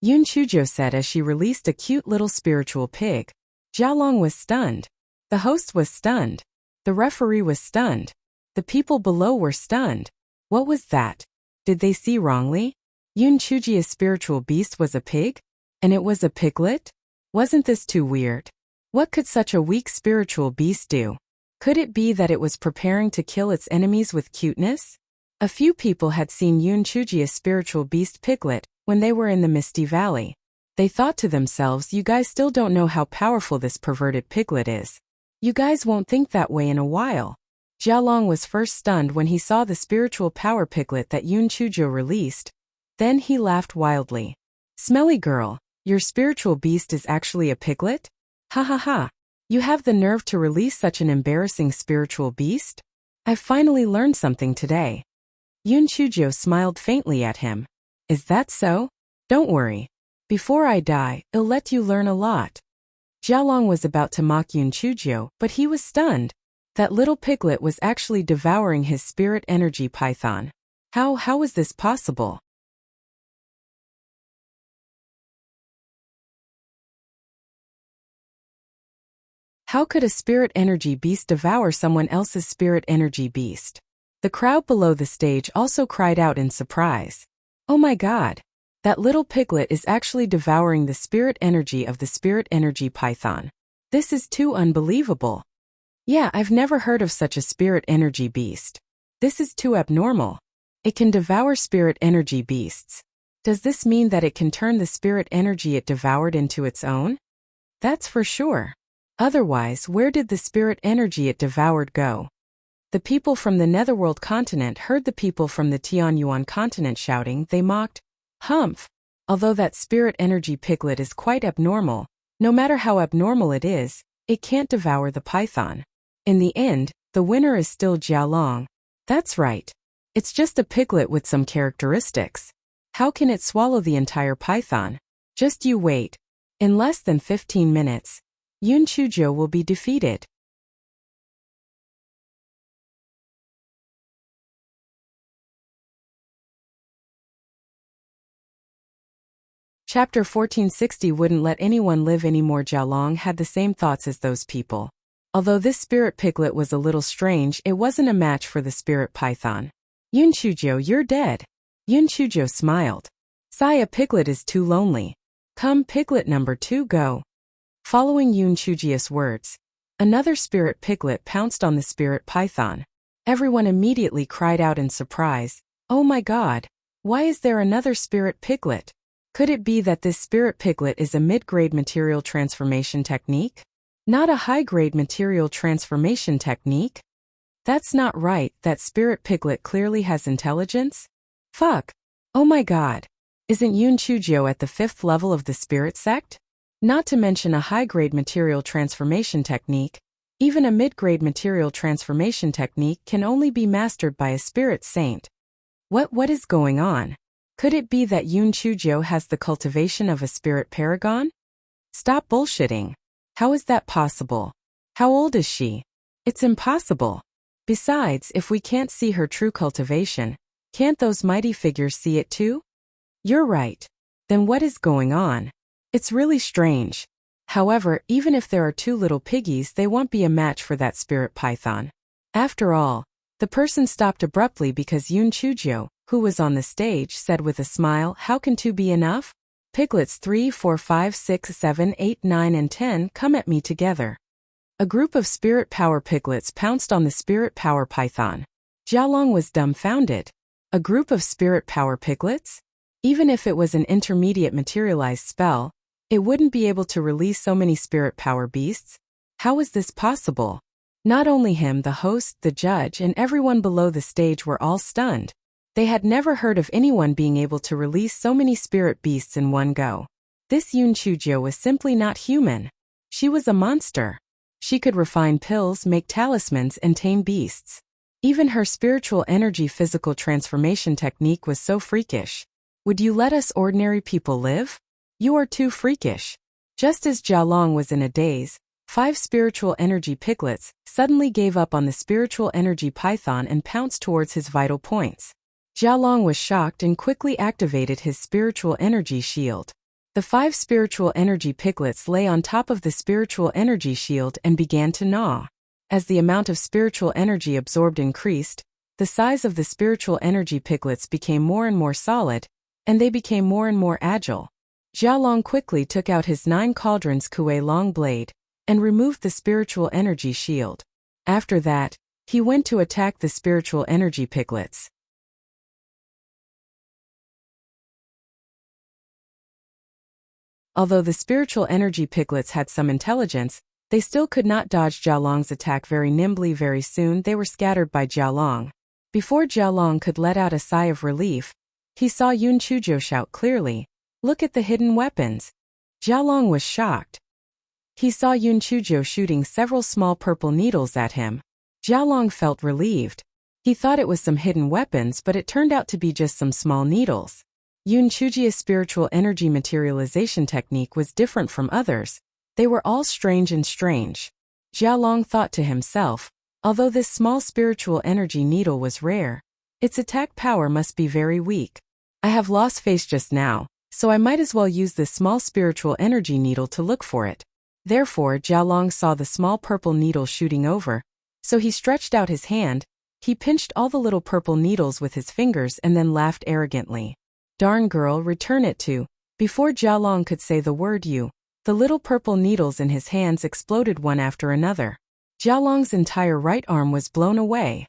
Yun Chujio said as she released a cute little spiritual pig. Jialong was stunned. The host was stunned. The referee was stunned. The people below were stunned. What was that? Did they see wrongly? Yun Chujia's spiritual beast was a pig? And it was a piglet? Wasn't this too weird? What could such a weak spiritual beast do? Could it be that it was preparing to kill its enemies with cuteness? A few people had seen Yun Chujia's spiritual beast piglet when they were in the Misty Valley. They thought to themselves, you guys still don't know how powerful this perverted piglet is. You guys won't think that way in a while. Jialong was first stunned when he saw the spiritual power piglet that Yun Chujio released. Then he laughed wildly. Smelly girl, your spiritual beast is actually a piglet? Ha ha ha. You have the nerve to release such an embarrassing spiritual beast? I've finally learned something today. Yun Chujio smiled faintly at him. Is that so? Don't worry. Before I die, I'll let you learn a lot. Jialong was about to mock Yun Chujio, but he was stunned. That little piglet was actually devouring his spirit energy python. How was this possible? How could a spirit energy beast devour someone else's spirit energy beast? The crowd below the stage also cried out in surprise. Oh my god! That little piglet is actually devouring the spirit energy of the spirit energy python. This is too unbelievable. Yeah, I've never heard of such a spirit energy beast. This is too abnormal. It can devour spirit energy beasts. Does this mean that it can turn the spirit energy it devoured into its own? That's for sure. Otherwise, where did the spirit energy it devoured go? The people from the Netherworld continent heard the people from the Tianyuan continent shouting. They mocked, Humph! Although that spirit energy piglet is quite abnormal, no matter how abnormal it is, it can't devour the python. In the end, the winner is still Jialong. That's right. It's just a piglet with some characteristics. How can it swallow the entire python? Just you wait. In less than 15 minutes, Yun Chujio will be defeated. Chapter 1460 wouldn't let anyone live anymore. Jialong had the same thoughts as those people. Although this spirit piglet was a little strange, it wasn't a match for the spirit python. Yun Chujio, you're dead. Yun Chujio smiled. Sigh, a piglet is too lonely. Come, piglet number 2, go. Following Yun Chujio's words, another spirit piglet pounced on the spirit python. Everyone immediately cried out in surprise. Oh my god! Why is there another spirit piglet? Could it be that this spirit piglet is a mid-grade material transformation technique? Not a high-grade material transformation technique? That's not right, that spirit piglet clearly has intelligence? Fuck! Oh my god! Isn't Yun Chujio at the 5th level of the spirit sect? Not to mention a high-grade material transformation technique. Even a mid-grade material transformation technique can only be mastered by a spirit saint. What is going on? Could it be that Yun Chujio has the cultivation of a spirit paragon? Stop bullshitting. How is that possible? How old is she? It's impossible. Besides, if we can't see her true cultivation, can't those mighty figures see it too? You're right. Then what is going on? It's really strange. However, even if there are 2 little piggies, they won't be a match for that spirit python. After all, the person stopped abruptly because Yun Chujio, who was on the stage, said with a smile, how can 2 be enough? Piglets 3, 4, 5, 6, 7, 8, 9 and 10 come at me together. A group of spirit power piglets pounced on the spirit power python. Jialong was dumbfounded. A group of spirit power piglets? Even if it was an intermediate materialized spell, it wouldn't be able to release so many spirit power beasts. How was this possible? Not only him, the host, the judge, and everyone below the stage were all stunned. They had never heard of anyone being able to release so many spirit beasts in one go. This Yun Chujio was simply not human. She was a monster. She could refine pills, make talismans, and tame beasts. Even her spiritual energy physical transformation technique was so freakish. Would you let us ordinary people live? You are too freakish. Just as Jialong was in a daze, 5 spiritual energy piglets suddenly gave up on the spiritual energy python and pounced towards his vital points. Jialong was shocked and quickly activated his spiritual energy shield. The 5 spiritual energy piglets lay on top of the spiritual energy shield and began to gnaw. As the amount of spiritual energy absorbed increased, the size of the spiritual energy piglets became more and more solid, and they became more and more agile. Jialong quickly took out his 9 cauldrons Kuei long blade, and removed the spiritual energy shield. After that, he went to attack the spiritual energy piglets. Although the spiritual energy piglets had some intelligence, they still could not dodge Jialong's attack very nimbly. Very soon they were scattered by Jialong. Before Jialong could let out a sigh of relief, he saw Yun Chuzhou shout clearly, "Look at the hidden weapons!" Jialong was shocked. He saw Yun Chuzhou shooting several small purple needles at him. Jialong felt relieved. He thought it was some hidden weapons, but it turned out to be just some small needles. Yun Chuzhou's spiritual energy materialization technique was different from others. They were all strange and strange. Jialong thought to himself, although this small spiritual energy needle was rare, its attack power must be very weak. I have lost face just now, so I might as well use this small spiritual energy needle to look for it. Therefore, Jialong saw the small purple needle shooting over, so he stretched out his hand, he pinched all the little purple needles with his fingers and then laughed arrogantly. "Darn girl, return it to." Before Jialong could say the word "you," the little purple needles in his hands exploded one after another. Jialong's entire right arm was blown away.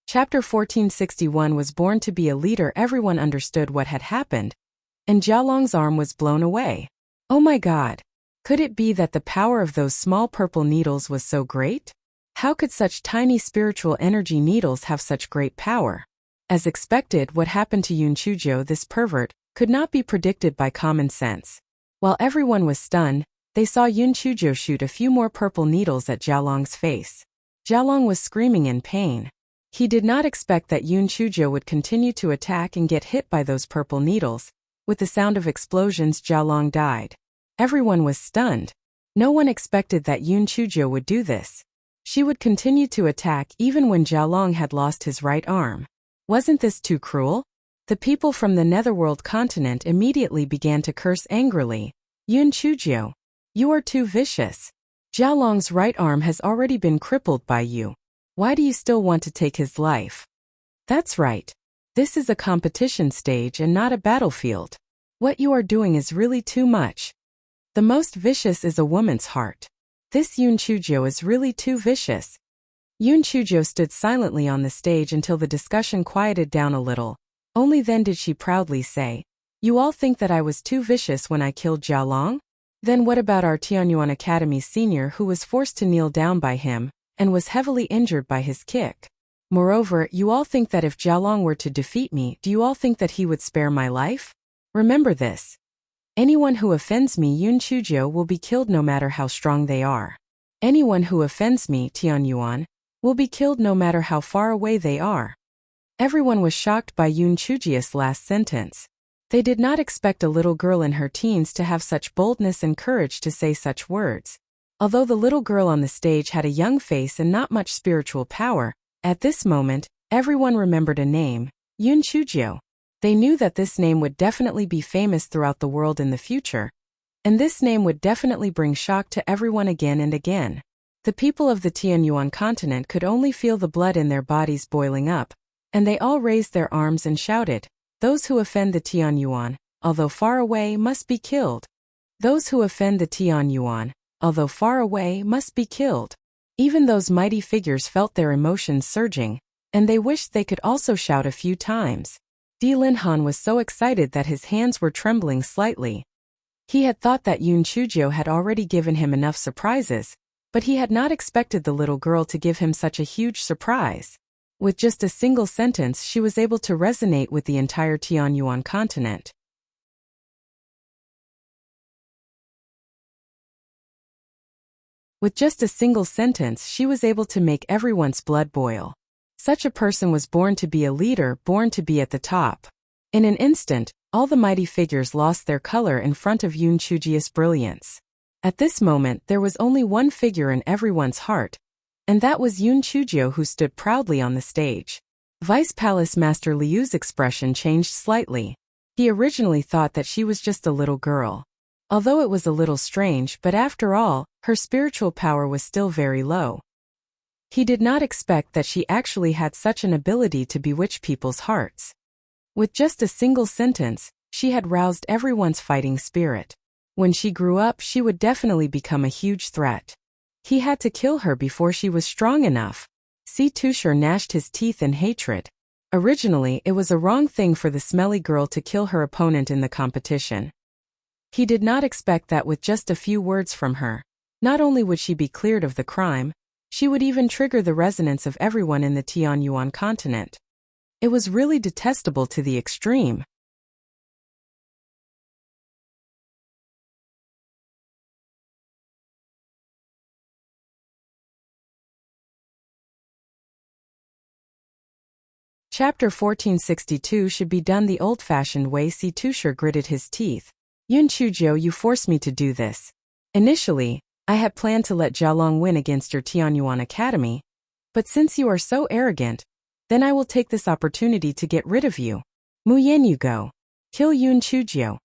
Chapter 1461 was born to be a leader. Everyone understood what had happened, and Jialong's arm was blown away. Oh my God! Could it be that the power of those small purple needles was so great? How could such tiny spiritual energy needles have such great power? As expected, what happened to Yun Chuzhou, this pervert, could not be predicted by common sense. While everyone was stunned, they saw Yun Chuzhou shoot a few more purple needles at Jialong's face. Jialong was screaming in pain. He did not expect that Yun Chuzhou would continue to attack and get hit by those purple needles. With the sound of explosions, Jialong died. Everyone was stunned. No one expected that Yun Chuzhou would do this. She would continue to attack even when Jialong had lost his right arm. Wasn't this too cruel? The people from the Netherworld continent immediately began to curse angrily. "Yun Chuzhou, you are too vicious. Jialong's right arm has already been crippled by you. Why do you still want to take his life?" "That's right. This is a competition stage and not a battlefield. What you are doing is really too much. The most vicious is a woman's heart. This Yun Chuzhou is really too vicious." Yun Chuzhou stood silently on the stage until the discussion quieted down a little. Only then did she proudly say, "You all think that I was too vicious when I killed Jialong? Then what about our Tianyuan Academy senior who was forced to kneel down by him, and was heavily injured by his kick? Moreover, you all think that if Jialong were to defeat me, do you all think that he would spare my life? Remember this. Anyone who offends me, Yun Chuzhou, will be killed no matter how strong they are. Anyone who offends me, Tianyuan, will be killed no matter how far away they are." Everyone was shocked by Yun Chuzhou's last sentence. They did not expect a little girl in her teens to have such boldness and courage to say such words. Although the little girl on the stage had a young face and not much spiritual power, at this moment, everyone remembered a name, Yun Chuzhou. They knew that this name would definitely be famous throughout the world in the future, and this name would definitely bring shock to everyone again and again. The people of the Tianyuan continent could only feel the blood in their bodies boiling up, and they all raised their arms and shouted, "Those who offend the Tianyuan, although far away, must be killed. Those who offend the Tianyuan, although far away, must be killed." Even those mighty figures felt their emotions surging, and they wished they could also shout a few times. Di Linhan was so excited that his hands were trembling slightly. He had thought that Yun Chuzhou had already given him enough surprises, but he had not expected the little girl to give him such a huge surprise. With just a single sentence, she was able to resonate with the entire Tianyuan continent. With just a single sentence, she was able to make everyone's blood boil. Such a person was born to be a leader, born to be at the top. In an instant, all the mighty figures lost their color in front of Yun Chuzhou's brilliance. At this moment there was only one figure in everyone's heart, and that was Yoon Chujio, who stood proudly on the stage. Vice Palace Master Liu's expression changed slightly. He originally thought that she was just a little girl. Although it was a little strange, but after all, her spiritual power was still very low. He did not expect that she actually had such an ability to bewitch people's hearts. With just a single sentence, she had roused everyone's fighting spirit. When she grew up, she would definitely become a huge threat. He had to kill her before she was strong enough. Si Tushar gnashed his teeth in hatred. Originally, it was a wrong thing for the smelly girl to kill her opponent in the competition. He did not expect that with just a few words from her, not only would she be cleared of the crime, she would even trigger the resonance of everyone in the Tianyuan continent. It was really detestable to the extreme. Chapter 1462 should be done the old-fashioned way. Si Tushar gritted his teeth. Yoon Chujio, you forced me to do this. Initially, I had planned to let Jialong win against your Tianyuan Academy, but since you are so arrogant, then I will take this opportunity to get rid of you. Mu Yen, you go. Kill Yoon Chujio.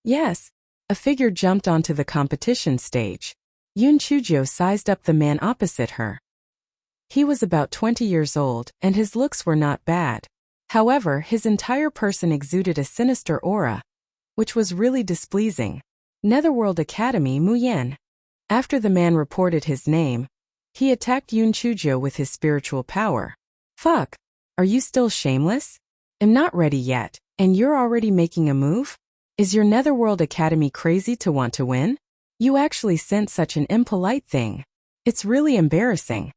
Yes. A figure jumped onto the competition stage. Yoon Chujio sized up the man opposite her. He was about 20 years old, and his looks were not bad. However, his entire person exuded a sinister aura, which was really displeasing. Netherworld Academy, Mu Yen. After the man reported his name, he attacked Yoon Chujio with his spiritual power. Fuck. Are you still shameless? I'm not ready yet, and you're already making a move? Is your Netherworld Academy crazy to want to win? You actually sent such an impolite thing. It's really embarrassing.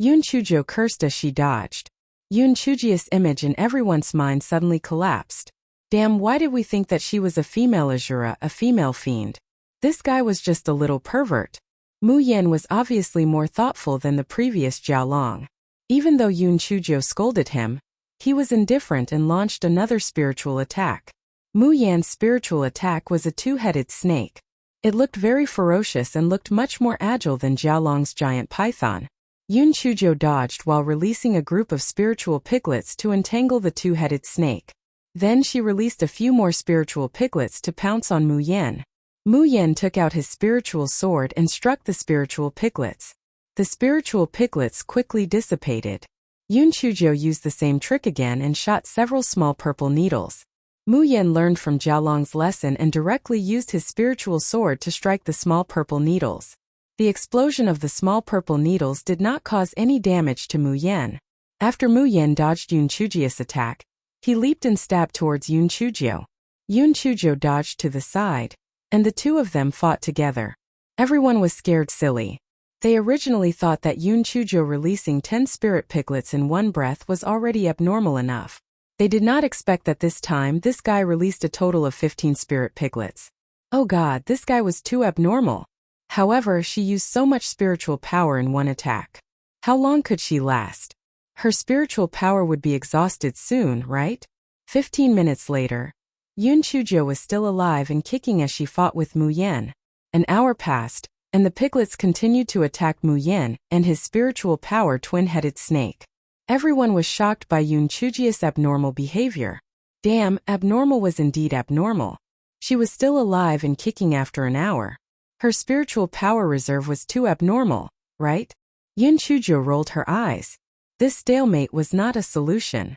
Yoon Chujio cursed as she dodged. Yoon Chujio's image in everyone's mind suddenly collapsed. Damn, why did we think that she was a female Azura, a female fiend? This guy was just a little pervert. Mu Yen was obviously more thoughtful than the previous Jialong. Even though Yoon Chujio scolded him, he was indifferent and launched another spiritual attack. Mu Yan's spiritual attack was a two-headed snake. It looked very ferocious and looked much more agile than Jialong's giant python. Yoon Chujio dodged while releasing a group of spiritual piglets to entangle the two-headed snake. Then she released a few more spiritual piglets to pounce on Mu Yen. Mu Yen took out his spiritual sword and struck the spiritual piglets. The spiritual piglets quickly dissipated. Yoon Chujio used the same trick again and shot several small purple needles. Mu Yen learned from Jialong's lesson and directly used his spiritual sword to strike the small purple needles. The explosion of the small purple needles did not cause any damage to Mu Yen. After Mu Yen dodged Yoon Chujio's attack, he leaped and stabbed towards Yoon Chujio. Yoon Chujio dodged to the side, and the two of them fought together. Everyone was scared silly. They originally thought that Yoon Chujio releasing 10 spirit piglets in one breath was already abnormal enough. They did not expect that this time this guy released a total of 15 spirit piglets. Oh god, this guy was too abnormal. However, she used so much spiritual power in one attack. How long could she last? Her spiritual power would be exhausted soon, right? 15 minutes later, Yoon Chujio was still alive and kicking as she fought with Mu Yen. An hour passed, and the piglets continued to attack Mu Yen and his spiritual power twin-headed snake. Everyone was shocked by Yoon Chujio's abnormal behavior. Damn, abnormal was indeed abnormal. She was still alive and kicking after an hour. Her spiritual power reserve was too abnormal, right? Yoon Chujio rolled her eyes. This stalemate was not a solution.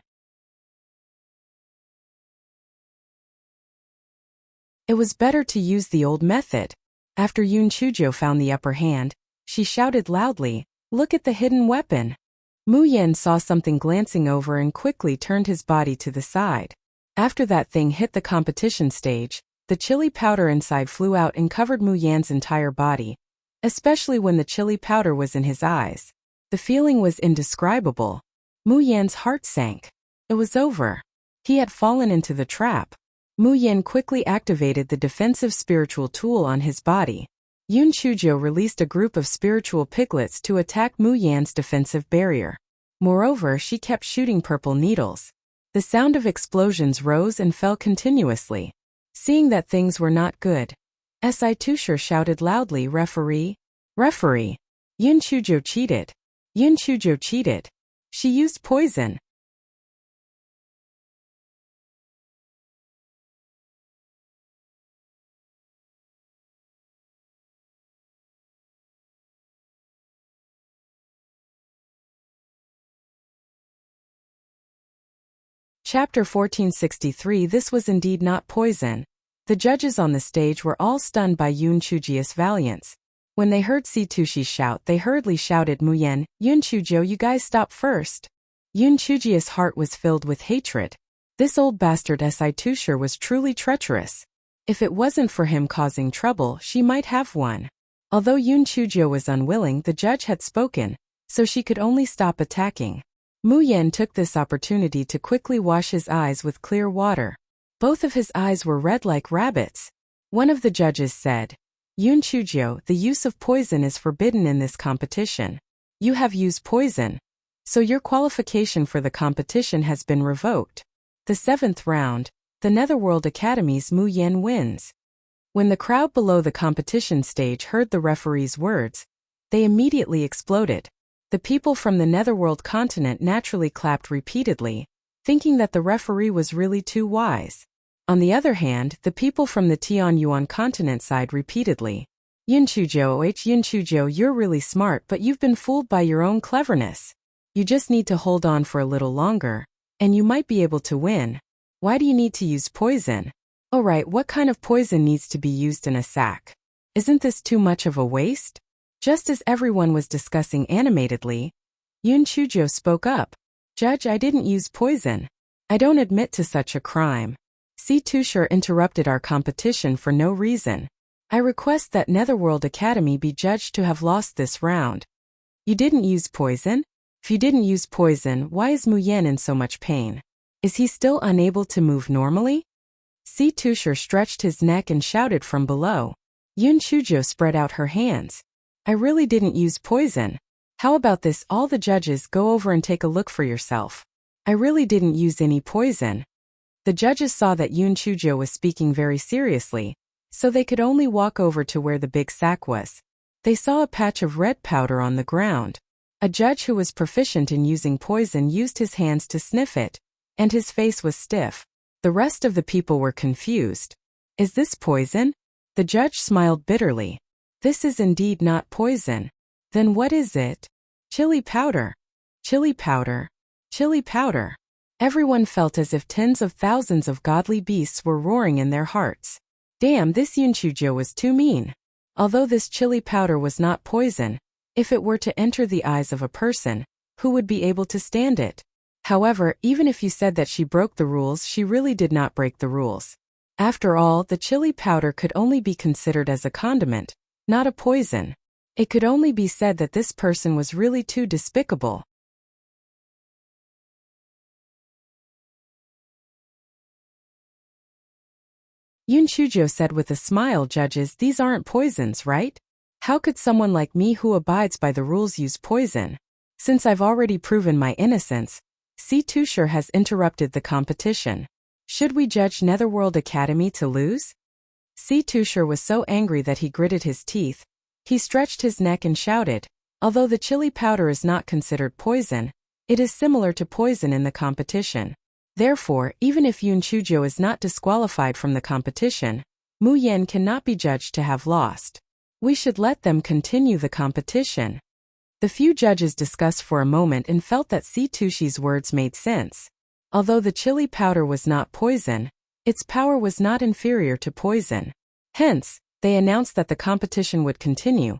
It was better to use the old method. After Yoon Chujio found the upper hand, she shouted loudly, "Look at the hidden weapon!" Mu Yen saw something glancing over and quickly turned his body to the side. After that thing hit the competition stage, the chili powder inside flew out and covered Mu Yan's entire body, especially when the chili powder was in his eyes. The feeling was indescribable. Mu Yan's heart sank. It was over. He had fallen into the trap. Mu Yen quickly activated the defensive spiritual tool on his body. Yoon Chujio released a group of spiritual piglets to attack Mu Yan's defensive barrier. Moreover, she kept shooting purple needles. The sound of explosions rose and fell continuously. Seeing that things were not good, Si Tusher shouted loudly, "Referee! Referee! Yun Chujo cheated! Yun Chujo cheated! She used poison!" Chapter 1463. This was indeed not poison. The judges on the stage were all stunned by Yun Chuji's valiance. When they heard Si Tushi shout, they hurriedly shouted, "Muyen, Yun Chujo, you guys stop first." Yun Chuji's heart was filled with hatred. This old bastard Si Tusher was truly treacherous. If it wasn't for him causing trouble, she might have won. Although Yun Chujo was unwilling, the judge had spoken, so she could only stop attacking. Mu Yen took this opportunity to quickly wash his eyes with clear water. Both of his eyes were red like rabbits. One of the judges said, "Yun Chujo, the use of poison is forbidden in this competition. You have used poison, so your qualification for the competition has been revoked." The 7th round, the Netherworld Academy's Mu Yen wins. When the crowd below the competition stage heard the referee's words, they immediately exploded. The people from the Netherworld continent naturally clapped repeatedly, thinking that the referee was really too wise. On the other hand, the people from the Tianyuan continent sighed repeatedly. "Yun Chujo, Yun Chujo, you're really smart, but you've been fooled by your own cleverness. You just need to hold on for a little longer, and you might be able to win. Why do you need to use poison? Alright, what kind of poison needs to be used in a sack? Isn't this too much of a waste?" Just as everyone was discussing animatedly, Yun Chujo spoke up. "Judge, I didn't use poison. I don't admit to such a crime. Si Tusher interrupted our competition for no reason. I request that Netherworld Academy be judged to have lost this round." "You didn't use poison? If you didn't use poison, why is Mu Yen in so much pain? Is he still unable to move normally?" Si Tusher stretched his neck and shouted from below. Yun Chujo spread out her hands. "I really didn't use poison. How about this, all the judges go over and take a look for yourself. I really didn't use any poison." The judges saw that Yun Chujo was speaking very seriously, so they could only walk over to where the big sack was. They saw a patch of red powder on the ground. A judge who was proficient in using poison used his hands to sniff it, and his face was stiff. The rest of the people were confused. "Is this poison?" The judge smiled bitterly. "This is indeed not poison. Then what is it?" "Chili powder. Chili powder. Chili powder." Everyone felt as if tens of thousands of godly beasts were roaring in their hearts. Damn, this Yun Chujo was too mean. Although this chili powder was not poison, if it were to enter the eyes of a person, who would be able to stand it? However, even if you said that she broke the rules, she really did not break the rules. After all, the chili powder could only be considered as a condiment, not a poison. It could only be said that this person was really too despicable. Yun Chujo said with a smile, "Judges, these aren't poisons, right? How could someone like me who abides by the rules use poison? Since I've already proven my innocence, Si Tusher has interrupted the competition. Should we judge Netherworld Academy to lose?" Si Tusher was so angry that he gritted his teeth. He stretched his neck and shouted, "Although the chili powder is not considered poison, it is similar to poison in the competition. Therefore, even if Yun Chujo is not disqualified from the competition, Mu Yen cannot be judged to have lost. We should let them continue the competition." The few judges discussed for a moment and felt that Si Tushi's words made sense. Although the chili powder was not poison, its power was not inferior to poison. Hence, they announced that the competition would continue.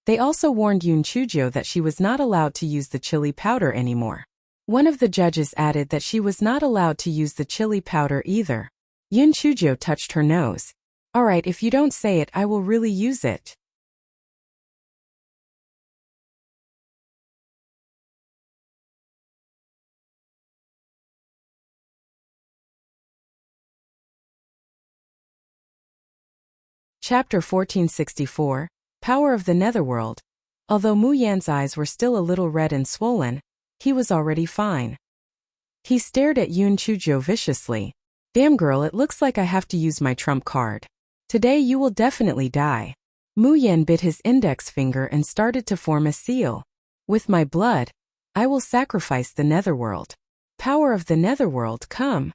They also warned Yun Chujo that she was not allowed to use the chili powder anymore. One of the judges added that she was not allowed to use the chili powder either. Yun Chujo touched her nose. "Alright, if you don't say it, I will really use it." Chapter 1464. Power of the Netherworld. Although Mu Yan's eyes were still a little red and swollen, he was already fine. He stared at Yun Chujo viciously. "Damn girl, it looks like I have to use my trump card. Today you will definitely die. Mu Yan bit his index finger and started to form a seal. With my blood, I will sacrifice the netherworld. Power of the netherworld, come.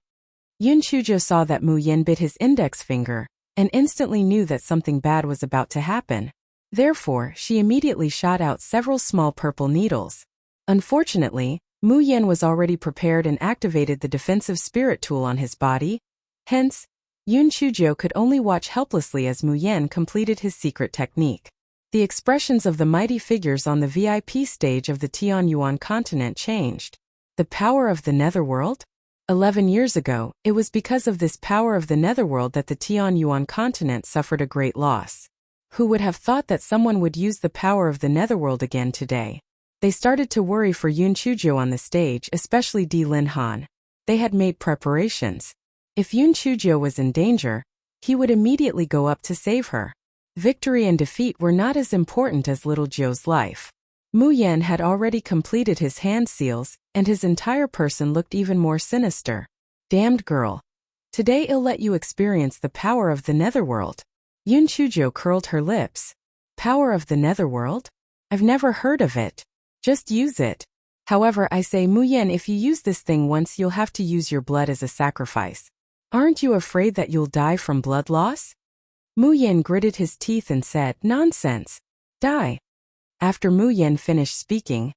Yun Shujo saw that Mu Yan bit his index finger, and instantly knew that something bad was about to happen. Therefore, she immediately shot out several small purple needles. Unfortunately, Mu Yan was already prepared and activated the defensive spirit tool on his body. Hence, Yun Shujo could only watch helplessly as Mu Yan completed his secret technique. The expressions of the mighty figures on the VIP stage of the Tianyuan continent changed. The power of the netherworld? 11 years ago, it was because of this power of the netherworld that the Tianyuan continent suffered a great loss. Who would have thought that someone would use the power of the netherworld again today? They started to worry for Yun Shujo on the stage, especially Di Lin Han. They had made preparations. If Yun Shujo was in danger, he would immediately go up to save her. Victory and defeat were not as important as little Zhou's life. Mu Yan had already completed his hand seals, and his entire person looked even more sinister. Damned girl. Today I'll let you experience the power of the netherworld. Yun Shujo curled her lips. Power of the netherworld? I've never heard of it. Just use it. However, I say Mu Yan, if you use this thing once, you'll have to use your blood as a sacrifice. Aren't you afraid that you'll die from blood loss? Mu Yan gritted his teeth and said, nonsense. Die. After Mu Yan finished speaking,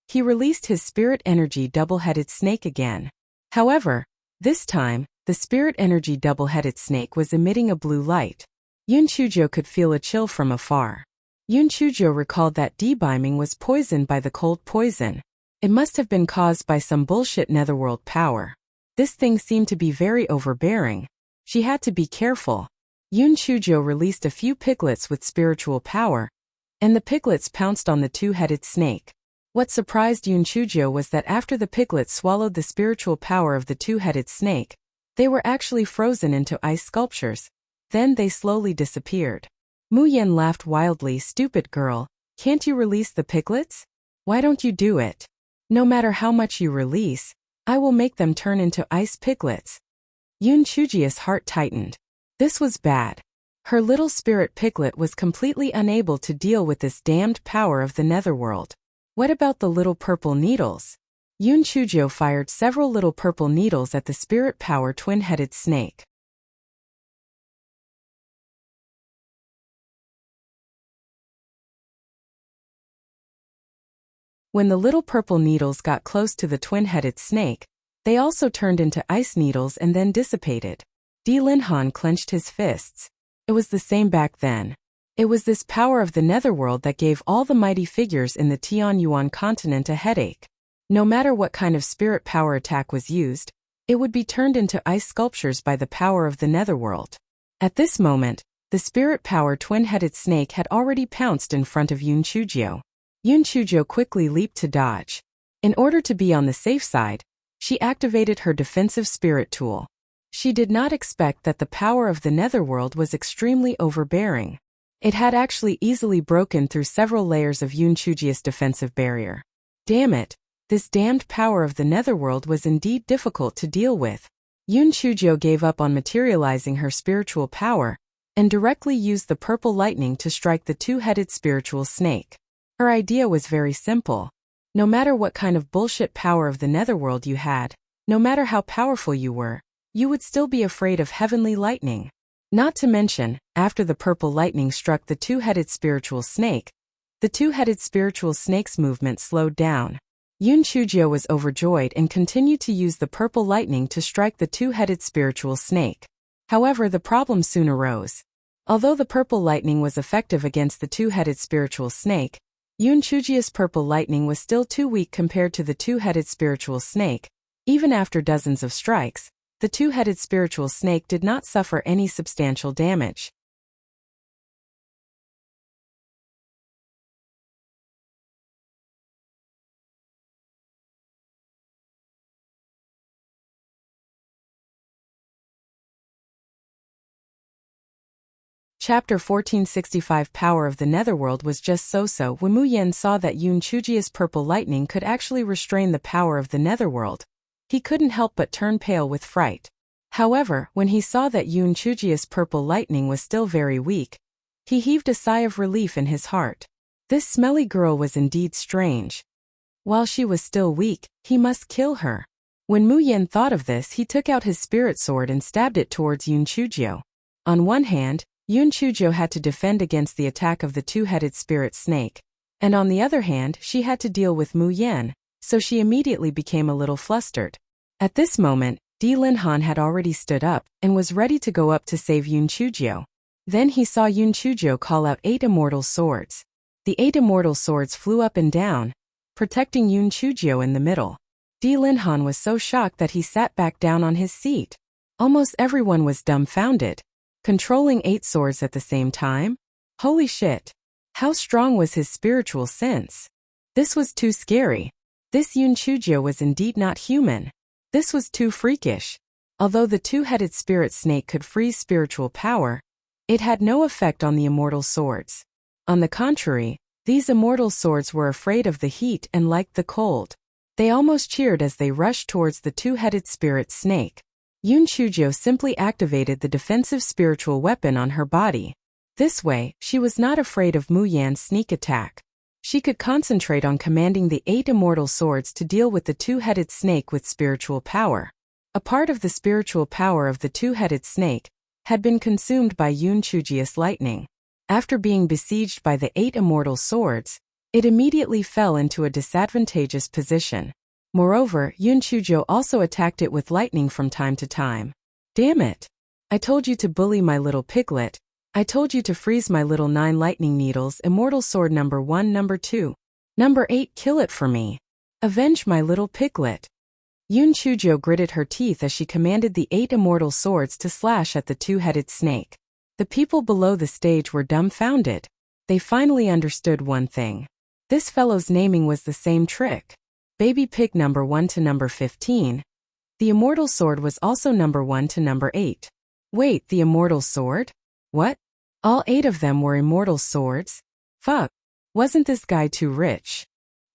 he released his spirit energy double-headed snake again. However, this time, the spirit energy double-headed snake was emitting a blue light. Yun Shujo could feel a chill from afar. Yun Shujo recalled that debeaming was poisoned by the cold poison. It must have been caused by some bullshit netherworld power. This thing seemed to be very overbearing. She had to be careful. Yun Shujo released a few piglets with spiritual power, and the piglets pounced on the two-headed snake. What surprised Yun Shujo was that after the piglets swallowed the spiritual power of the two-headed snake, they were actually frozen into ice sculptures. Then they slowly disappeared. Mu Yan laughed wildly. Stupid girl, can't you release the piglets? Why don't you do it? No matter how much you release, I will make them turn into ice piglets. Yun Shuji's heart tightened. This was bad. Her little spirit piglet was completely unable to deal with this damned power of the netherworld. What about the little purple needles? Yun Shujo fired several little purple needles at the spirit power twin-headed snake. When the little purple needles got close to the twin-headed snake, they also turned into ice needles and then dissipated. Di Lin Han clenched his fists. It was the same back then. It was this power of the netherworld that gave all the mighty figures in the Tianyuan continent a headache. No matter what kind of spirit power attack was used, it would be turned into ice sculptures by the power of the netherworld. At this moment, the spirit power twin-headed snake had already pounced in front of Yun Shujo. Yun Shujo quickly leaped to dodge. In order to be on the safe side, she activated her defensive spirit tool. She did not expect that the power of the netherworld was extremely overbearing. It had actually easily broken through several layers of Yun Shuji's defensive barrier. Damn it, this damned power of the netherworld was indeed difficult to deal with. Yun Shujo gave up on materializing her spiritual power, and directly used the purple lightning to strike the two-headed spiritual snake. Her idea was very simple. No matter what kind of bullshit power of the netherworld you had, no matter how powerful you were, you would still be afraid of heavenly lightning. Not to mention, after the purple lightning struck the two-headed spiritual snake, the two-headed spiritual snake's movement slowed down. Yun Shujo was overjoyed and continued to use the purple lightning to strike the two-headed spiritual snake. However, the problem soon arose. Although the purple lightning was effective against the two-headed spiritual snake, Yun Shuji's purple lightning was still too weak compared to the two-headed spiritual snake. Even after dozens of strikes, the two-headed spiritual snake did not suffer any substantial damage. Chapter 1465 Power of the Netherworld was just so-so when Mu Yan saw that Yun Shuji's purple lightning could actually restrain the power of the netherworld. He couldn't help but turn pale with fright. However, when he saw that Yoon Chujia's purple lightning was still very weak, he heaved a sigh of relief in his heart. This smelly girl was indeed strange. While she was still weak, he must kill her. When Mu Yen thought of this, he took out his spirit sword and stabbed it towards Yoon Chujio. On one hand, Yoon Chujio had to defend against the attack of the two-headed spirit snake, and on the other hand, she had to deal with Mu Yen, so she immediately became a little flustered. At this moment, Di Linhan had already stood up and was ready to go up to save Yoon Chujio. Then he saw Yoon Chujio call out 8 immortal swords. The 8 immortal swords flew up and down, protecting Yoon Chujio in the middle. Di Linhan was so shocked that he sat back down on his seat. Almost everyone was dumbfounded. Controlling 8 swords at the same time? Holy shit! How strong was his spiritual sense? This was too scary. This Yoon Chujio was indeed not human. This was too freakish. Although the two-headed spirit snake could freeze spiritual power, it had no effect on the immortal swords. On the contrary, these immortal swords were afraid of the heat and liked the cold. They almost cheered as they rushed towards the two-headed spirit snake. Yoon Chujio simply activated the defensive spiritual weapon on her body. This way, she was not afraid of Mu Yan's sneak attack. She could concentrate on commanding the 8 immortal swords to deal with the two-headed snake with spiritual power. A part of the spiritual power of the two-headed snake had been consumed by Yoon Chujio's lightning. After being besieged by the 8 immortal swords, it immediately fell into a disadvantageous position. Moreover, Yoon Chujio also attacked it with lightning from time to time. Damn it! I told you to bully my little piglet. I told you to freeze my little 9 lightning needles. Immortal sword number 1, number 2. Number 8, kill it for me. Avenge my little piglet. Yoon Chujio gritted her teeth as she commanded the 8 immortal swords to slash at the two-headed snake. The people below the stage were dumbfounded. They finally understood one thing. This fellow's naming was the same trick. Baby pig number 1 to number 15. The immortal sword was also number 1 to number 8. Wait, the immortal sword? What? All 8 of them were immortal swords? Fuck. Wasn't this guy too rich?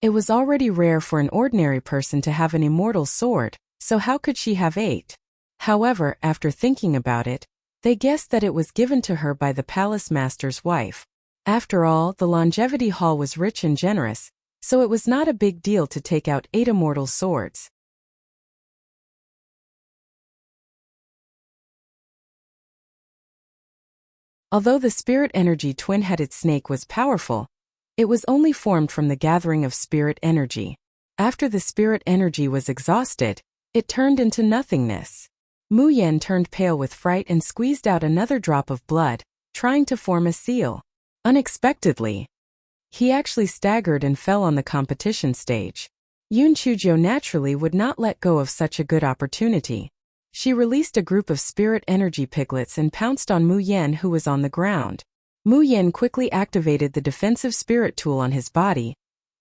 It was already rare for an ordinary person to have an immortal sword, so how could she have 8? However, after thinking about it, they guessed that it was given to her by the palace master's wife. After all, the longevity hall was rich and generous, so it was not a big deal to take out 8 immortal swords. Although the spirit energy twin-headed snake was powerful, it was only formed from the gathering of spirit energy. After the spirit energy was exhausted, it turned into nothingness. Mu Yen turned pale with fright and squeezed out another drop of blood, trying to form a seal. Unexpectedly, he actually staggered and fell on the competition stage. Yoon Chujio naturally would not let go of such a good opportunity. She released a group of spirit energy piglets and pounced on Mu Yen, who was on the ground. Mu Yen quickly activated the defensive spirit tool on his body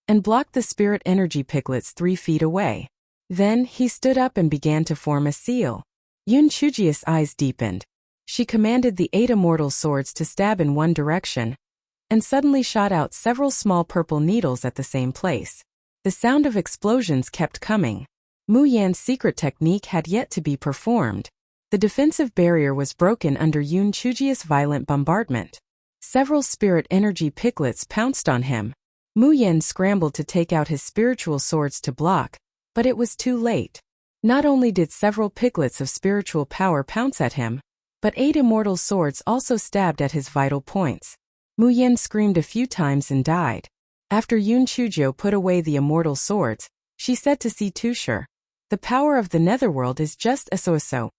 and blocked the spirit energy piglets 3 feet away. Then, he stood up and began to form a seal. Yoon Chujio's eyes deepened. She commanded the 8 immortal swords to stab in one direction, and suddenly shot out several small purple needles at the same place. The sound of explosions kept coming. Mu Yan's secret technique had yet to be performed. The defensive barrier was broken under Yoon Chujio's violent bombardment. Several spirit energy piglets pounced on him. Mu Yen scrambled to take out his spiritual swords to block, but it was too late. Not only did several piglets of spiritual power pounce at him, but 8 immortal swords also stabbed at his vital points. Mu Yen screamed a few times and died. After Yoon Chujio put away the immortal swords, she said to Si Tushar, "The power of the netherworld is just a so-so."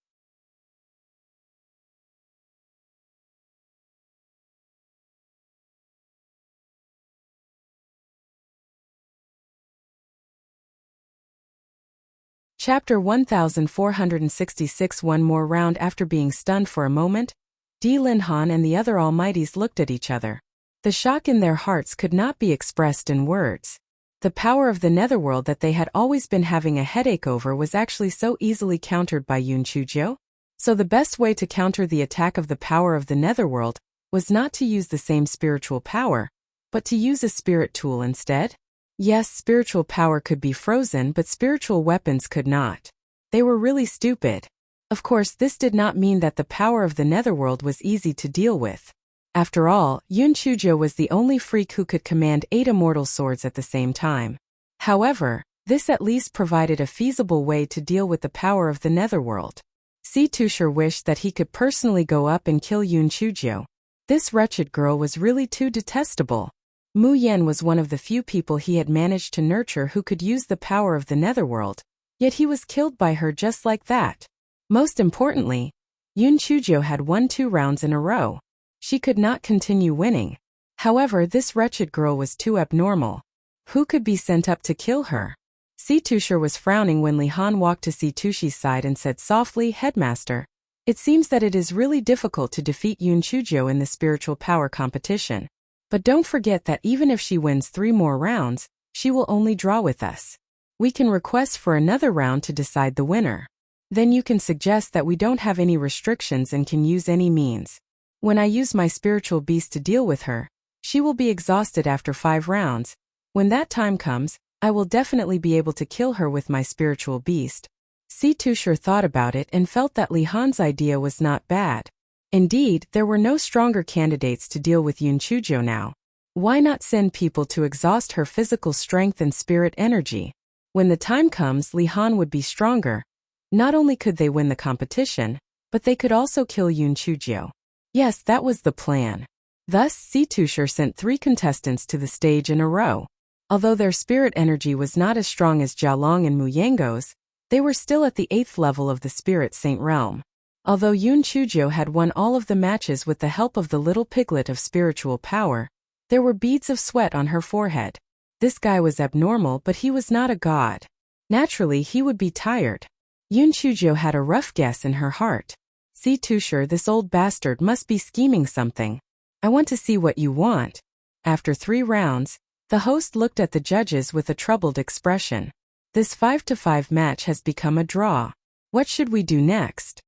Chapter 1466. One more round. After being stunned for a moment, Di Linhan and the other Almighties looked at each other. The shock in their hearts could not be expressed in words. The power of the netherworld that they had always been having a headache over was actually so easily countered by Yoon Chujio. So the best way to counter the attack of the power of the netherworld was not to use the same spiritual power, but to use a spirit tool instead. Yes, spiritual power could be frozen, but spiritual weapons could not. They were really stupid. Of course, this did not mean that the power of the netherworld was easy to deal with. After all, Yun Chujo was the only freak who could command 8 immortal swords at the same time. However, this at least provided a feasible way to deal with the power of the netherworld. Si Tushar wished that he could personally go up and kill Yun Chujo. This wretched girl was really too detestable. Mu Yen was one of the few people he had managed to nurture who could use the power of the netherworld, yet he was killed by her just like that. Most importantly, Yun Chujo had won 2 rounds in a row. She could not continue winning. However, this wretched girl was too abnormal. Who could be sent up to kill her? Si Tushar was frowning when Li Han walked to Si Tushi's side and said softly, "Headmaster, it seems that it is really difficult to defeat Yun Chujo in the spiritual power competition. But don't forget that even if she wins 3 more rounds, she will only draw with us. We can request for another round to decide the winner. Then you can suggest that we don't have any restrictions and can use any means. When I use my spiritual beast to deal with her, she will be exhausted after 5 rounds. When that time comes, I will definitely be able to kill her with my spiritual beast." Si Tushar thought about it and felt that Li Han's idea was not bad. Indeed, there were no stronger candidates to deal with Yun Chujo now. Why not send people to exhaust her physical strength and spirit energy? When the time comes, Li Han would be stronger. Not only could they win the competition, but they could also kill Yun Chujo. Yes, that was the plan. Thus, Si Tushar sent 3 contestants to the stage in a row. Although their spirit energy was not as strong as Jialong and Mu Yango's, they were still at the 8th level of the Spirit Saint realm. Although Yun Chujo had won all of the matches with the help of the little piglet of spiritual power, there were beads of sweat on her forehead. This guy was abnormal, but he was not a god. Naturally, he would be tired. Yun Chujo had a rough guess in her heart. Si Tushar, this old bastard must be scheming something. I want to see what you want. After 3 rounds, the host looked at the judges with a troubled expression. This 5-5 match has become a draw. What should we do next?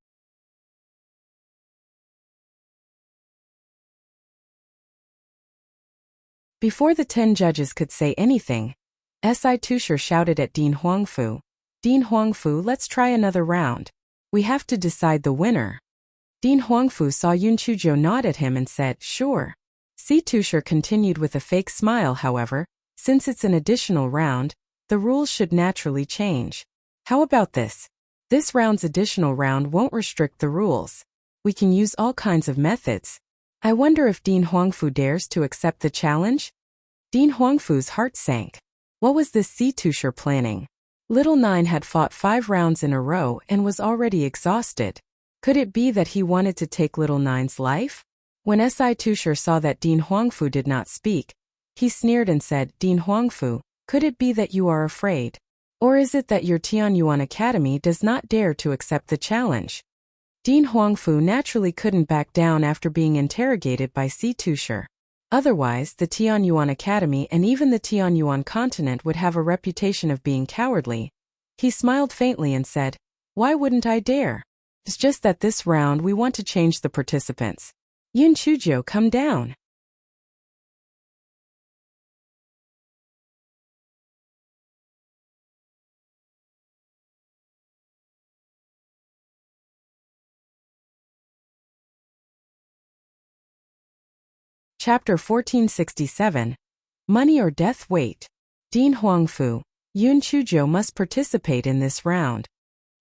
Before the 10 judges could say anything, Si Tushar shouted at Dean Huangfu. "Dean Huangfu, let's try another round. We have to decide the winner." Dean Huangfu saw Yun Chujo nod at him and said, "Sure." Si Tushar continued with a fake smile. However, since it's an additional round, the rules should naturally change. How about this? This round's additional round won't restrict the rules. We can use all kinds of methods. I wonder if Dean Huangfu dares to accept the challenge? Dean Huangfu's heart sank. What was this Si Tushar planning? Little Nine had fought 5 rounds in a row and was already exhausted. Could it be that he wanted to take Little Nine's life? When Si Tushar saw that Dean Huangfu did not speak, he sneered and said, "Dean Huangfu, could it be that you are afraid? Or is it that your Tianyuan Academy does not dare to accept the challenge?" Dean Huangfu naturally couldn't back down after being interrogated by Si Tushar. Otherwise, the Tianyuan Academy and even the Tianyuan continent would have a reputation of being cowardly. He smiled faintly and said, "Why wouldn't I dare? It's just that this round we want to change the participants. Yun Chujo, come down." Chapter 1467. Money or Death Wait. Dean Huangfu. Yun Chujo must participate in this round.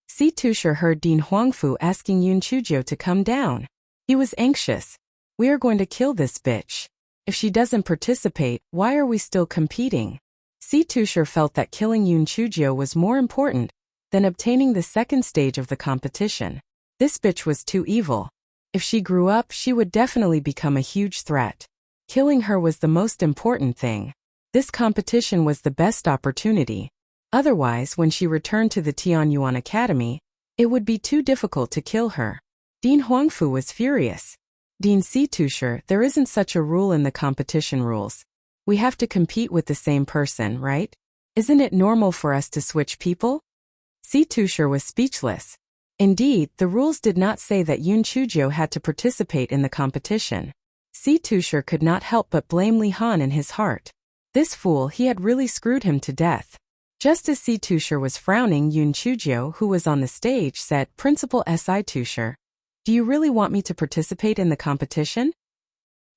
Si Tushar heard Dean Huangfu asking Yun Chujo to come down. He was anxious. "We are going to kill this bitch. If she doesn't participate, why are we still competing?" Si Tushar felt that killing Yun Chujo was more important than obtaining the second stage of the competition. This bitch was too evil. If she grew up, she would definitely become a huge threat. Killing her was the most important thing. This competition was the best opportunity. Otherwise, when she returned to the Tianyuan Academy, it would be too difficult to kill her. Dean Huangfu was furious. "Dean Si Tushar, there isn't such a rule in the competition rules. We have to compete with the same person, right? Isn't it normal for us to switch people?" Si Tushar was speechless. Indeed, the rules did not say that Yun Chujo had to participate in the competition. Si Tushar could not help but blame Li Han in his heart. This fool, he had really screwed him to death. Just as Si Tusher was frowning, Yun Chujio, who was on the stage, said, "Principal Si Tusher, do you really want me to participate in the competition?"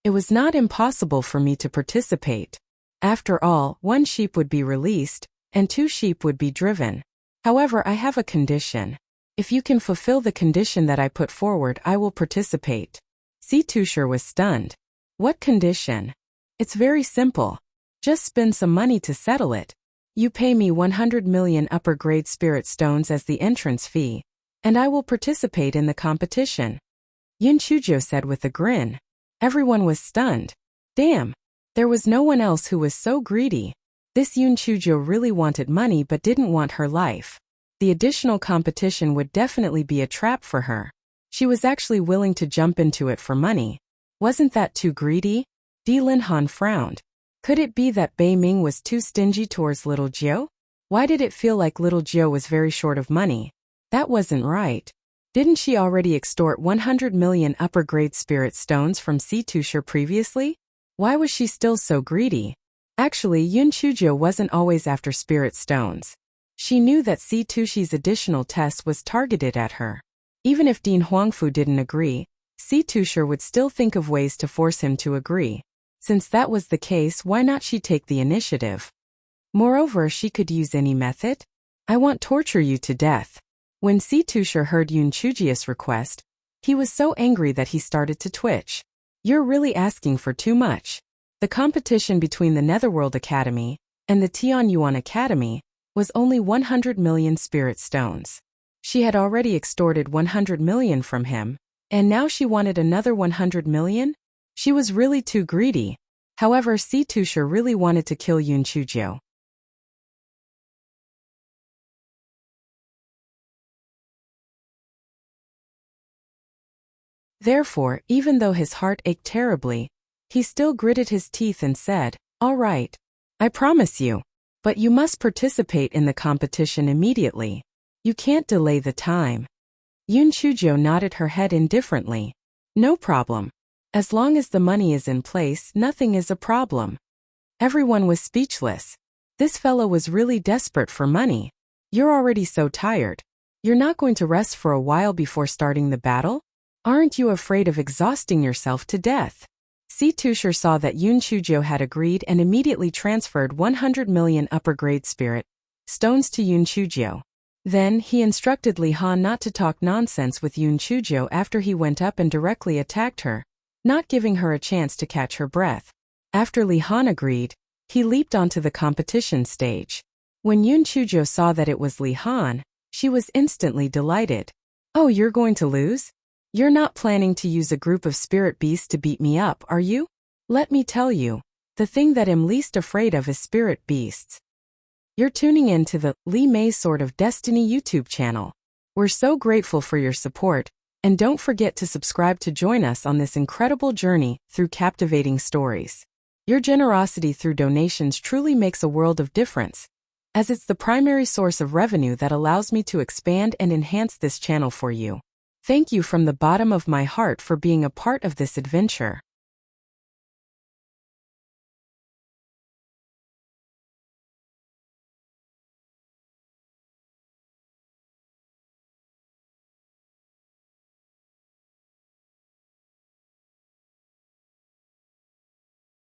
It was not impossible for me to participate. After all, 1 sheep would be released, and 2 sheep would be driven. However, I have a condition. If you can fulfill the condition that I put forward, I will participate. Si Tusher was stunned. What condition? It's very simple. Just spend some money to settle it. You pay me 100 million upper-grade spirit stones as the entrance fee, and I will participate in the competition. Yun Chujio said with a grin. Everyone was stunned. Damn. There was no one else who was so greedy. This Yun Chujio really wanted money but didn't want her life. The additional competition would definitely be a trap for her. She was actually willing to jump into it for money. Wasn't that too greedy? Di Linhan frowned. Could it be that Bei Ming was too stingy towards little Jiao? Why did it feel like little Jiao was very short of money? That wasn't right. Didn't she already extort 100 million upper-grade spirit stones from Si Tusher previously? Why was she still so greedy? Actually, Yun Chujio wasn't always after spirit stones. She knew that Si Tushi's additional test was targeted at her. Even if Dean Huangfu didn't agree, Si Tusher would still think of ways to force him to agree. Since that was the case, why not she take the initiative? Moreover, she could use any method. I want torture you to death. When Si Tusher heard Yun Chujio's request, he was so angry that he started to twitch. You're really asking for too much. The competition between the Netherworld Academy and the Tianyuan Academy was only 100 million spirit stones. She had already extorted 100 million from him, and now she wanted another 100 million? She was really too greedy. However, Si Tusher really wanted to kill Yun Chujio. Therefore, even though his heart ached terribly, he still gritted his teeth and said, "All right. I promise you. But you must participate in the competition immediately. You can't delay the time." Yun Chujio nodded her head indifferently. "No problem. As long as the money is in place, nothing is a problem." Everyone was speechless. This fellow was really desperate for money. You're already so tired. You're not going to rest for a while before starting the battle? Aren't you afraid of exhausting yourself to death? Si Tusher saw that Yun Chujio had agreed and immediately transferred 100 million upper-grade spirit stones to Yun Chujio. Then, he instructed Li Han not to talk nonsense with Yun Chujio after he went up and directly attacked her, not giving her a chance to catch her breath. After Li Han agreed, he leaped onto the competition stage. When Yun Chujio saw that it was Li Han, she was instantly delighted. "Oh, you're going to lose? You're not planning to use a group of spirit beasts to beat me up, are you? Let me tell you, the thing that I'm least afraid of is spirit beasts." You're tuning in to the Li Mei Sword of Destiny YouTube channel. We're so grateful for your support, and don't forget to subscribe to join us on this incredible journey through captivating stories. Your generosity through donations truly makes a world of difference, as it's the primary source of revenue that allows me to expand and enhance this channel for you. Thank you from the bottom of my heart for being a part of this adventure.